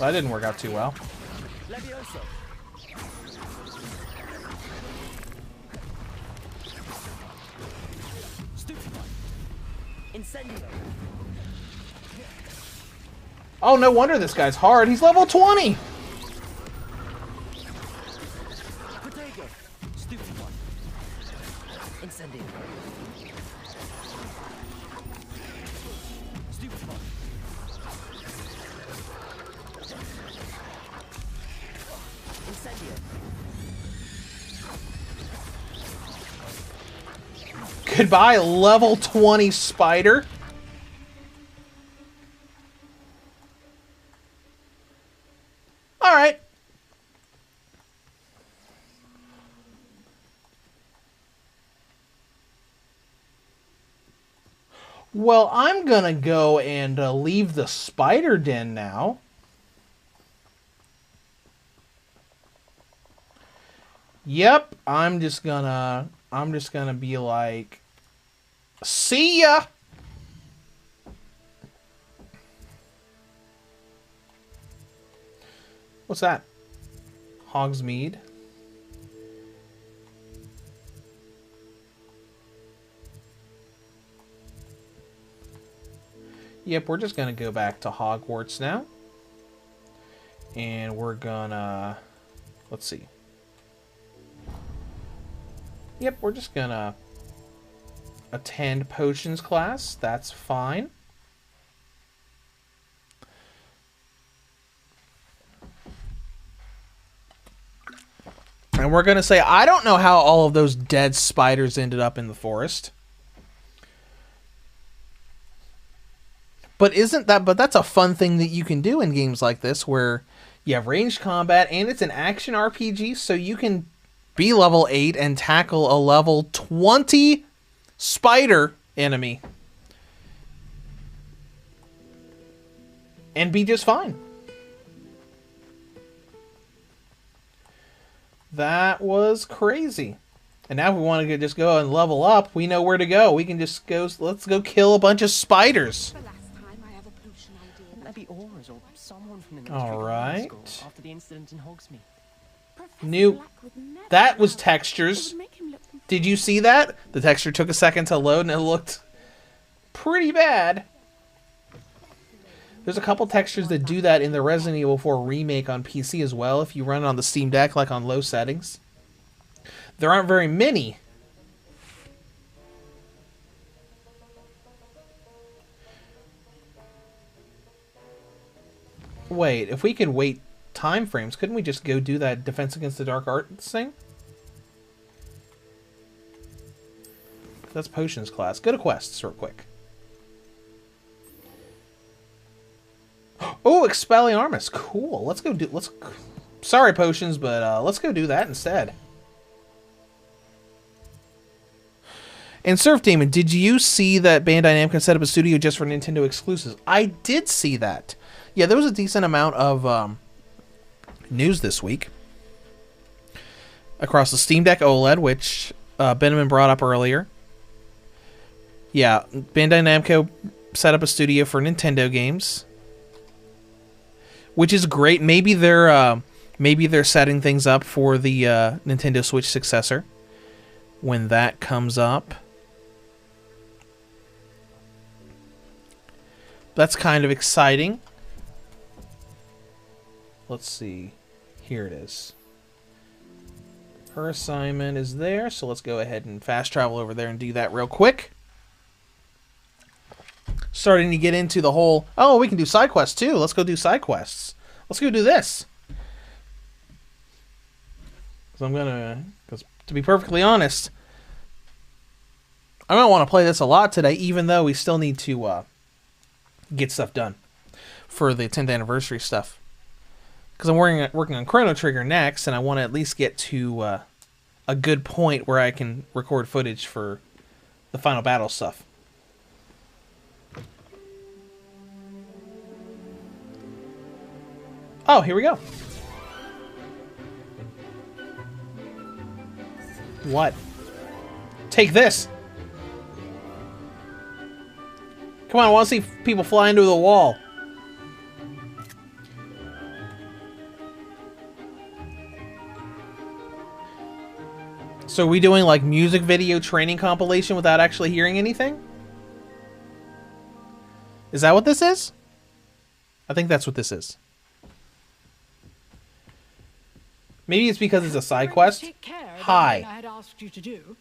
Well, that didn't work out too well. Oh, no wonder this guy's hard. He's level 20. Goodbye, level 20 spider. All right. Well, I'm gonna go and leave the spider den now. Yep, I'm just gonna be like, see ya. What's that? Hogsmeade. Yep, we're just gonna go back to Hogwarts now. And we're gonna... Let's see. Yep, we're just gonna attend potions class. That's fine. And we're gonna say, I don't know how all of those dead spiders ended up in the forest. But that's a fun thing that you can do in games like this where you have ranged combat and it's an action RPG, so you can be level 8 and tackle a level 20 spider enemy. And be just fine. That was crazy. And now if we want to just go and level up, we know where to go. We can just go, let's go kill a bunch of spiders. Maybe Aura's or someone from the All right. after the incident in Hogsmeade. New. That was textures. Did you see that? The texture took a second to load and it looked pretty bad. There's a couple textures that do that in the Resident Evil 4 remake on PC as well, if you run it on the Steam Deck, like on low settings. There aren't very many. Wait, if we could wait time frames, couldn't we just go do that Defense Against the Dark Arts thing? That's Potions class. Go to quests real quick. Oh, Expelliarmus. Cool. Let's go do... Sorry, Potions, but let's go do that instead. And Surf Demon, did you see that Bandai Namco set up a studio just for Nintendo exclusives? I did see that. Yeah, there was a decent amount of news this week across the Steam Deck OLED, which Benjamin brought up earlier. Yeah, Bandai Namco set up a studio for Nintendo games. which is great. Maybe they're setting things up for the Nintendo Switch successor when that comes up. That's kind of exciting. Let's see. Here it is. Her assignment is there, so let's go ahead and fast travel over there and do that real quick. Starting to get into the whole, oh, we can do side quests too. Let's go do side quests. Let's go do this. So because to be perfectly honest, I don't want to play this a lot today, even though we still need to get stuff done for the 10th anniversary stuff. Because I'm working on Chrono Trigger next, and I want to at least get to a good point where I can record footage for the final battle stuff. Oh, here we go. What? Take this. Come on, I want to see people fly into the wall. So are we doing like music video training compilation without actually hearing anything? Is that what this is? I think that's what this is. Maybe it's because it's a side quest. Hi. I had asked you to do.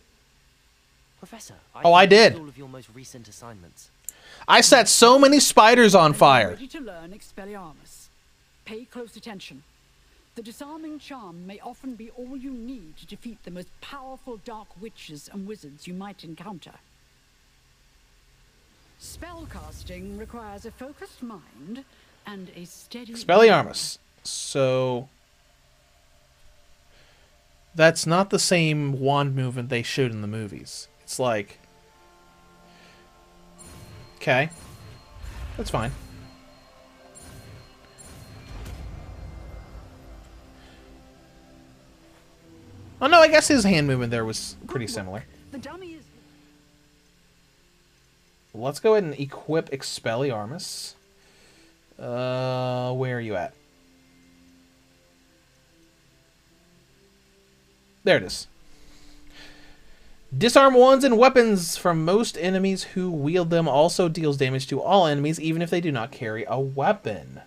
Professor, I did. All of your most recent assignments. I set so many spiders on fire. Ready to learn Expelliarmus. Pay close attention. The disarming charm may often be all you need to defeat the most powerful dark witches and wizards you might encounter. Spellcasting requires a focused mind and a steady... Expelliarmus. So... that's not the same wand movement they showed in the movies. It's like... okay. That's fine. Oh no, I guess his hand movement there was pretty similar. The dummy is... Let's go ahead and equip Expelliarmus. Where are you at? There it is. Disarm wands and weapons from most enemies who wield them. Also deals damage to all enemies, even if they do not carry a weapon.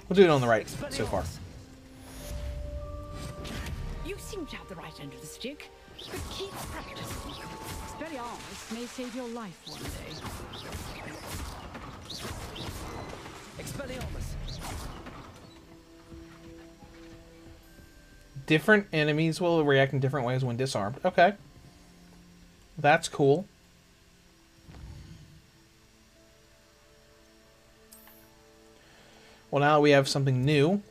We'll do it on the right so far. You seem to have the right end of the stick, but keep practicing. Expelliarmus may save your life one day. Expelliarmus. Different enemies will react in different ways when disarmed. Okay. That's cool. Well, now we have something new.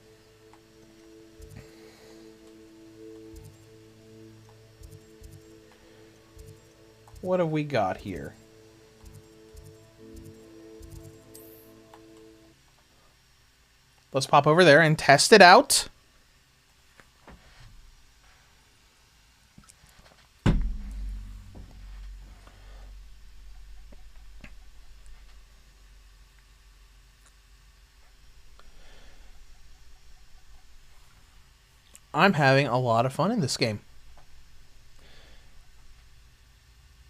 What have we got here? Let's pop over there and test it out. I'm having a lot of fun in this game.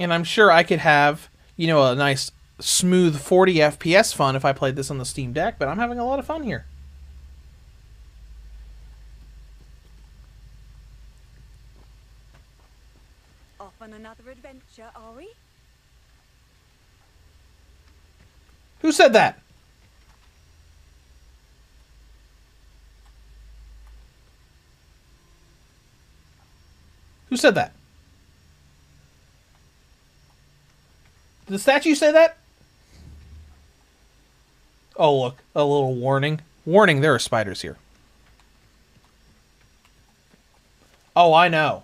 And I'm sure I could have, you know, a nice smooth 40 FPS fun if I played this on the Steam Deck, but I'm having a lot of fun here. Off on another adventure, are we? Who said that? Who said that? Did the statue say that? Oh, look. A little warning. Warning, there are spiders here. Oh, I know.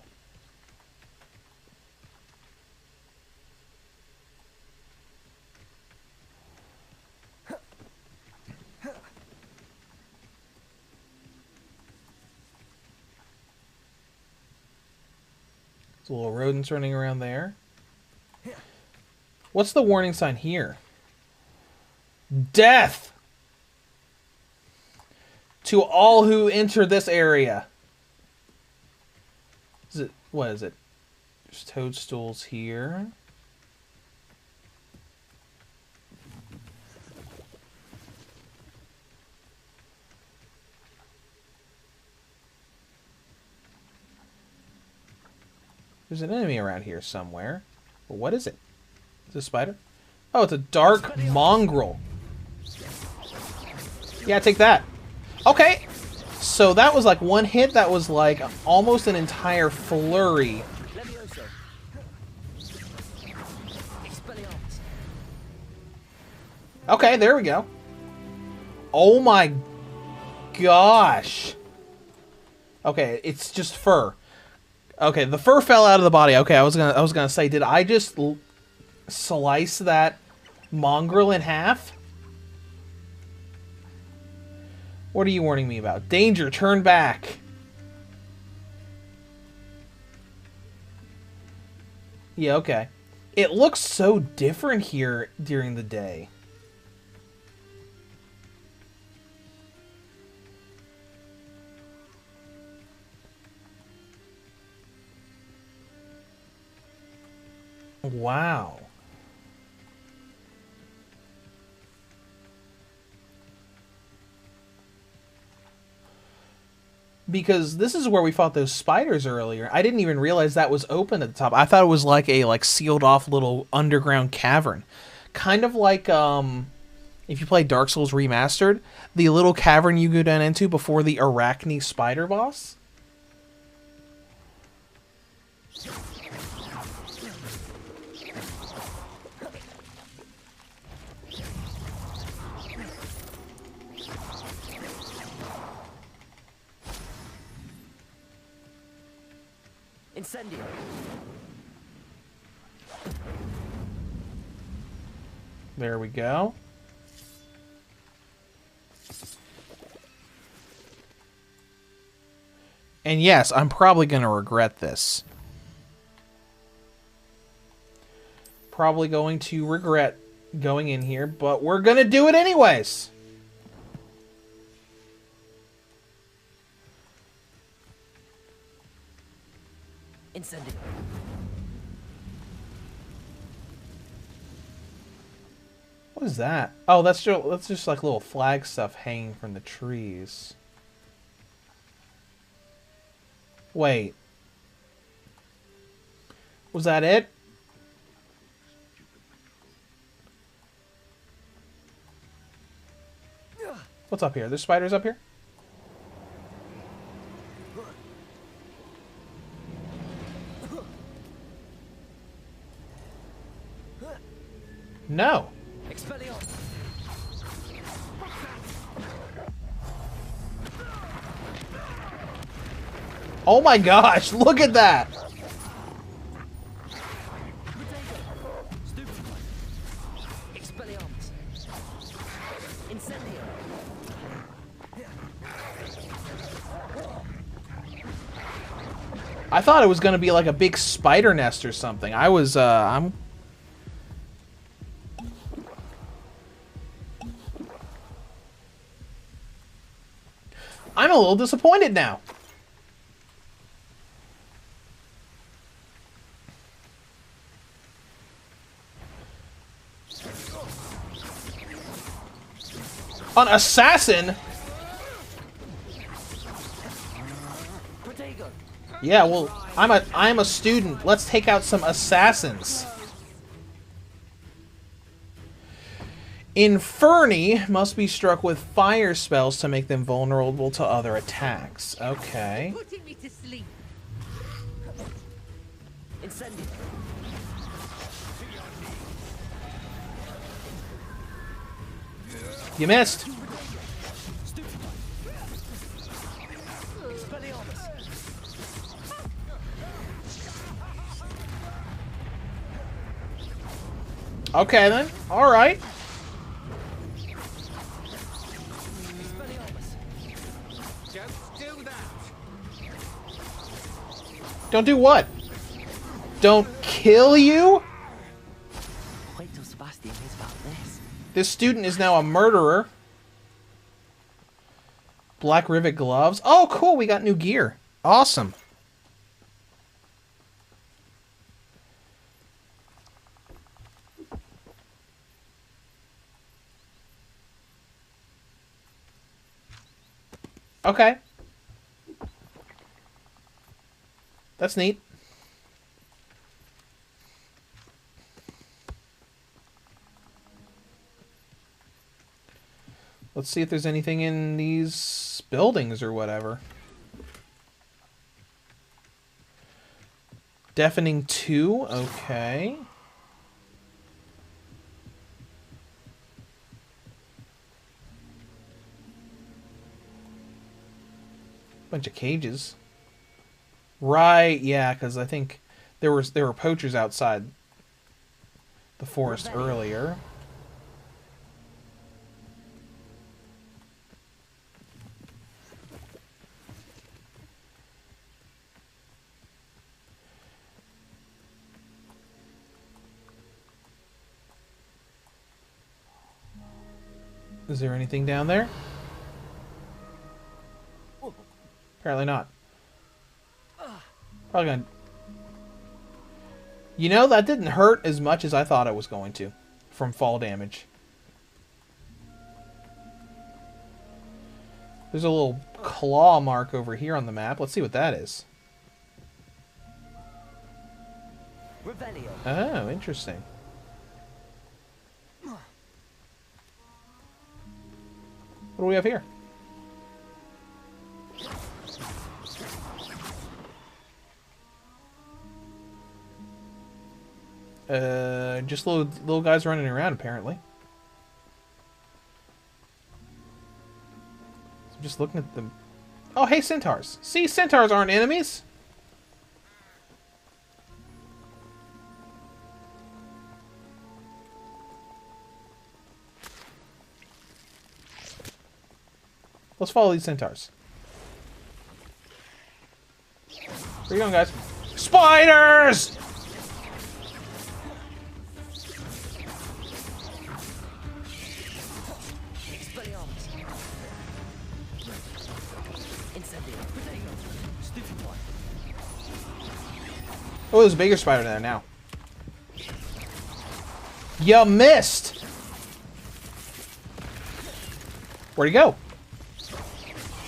Little rodents running around there. What's the warning sign here? Death to all who enter this area. Is it, what is it? There's toadstools here. There's an enemy around here somewhere. But what is it? Is it a spider? Oh, it's a dark mongrel. Yeah, take that. Okay. So that was like one hit. That was like almost an entire flurry. Okay, there we go. Oh my gosh. Okay, it's just fur. Okay, the fur fell out of the body. Okay, I was gonna say, did I just slice that mongrel in half? What are you warning me about? Danger, turn back. Yeah, okay. It looks so different here during the day. Wow. Because this is where we fought those spiders earlier. I didn't even realize that was open at the top. I thought it was like a sealed off little underground cavern. Kind of like if you play Dark Souls Remastered, the little cavern you go down into before the Arachne spider boss. Incendio. There we go. And yes, I'm probably going to regret this. Probably going to regret going in here, but we're going to do it anyways. Incendio. What is that? Oh, that's just like little flag stuff hanging from the trees. Wait. Was that it? What's up here? There's spiders up here? No. Oh my gosh, look at that! I thought it was going to be like a big spider nest or something. I'm a little disappointed now. An assassin? Yeah, well, I'm a student. Let's take out some assassins. Inferni must be struck with fire spells to make them vulnerable to other attacks. Okay. Putting me to sleep. Incendio. You missed. Okay then. All right. Don't do what? Don't kill you? Wait till Sebastian hears about this. This student is now a murderer. Black rivet gloves. Oh, cool. We got new gear. Awesome. Okay. That's neat. Let's see if there's anything in these buildings or whatever. Deafening 2, okay. Bunch of cages. Right, yeah, because I think there were poachers outside the forest earlier. Is there anything down there? Apparently not. Probably gonna... You know, that didn't hurt as much as I thought it was going to from fall damage. There's a little claw mark over here on the map. Let's see what that is. Oh, interesting. What do we have here? Just little guys running around, apparently. So I'm just looking at them. Oh, hey, centaurs. See, centaurs aren't enemies. Let's follow these centaurs. Where you going, guys? Spiders! Oh, there's a bigger spider there now. You missed! Where'd he go?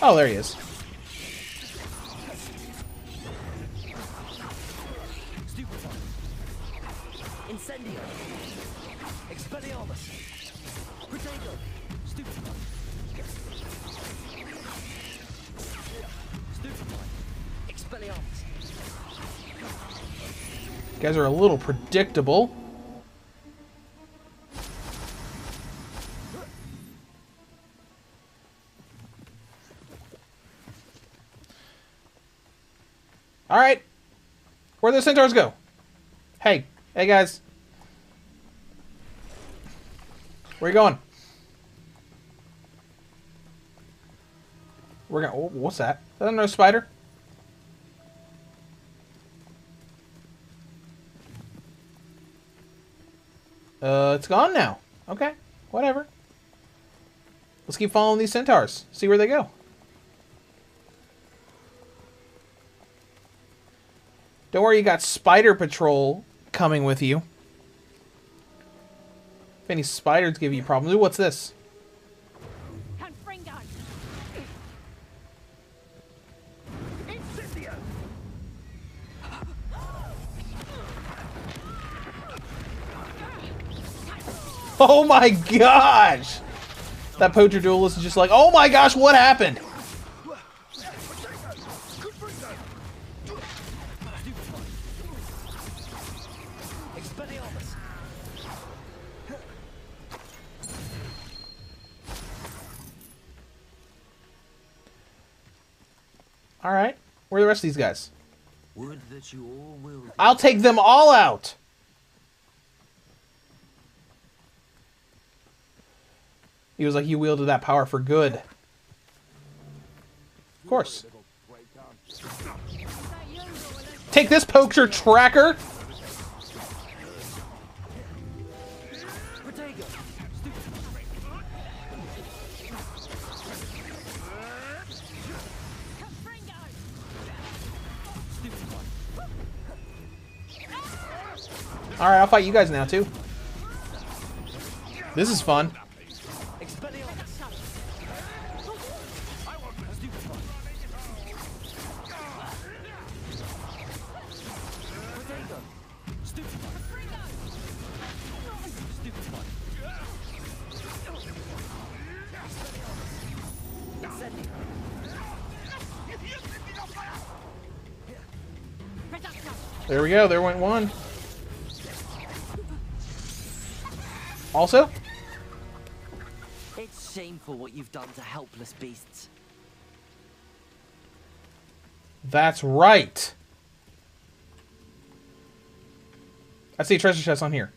Oh, there he is. Incendio. Expelliarmus. Protego. Stupefy. Stupefy. Expelliarmus. You guys are a little predictable. Alright. Where'd the centaurs go? Hey. Hey, guys. Where you going? We're going. What's that? Is that another spider? It's gone now. Okay. Whatever. Let's keep following these centaurs. See where they go. Don't worry, you got Spider Patrol coming with you. If any spiders give you problems. Ooh, what's this? Oh my gosh! That poacher duelist is just like, oh my gosh, what happened? Alright. Where are the rest of these guys? Would that you all will... I'll take them all out! He was like, you wielded that power for good. Of course. Take this, poacher tracker! Alright, I'll fight you guys now, too. This is fun. There we go. There went one. Also? It's shameful what you've done to helpless beasts. That's right. I see a treasure chest on here.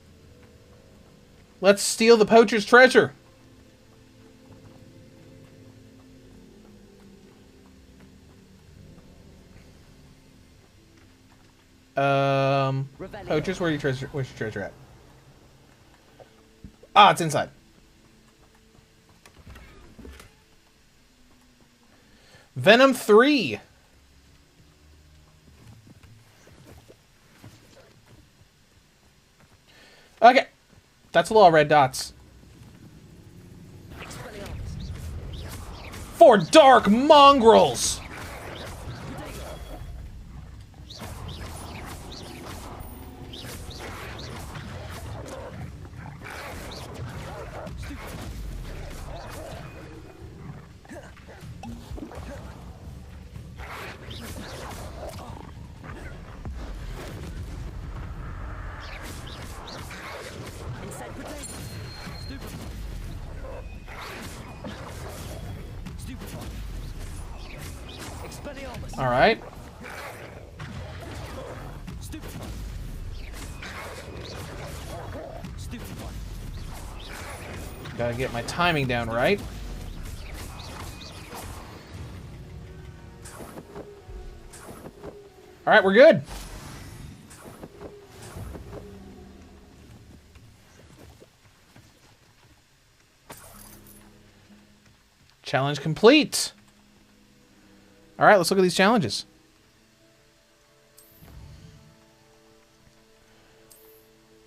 Let's steal the poacher's treasure. Poachers, where's your treasure at? Ah, it's inside. Venom 3. Okay. That's a lot of red dots. For dark mongrels! All right. Gotta get my timing down right. All right, we're good. Challenge complete. All right, let's look at these challenges.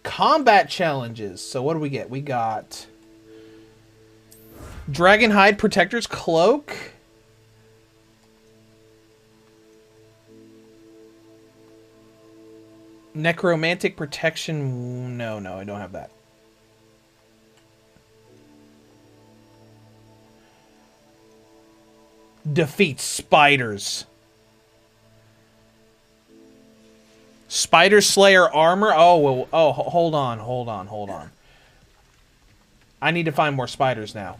Combat challenges. So what do we get? We got Dragonhide Protector's Cloak. Necromantic Protection. No, I don't have that. Defeat spiders. Spider Slayer armor. Oh, hold on. I need to find more spiders now.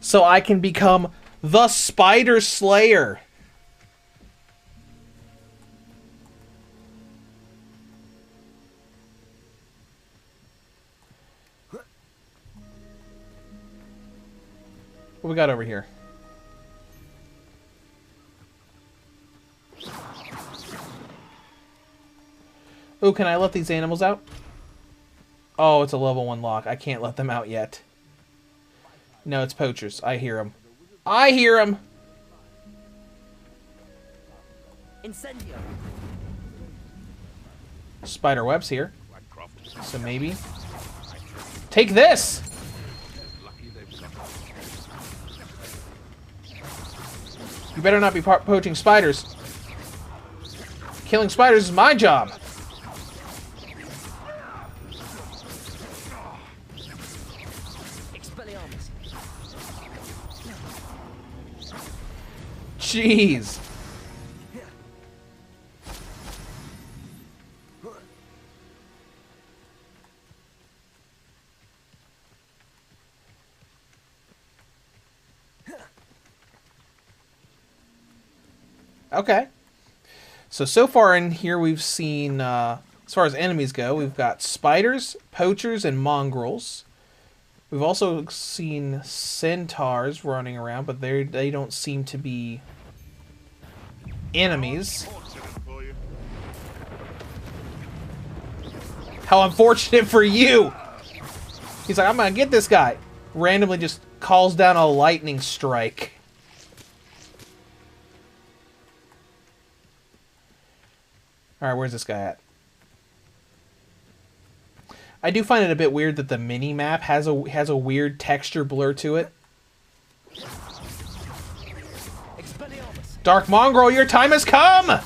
So I can become the Spider Slayer. What we got over here? Oh, can I let these animals out? Oh, it's a level 1 lock. I can't let them out yet. No, it's poachers. I hear them. I hear them! Incendio. Spider webs here. So maybe. Take this! You better not be poaching spiders. Killing spiders is my job. Jeez. Okay. So far in here we've seen, as far as enemies go, we've got spiders, poachers, and mongrels. We've also seen centaurs running around, but they don't seem to be enemies. How unfortunate for you! He's like, I'm gonna get this guy. Randomly just calls down a lightning strike. Alright, where's this guy at? I do find it a bit weird that the mini map has a weird texture blur to it. Dark Mongrel, your time has come!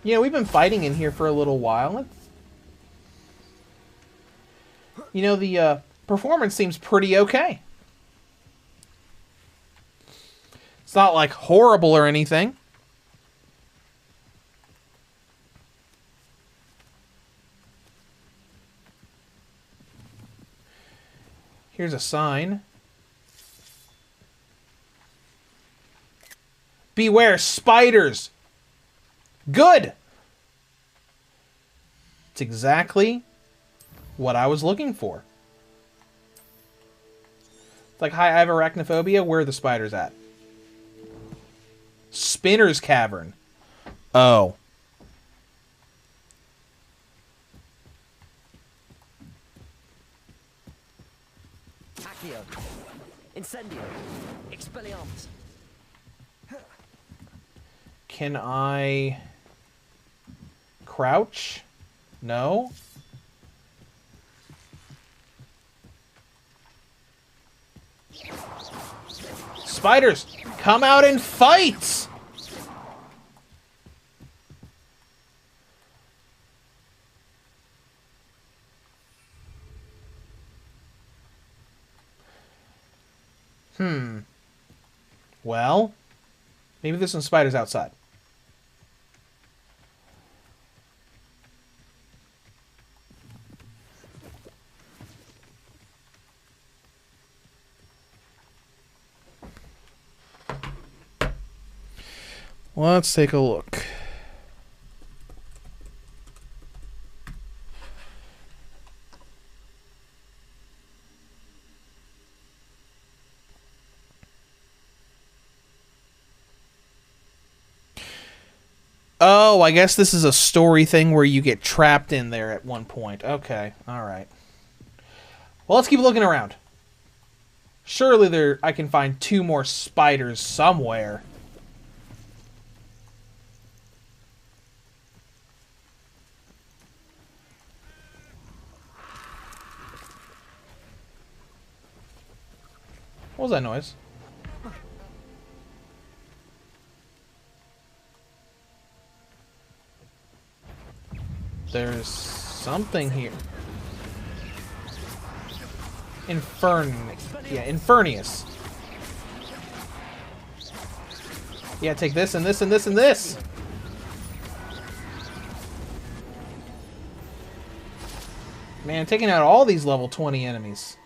You know, we've been fighting in here for a little while. You know, the performance seems pretty okay. It's not, like, horrible or anything. Here's a sign. Beware spiders! Good! It's exactly what I was looking for. It's like, hi, I have arachnophobia. Where are the spiders at? Spinner's Cavern. Oh. Accio. Incendio. Expelliarmus. Can I crouch? No. Spiders, come out and fight! Well, maybe there's some spiders outside. Let's take a look. Oh, I guess this is a story thing where you get trapped in there at one point. Okay, alright. Well, let's keep looking around. Surely I can find 2 more spiders somewhere. What was that noise? There's something here. Infernius. Yeah, take this and this and this and this. Man, taking out all these level 20 enemies.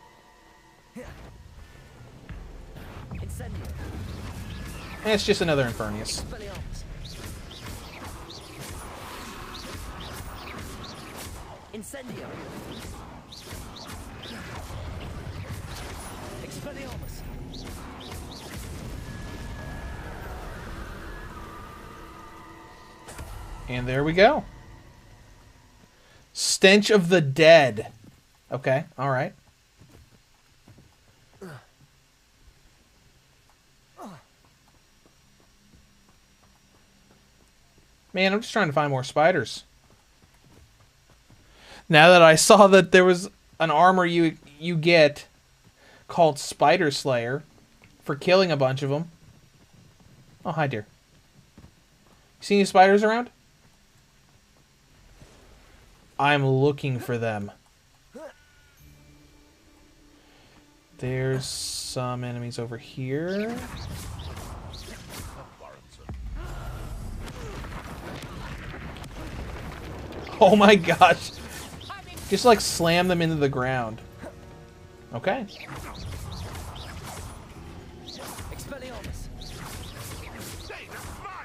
And it's just another Infernius. Incendio. Expelliarmus. And there we go. Stench of the Dead. Okay, alright. Man, I'm just trying to find more spiders. Now that I saw that there was an armor you get called Spider Slayer for killing a bunch of them. Oh, hi, dear. You see any spiders around? I'm looking for them. There's some enemies over here. Oh my gosh. Just like slam them into the ground. Okay.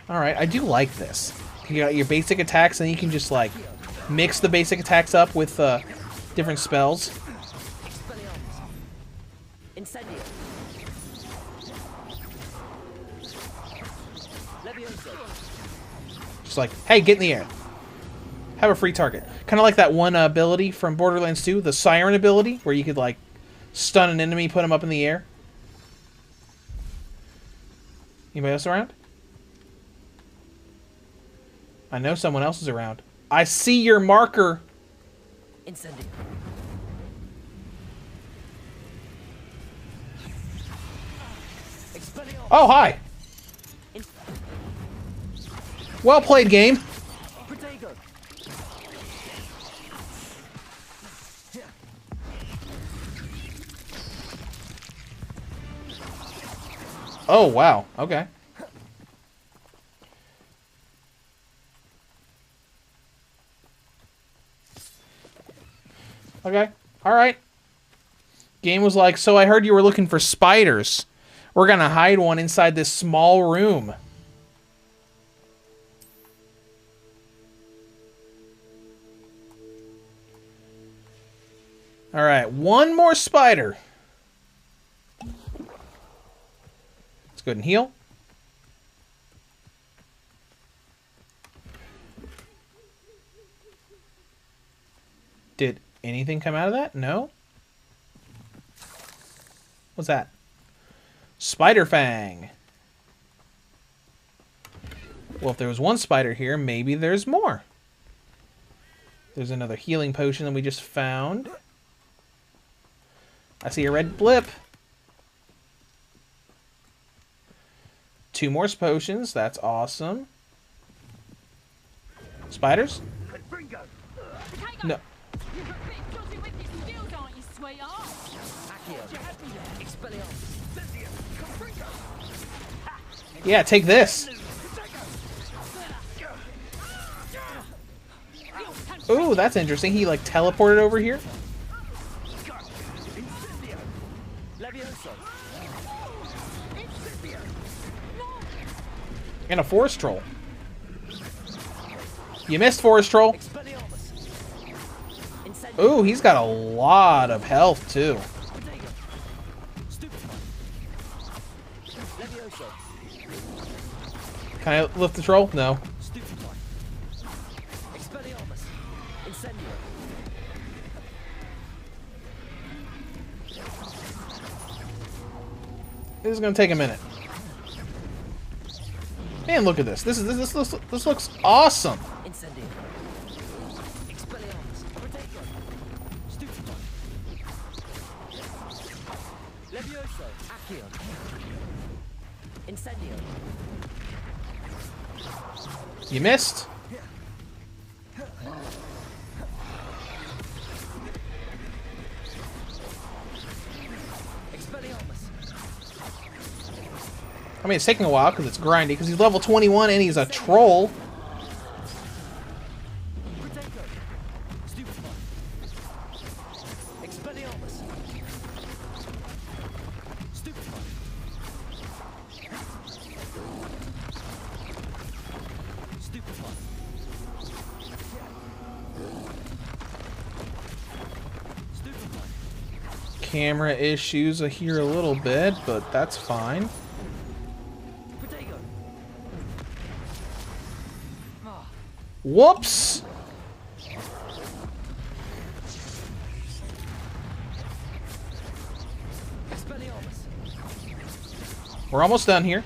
Alright, I do like this. You got your basic attacks and you can just like mix the basic attacks up with different spells. Incendio. Just like, hey, get in the air. Have a free target. Kind of like that one ability from Borderlands 2, the Siren ability, where you could like stun an enemy, put him up in the air. Anybody else around? I know someone else is around. I see your marker. Incendio. Oh, hi. Well played, game. Protego. Oh, wow. Okay. Okay. All right. Game was like, so I heard you were looking for spiders. We're going to hide one inside this small room. All right. One more spider. Let's go ahead and heal. Did anything come out of that? No. What's that? Spider Fang. Well, if there was one spider here, maybe there's more. There's another healing potion that we just found. I see a red blip. 2 more potions. That's awesome. Spiders? No. Yeah, take this. Ooh, that's interesting. He like teleported over here. And a forest troll. You missed, forest troll. Ooh, he's got a lot of health too. Can I lift the troll? No. This is gonna take a minute. Man, look at this. This looks awesome. You missed. I mean, it's taking a while because it's grindy, because he's level 21 and he's a troll. Camera issues here a little bit, but that's fine. Whoops! We're almost done here.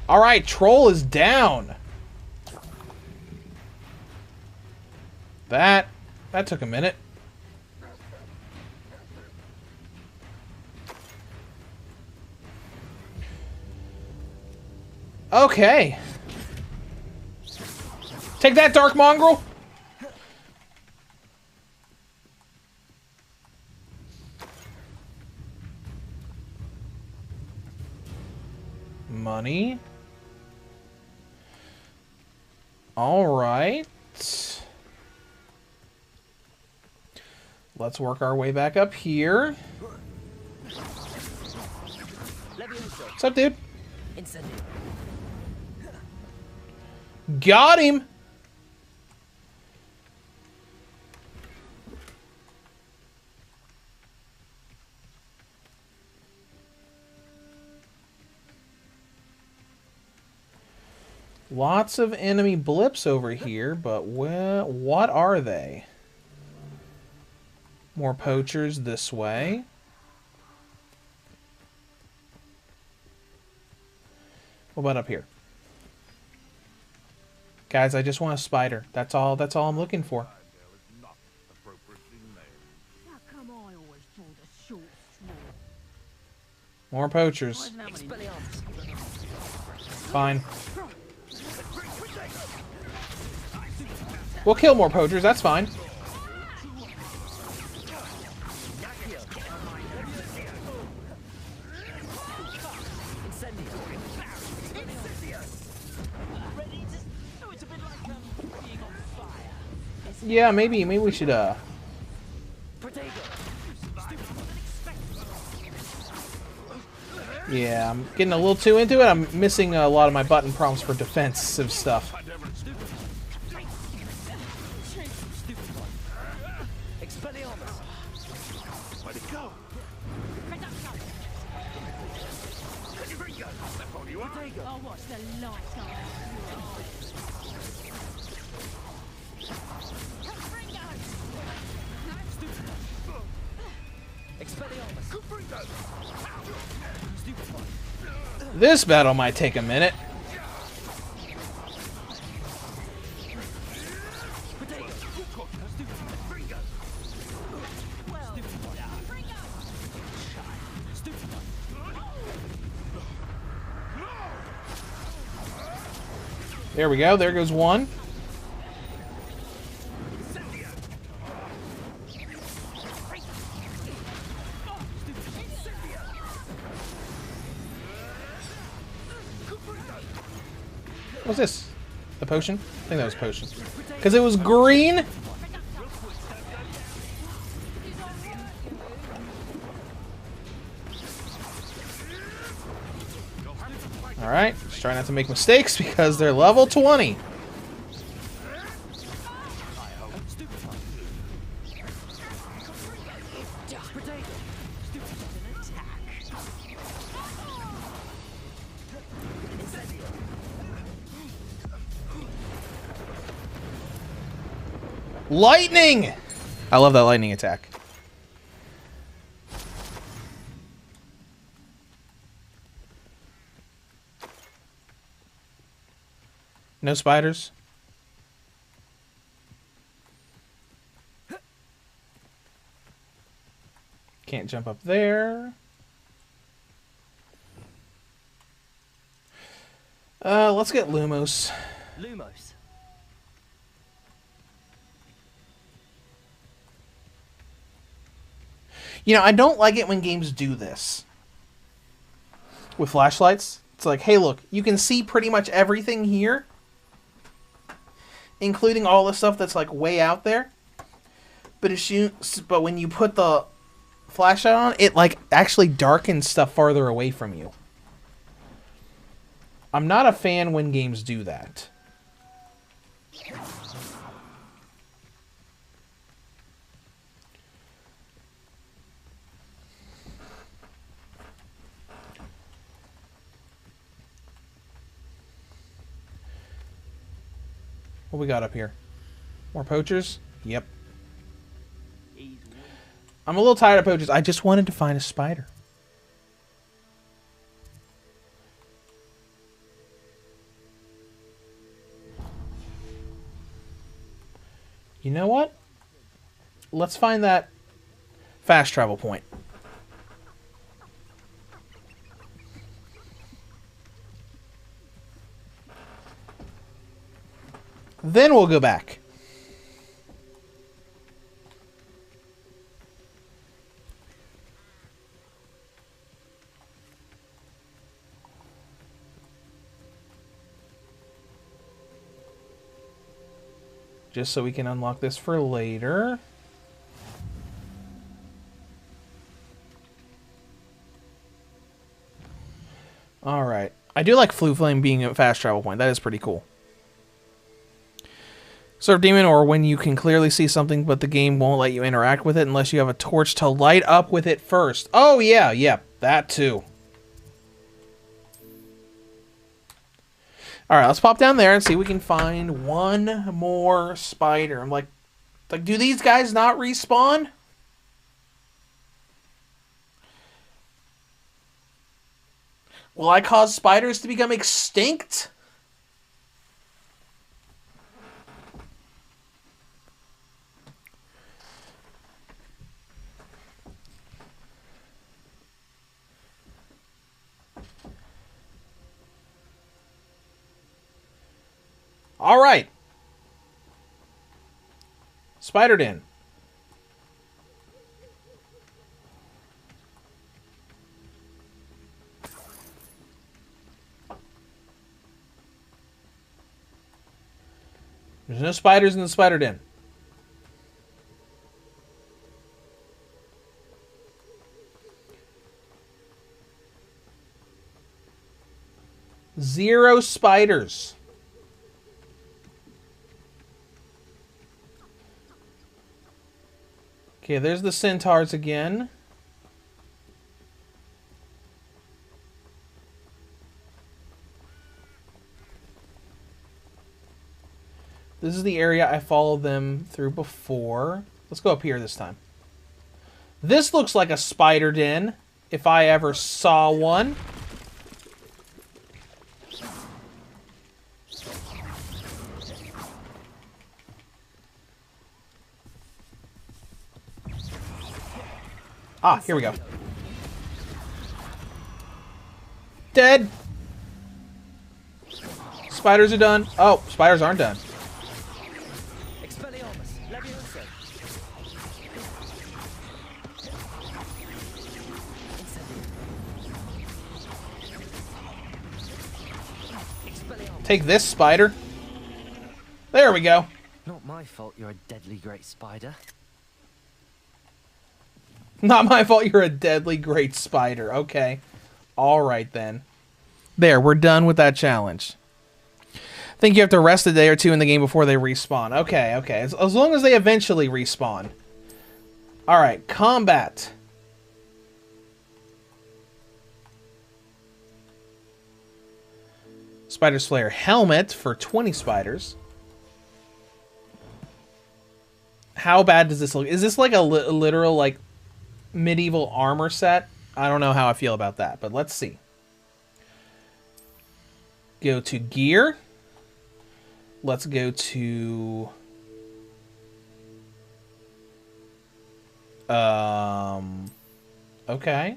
All right, troll is down. That took a minute. Okay. Take that, Dark Mongrel. Money. All right. Let's work our way back up here. What's up, dude? Got him! Lots of enemy blips over here, but what are they? More poachers this way. What about up here? Guys, I just want a spider. That's all I'm looking for. More poachers. Fine. We'll kill more poachers, that's fine. Yeah, maybe we should Yeah, I'm getting a little too into it. I'm missing a lot of my button prompts for defensive stuff. This battle might take a minute. There we go. There goes one. What's this? The potion? I think that was potion. Because it was green? Alright, just try not to make mistakes because they're level 20. Lightning! I love that lightning attack. No spiders? Can't jump up there. Let's get Lumos. Lumos. You know, I don't like it when games do this. With flashlights. It's like, hey, look, you can see pretty much everything here. Including all the stuff that's, like, way out there. But when you put the flashlight on, it, like, actually darkens stuff farther away from you. I'm not a fan when games do that. What we got up here? More poachers? Yep. I'm a little tired of poachers. I just wanted to find a spider. You know what? Let's find that fast travel point. Then we'll go back. Just so we can unlock this for later. Alright. I do like Flue Flame being a fast travel point. That is pretty cool. Serve Demon, or when you can clearly see something but the game won't let you interact with it unless you have a torch to light up with it first. Oh yeah, that too. All right, let's pop down there and see if we can find one more spider. I'm like, do these guys not respawn? Will I cause spiders to become extinct? All right. Spider den. There's no spiders in the spider den. Zero spiders. Okay, there's the centaurs again. This is the area I followed them through before. Let's go up here this time. This looks like a spider den, if I ever saw one. Ah, here we go. Dead. Spiders are done. Oh, spiders aren't done. Take this, spider. There we go. Not my fault you're a deadly great spider. Not my fault you're a deadly great spider. Okay. Alright then. There, we're done with that challenge. I think you have to rest a day or two in the game before they respawn. Okay, okay. As long as they eventually respawn. Alright, combat. Spider Slayer helmet for 20 spiders. How bad does this look? Is this like a literal, like, medieval armor set? I don't know how I feel about that, but let's see. Go to gear. Let's go to... Okay.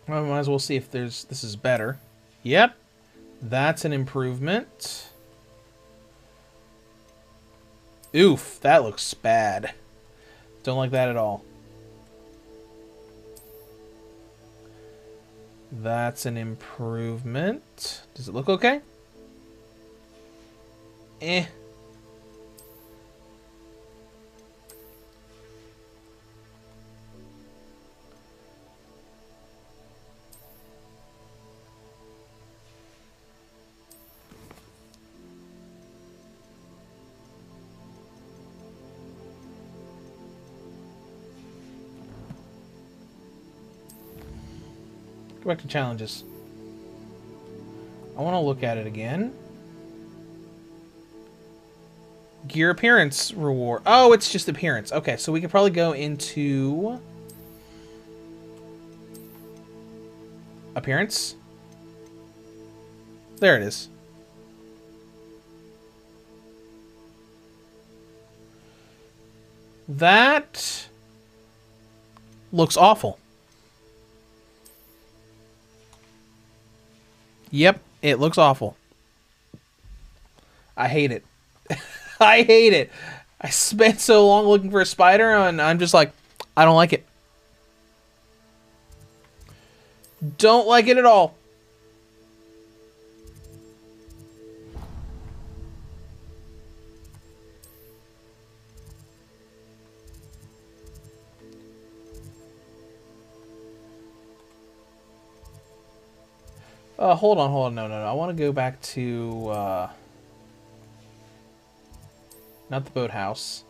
Well, might as well see if this is better. Yep. That's an improvement. Oof, that looks bad. Don't like that at all. That's an improvement. Does it look okay? Eh. Go back to challenges. I want to look at it again. Gear appearance reward. Oh, it's just appearance. Okay, so we could probably go into... appearance. There it is. That looks awful. Yep, it looks awful. I hate it. I hate it. I spent so long looking for a spider, and I'm just like, I don't like it. Don't like it at all. Hold on. No. I want to go back to, Not the boathouse.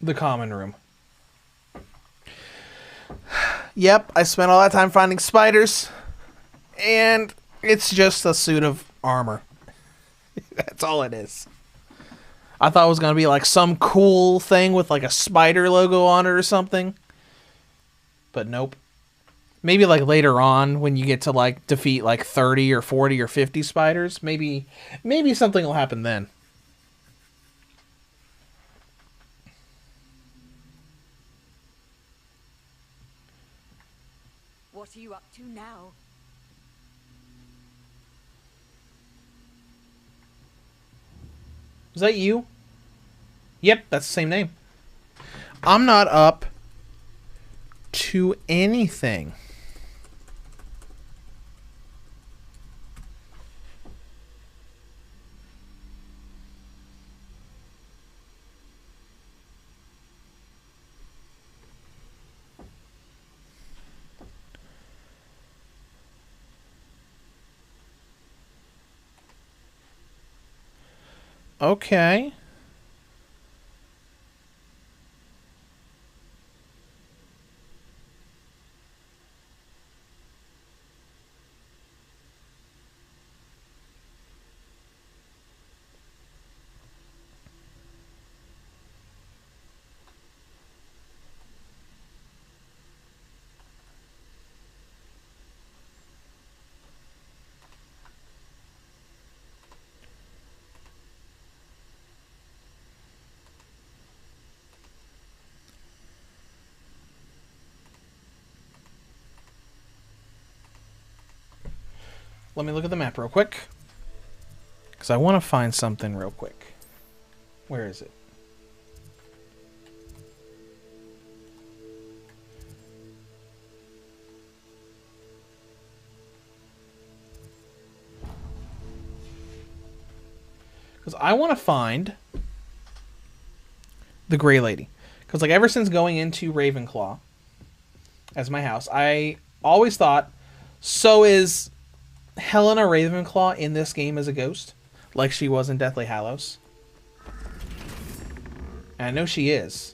The common room. Yep, I spent all that time finding spiders. And it's just a suit of armor. That's all it is. I thought it was going to be like some cool thing with like a spider logo on it or something. But nope. Maybe like later on when you get to like defeat like 30 or 40 or 50 spiders, maybe something will happen then. What are you up to now? Is that you? Yep, that's the same name. I'm not up to anything. Okay. Let me look at the map real quick. Because I want to find something real quick. Where is it? Because I want to find the Grey Lady. Because like ever since going into Ravenclaw as my house, I always thought, so is Helena Ravenclaw in this game as a ghost, like she was in Deathly Hallows? And I know she is.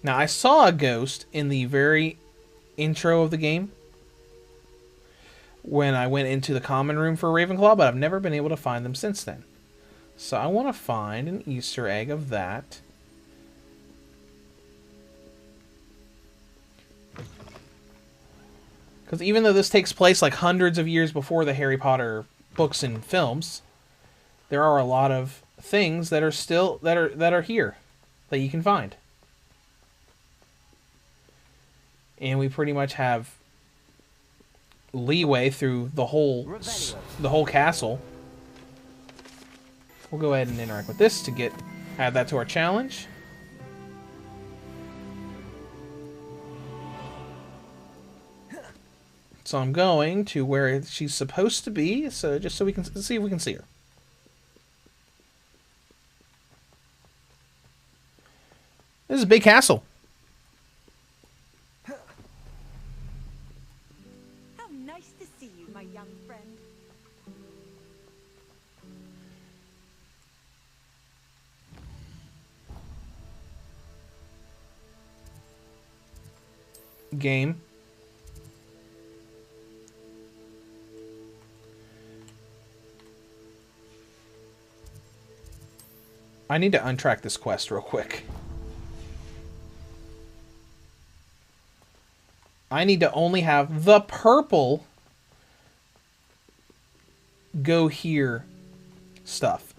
Now, I saw a ghost in the very intro of the game when I went into the common room for Ravenclaw, but I've never been able to find them since then. So I want to find an Easter egg of that. Because even though this takes place like hundreds of years before the Harry Potter books and films, there are a lot of things that are still that are here that you can find. And we pretty much have leeway through the whole castle. We'll go ahead and interact with this to add that to our challenge. So I'm going to where she's supposed to be, so just so we can see if we can see her. This is a big castle. How nice to see you, my young friend. Game. I need to untrack this quest real quick. I need to only have the purple go here stuff.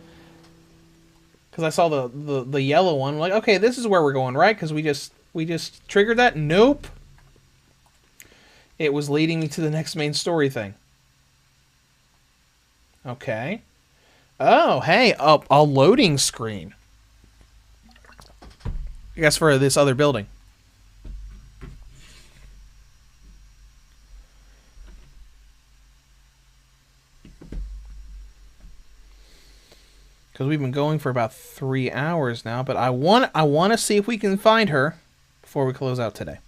Because I saw the yellow one. I'm like, okay, this is where we're going, right? Because we just triggered that. Nope. It was leading me to the next main story thing. Okay. Oh, hey, a loading screen. I guess for this other building. Because we've been going for about 3 hours now, but I want to see if we can find her before we close out today.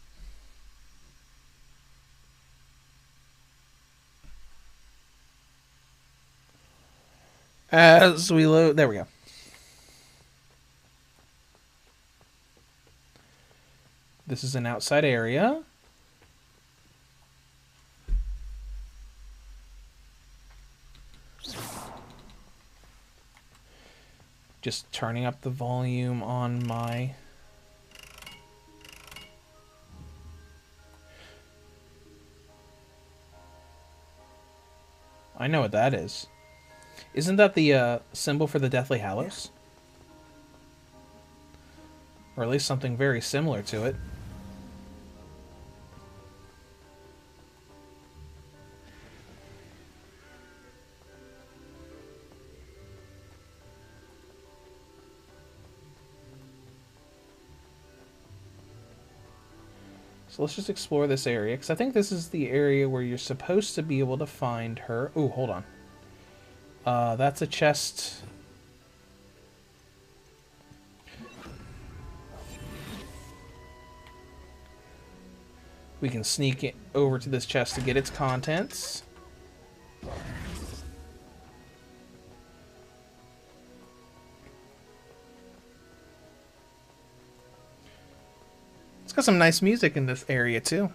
As we load, there we go. This is an outside area. Just turning up the volume on my... I know what that is. Isn't that the symbol for the Deathly Hallows? Or at least something very similar to it. So let's just explore this area, because I think this is the area where you're supposed to be able to find her. Ooh, hold on. That's a chest. We can sneak it over to this chest to get its contents. It's got some nice music in this area too.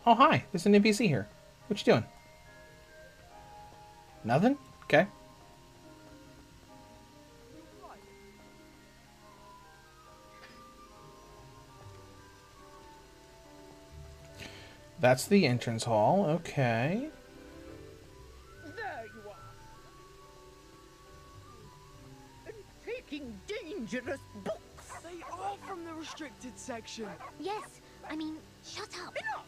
Oh, hi. There's an NPC here. What you doing? Nothing? Okay. That's the entrance hall. Okay. There you are. And taking dangerous books. They are from the restricted section. Yes, I mean, shut up. Enough.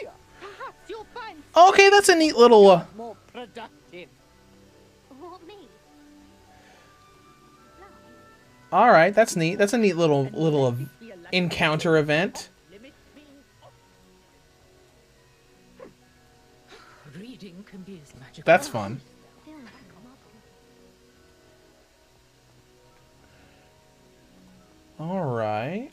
Here, perhaps you'll find. Okay, that's a neat little. More productive. What, me? All right, that's neat. That's a neat little encounter event. Reading can be as magical. That's fun. All right.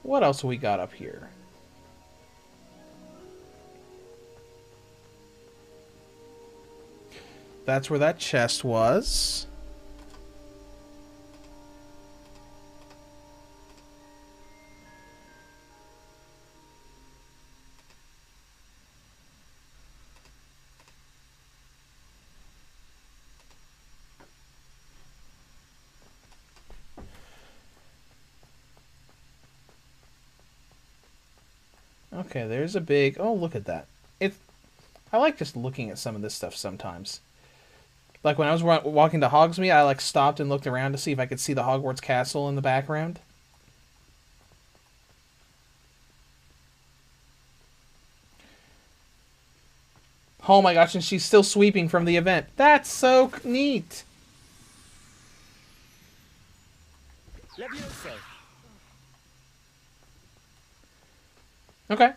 What else we got up here? That's where that chest was. Okay, there's a big... Oh, look at that. I like just looking at some of this stuff sometimes. Like when I was walking to Hogsmeade, I like stopped and looked around to see if I could see the Hogwarts castle in the background. Oh my gosh, and she's still sweeping from the event. That's so neat. Levioso. Okay.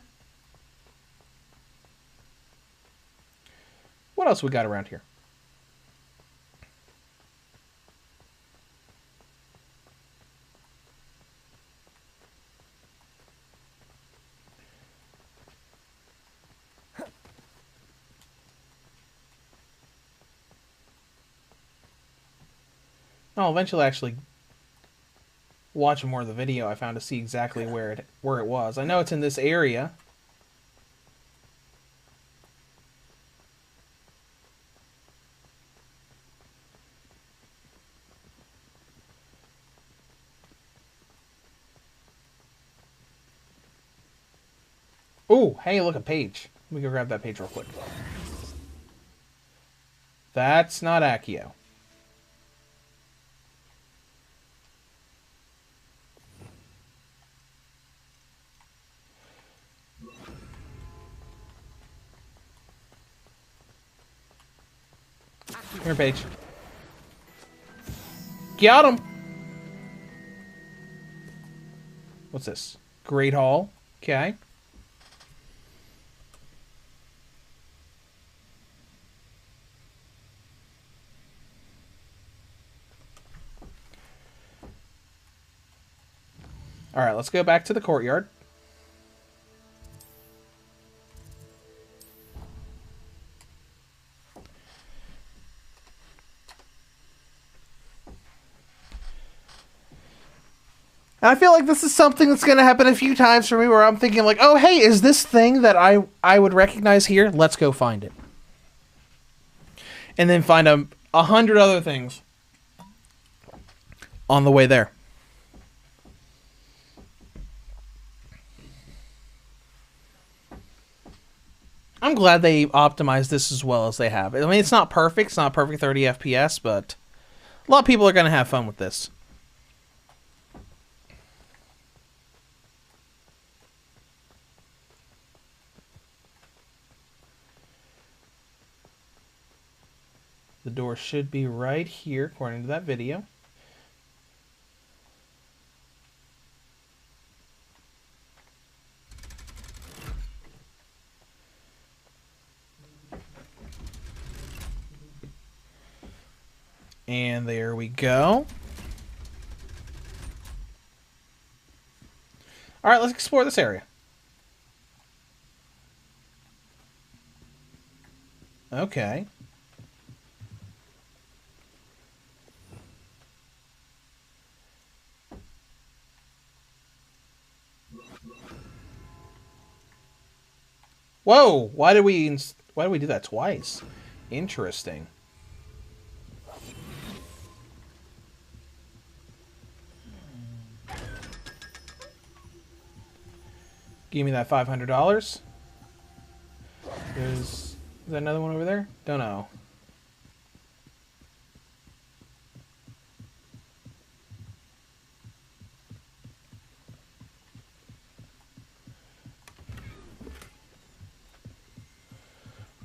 What else we got around here? I'll eventually actually watch more of the video I found to see exactly where it was. I know it's in this area. Oh, hey, look, a page. Let me go grab that page real quick. That's not Accio. Come here, Paige. Got him! What's this? Great Hall. Okay. Alright, let's go back to the courtyard. And I feel like this is something that's going to happen a few times for me where I'm thinking like, oh, hey, is this thing that I would recognize here? Let's go find it. And then find 100 other things on the way there. I'm glad they optimized this as well as they have. I mean, it's not perfect. It's not perfect 30 FPS, but a lot of people are going to have fun with this. The door should be right here, according to that video. And there we go. All right, let's explore this area. Okay. Whoa! Why did we do that twice? Interesting. Give me that $500. Is there another one over there? Don't know.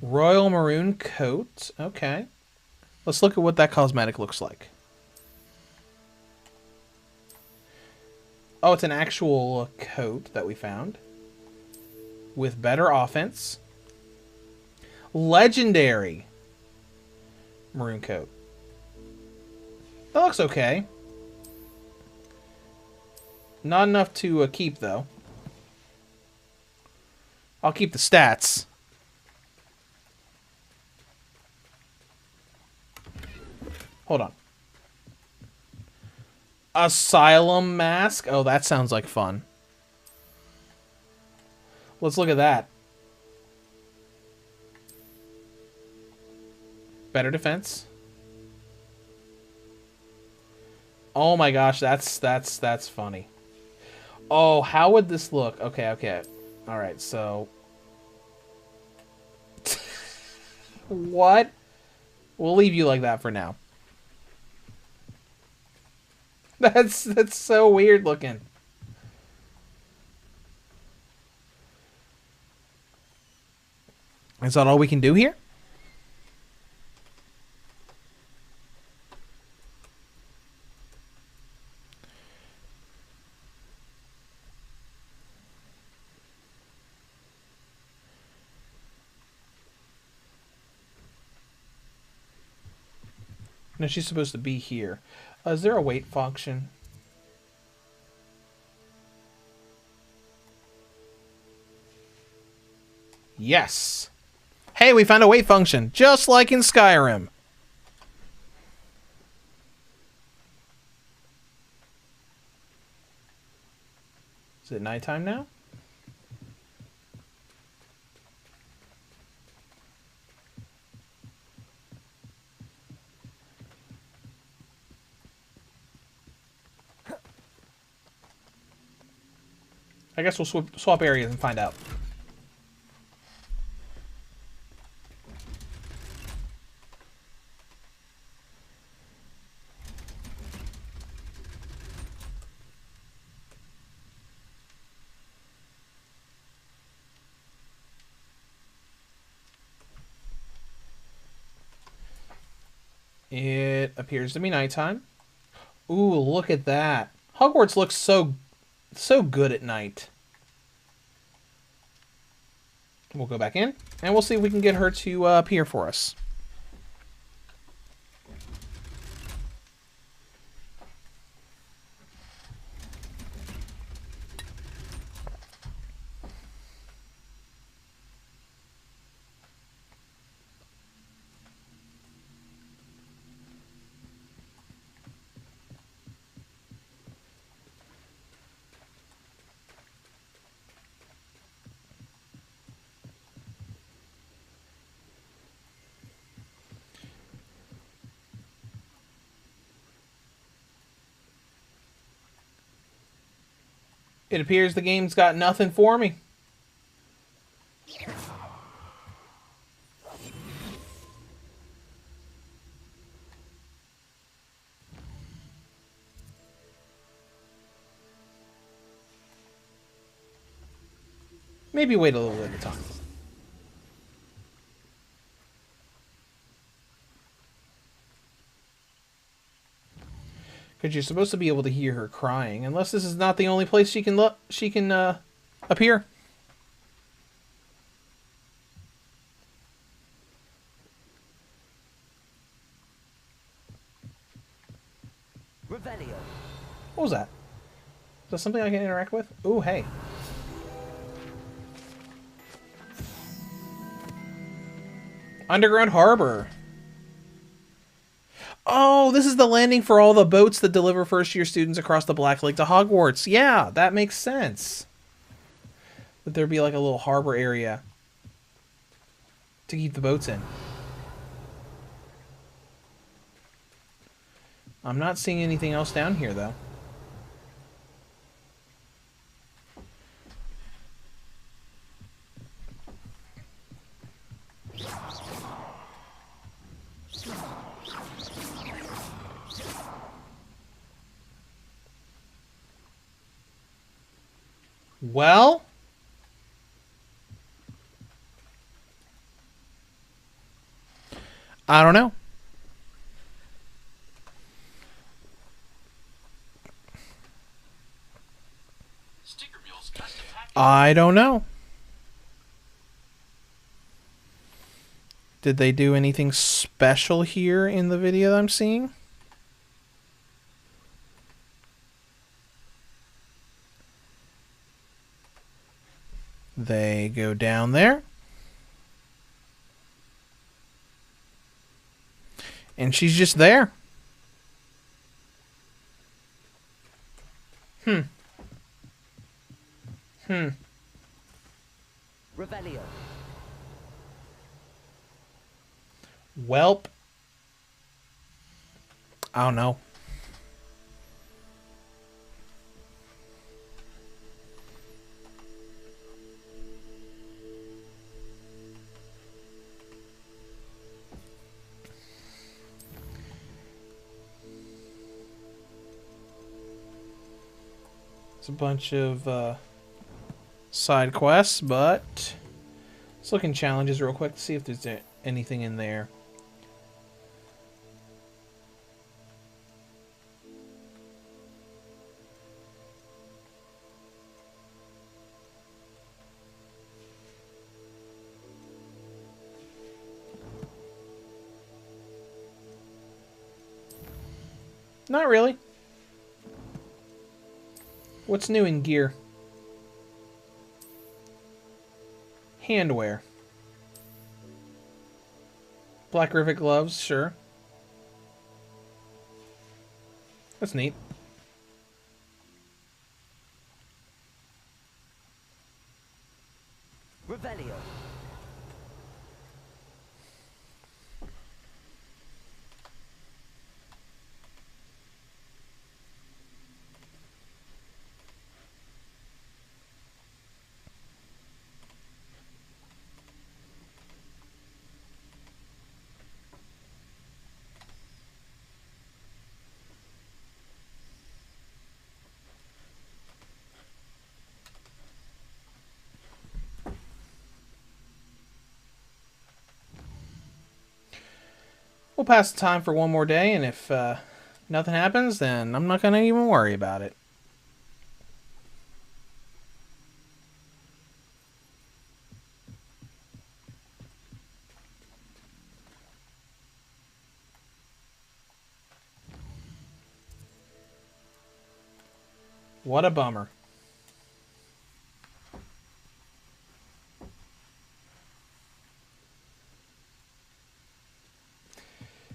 Royal maroon coat. Okay. Let's look at what that cosmetic looks like. Oh, it's an actual coat that we found. With better offense. Legendary maroon coat. That looks okay. Not enough to keep, though. I'll keep the stats. Hold on. Asylum mask? Oh, that sounds like fun. Let's look at that. Better defense. Oh my gosh, that's funny. Oh, how would this look? Okay. All right, so what? We'll leave you like that for now. That's so weird looking. Is that all we can do here? No, she's supposed to be here. Is there a wait function? Yes. Hey, we found a wait function, just like in Skyrim. Is it nighttime now? I guess we'll swap areas and find out. It appears to be nighttime. Ooh, look at that. Hogwarts looks so good at night. We'll go back in, and we'll see if we can get her to appear for us. It appears the game's got nothing for me. Maybe wait a little bit of time. Because you're supposed to be able to hear her crying, unless this is not the only place she can appear. Revelio. What was that? Is that something I can interact with? Ooh, hey. Underground Harbor. Oh, this is the landing for all the boats that deliver first-year students across the Black Lake to Hogwarts. Yeah, that makes sense. That there'd be like a little harbor area to keep the boats in. I'm not seeing anything else down here, though. Well, I don't know. I don't know. Did they do anything special here in the video that I'm seeing? They go down there. And she's just there. Revelio. Welp. I don't know. It's a bunch of side quests, but let's look in challenges real quick to see if there's anything in there. Not really. What's new in gear? Handwear. Black rivet gloves, sure. That's neat. Revelio. We'll pass the time for one more day, and if nothing happens, then I'm not going to even worry about it. What a bummer.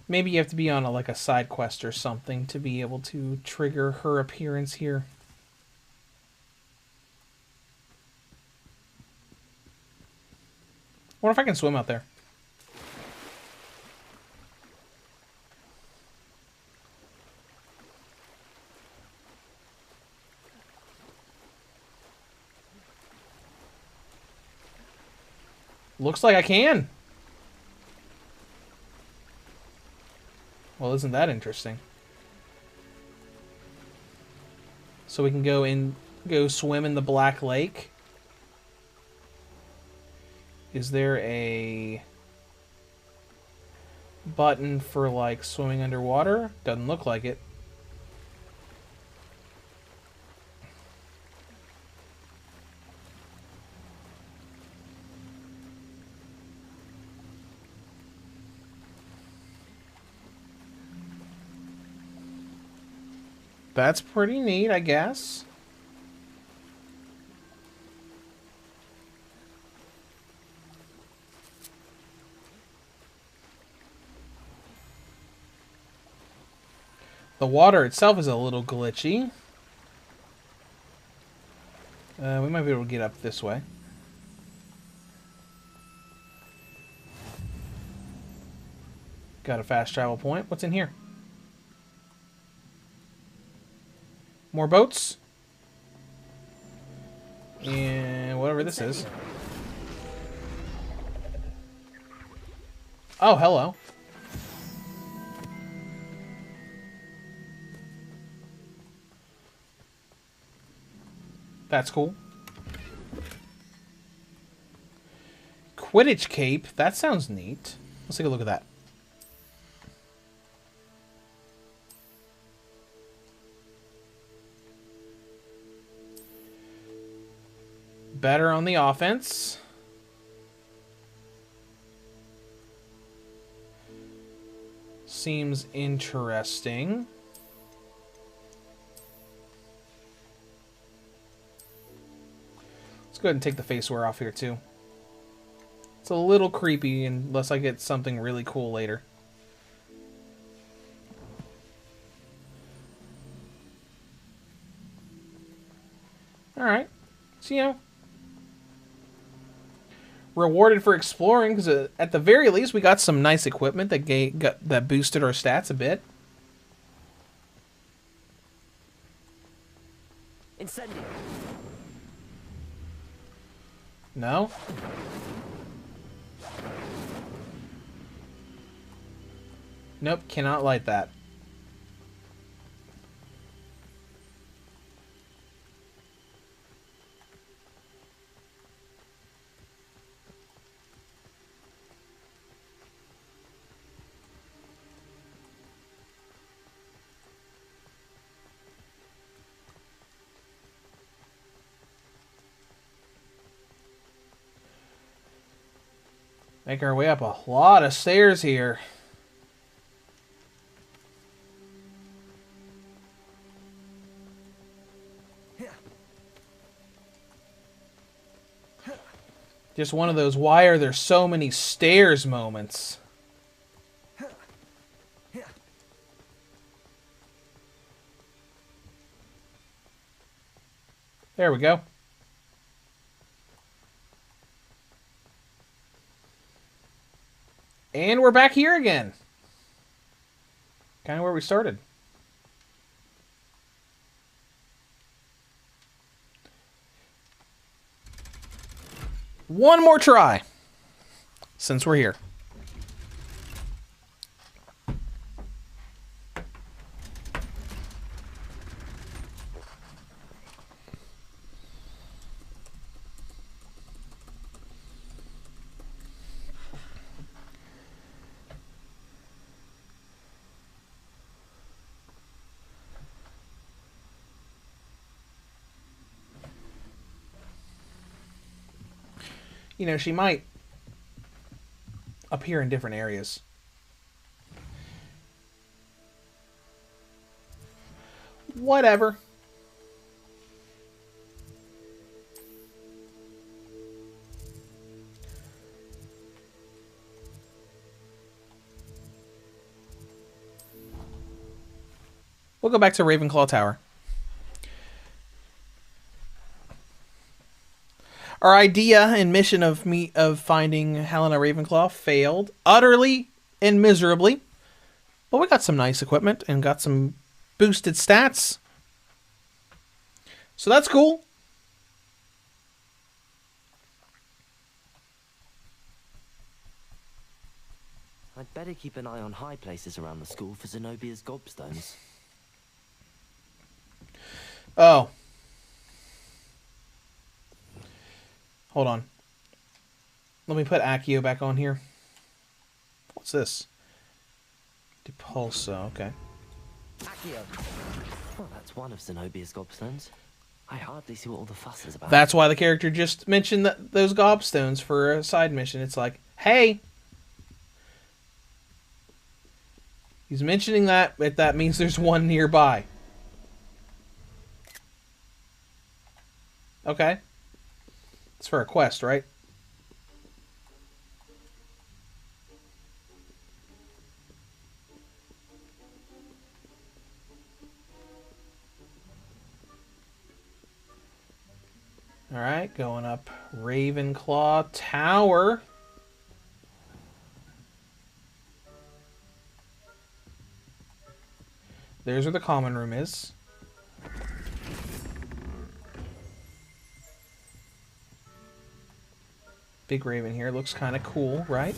Maybe you have to be on like a side quest or something to be able to trigger her appearance here. I wonder if I can swim out there. Looks like I can. Well, isn't that interesting? So we can go swim in the Black Lake. Is there a button for like swimming underwater? Doesn't look like it. That's pretty neat, I guess. The water itself is a little glitchy. We might be able to get up this way. Got a fast travel point. What's in here? More boats. And whatever this is. Oh, hello. That's cool. Quidditch cape. That sounds neat. Let's take a look at that. Better on the offense. Seems interesting. Let's go ahead and take the face wear off here too. It's a little creepy unless I get something really cool later. Alright. So, you know, rewarded for exploring, because at the very least we got some nice equipment that boosted our stats a bit. Incendio. No? Nope, cannot light that. Make our way up a lot of stairs here. Just one of those why are there so many stairs moments. There we go. And we're back here again. Kind of where we started. One more try, since we're here. you know, she might appear in different areas. Whatever. We'll go back to Ravenclaw Tower. Our idea and mission of finding Helena Ravenclaw failed utterly and miserably. But we got some nice equipment and got some boosted stats. So that's cool. I'd better keep an eye on high places around the school for Zenobia's gobstones. Oh. Hold on. Let me put Accio back on here. What's this? Depulso, okay. Accio! Well, that's one of Zenobia's gobstones. I hardly see what all the fuss is about. That's why the character just mentioned those gobstones for a side mission. It's like, hey! He's mentioning that, but that means there's one nearby. Okay. It's for a quest, right? Alright, going up Ravenclaw Tower. There's where the common room is. Big Raven here. Looks kind of cool, right?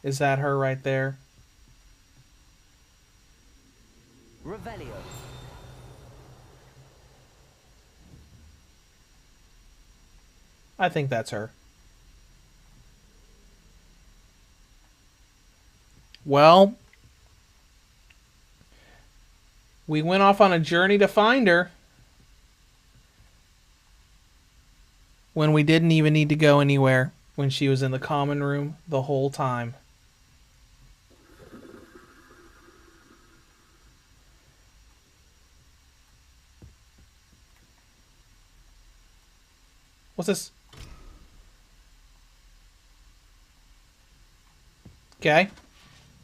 Is that her right there? Revelio. I think that's her. Well, we went off on a journey to find her when we didn't even need to go anywhere, when she was in the common room the whole time. What's this? Okay.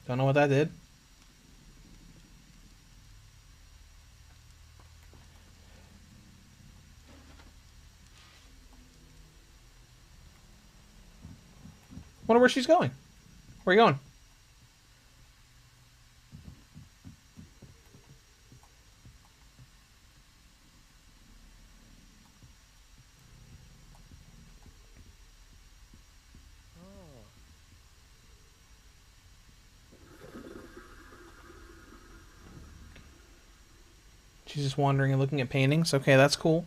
Don't know what that did. Wonder where she's going. Where are you going? She's just wandering and looking at paintings. Okay, that's cool.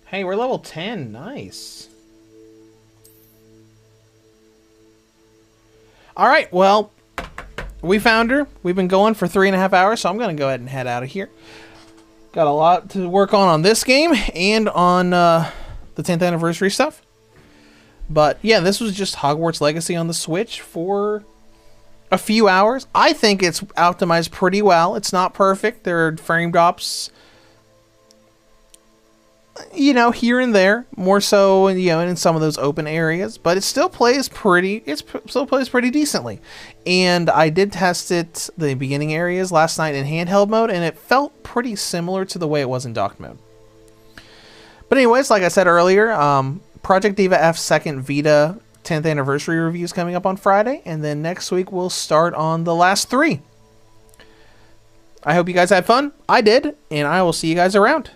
Hey, we're level 10. Nice. Alright, well, we found her. We've been going for 3.5 hours, so I'm going to go ahead and head out of here. Got a lot to work on this game and on the 10th anniversary stuff. But yeah, this was just Hogwarts Legacy on the Switch for a few hours. I think it's optimized pretty well. It's not perfect. There are frame drops, you know, here and there, more so, you know, in some of those open areas, but it still plays pretty decently. And I did test it, the beginning areas, last night in handheld mode, and it felt pretty similar to the way it was in docked mode. But anyways, like I said earlier, Project Diva F's second Vita 10th anniversary review is coming up on Friday, and then next week we'll start on the last 3. I hope you guys had fun. I did, and I will see you guys around.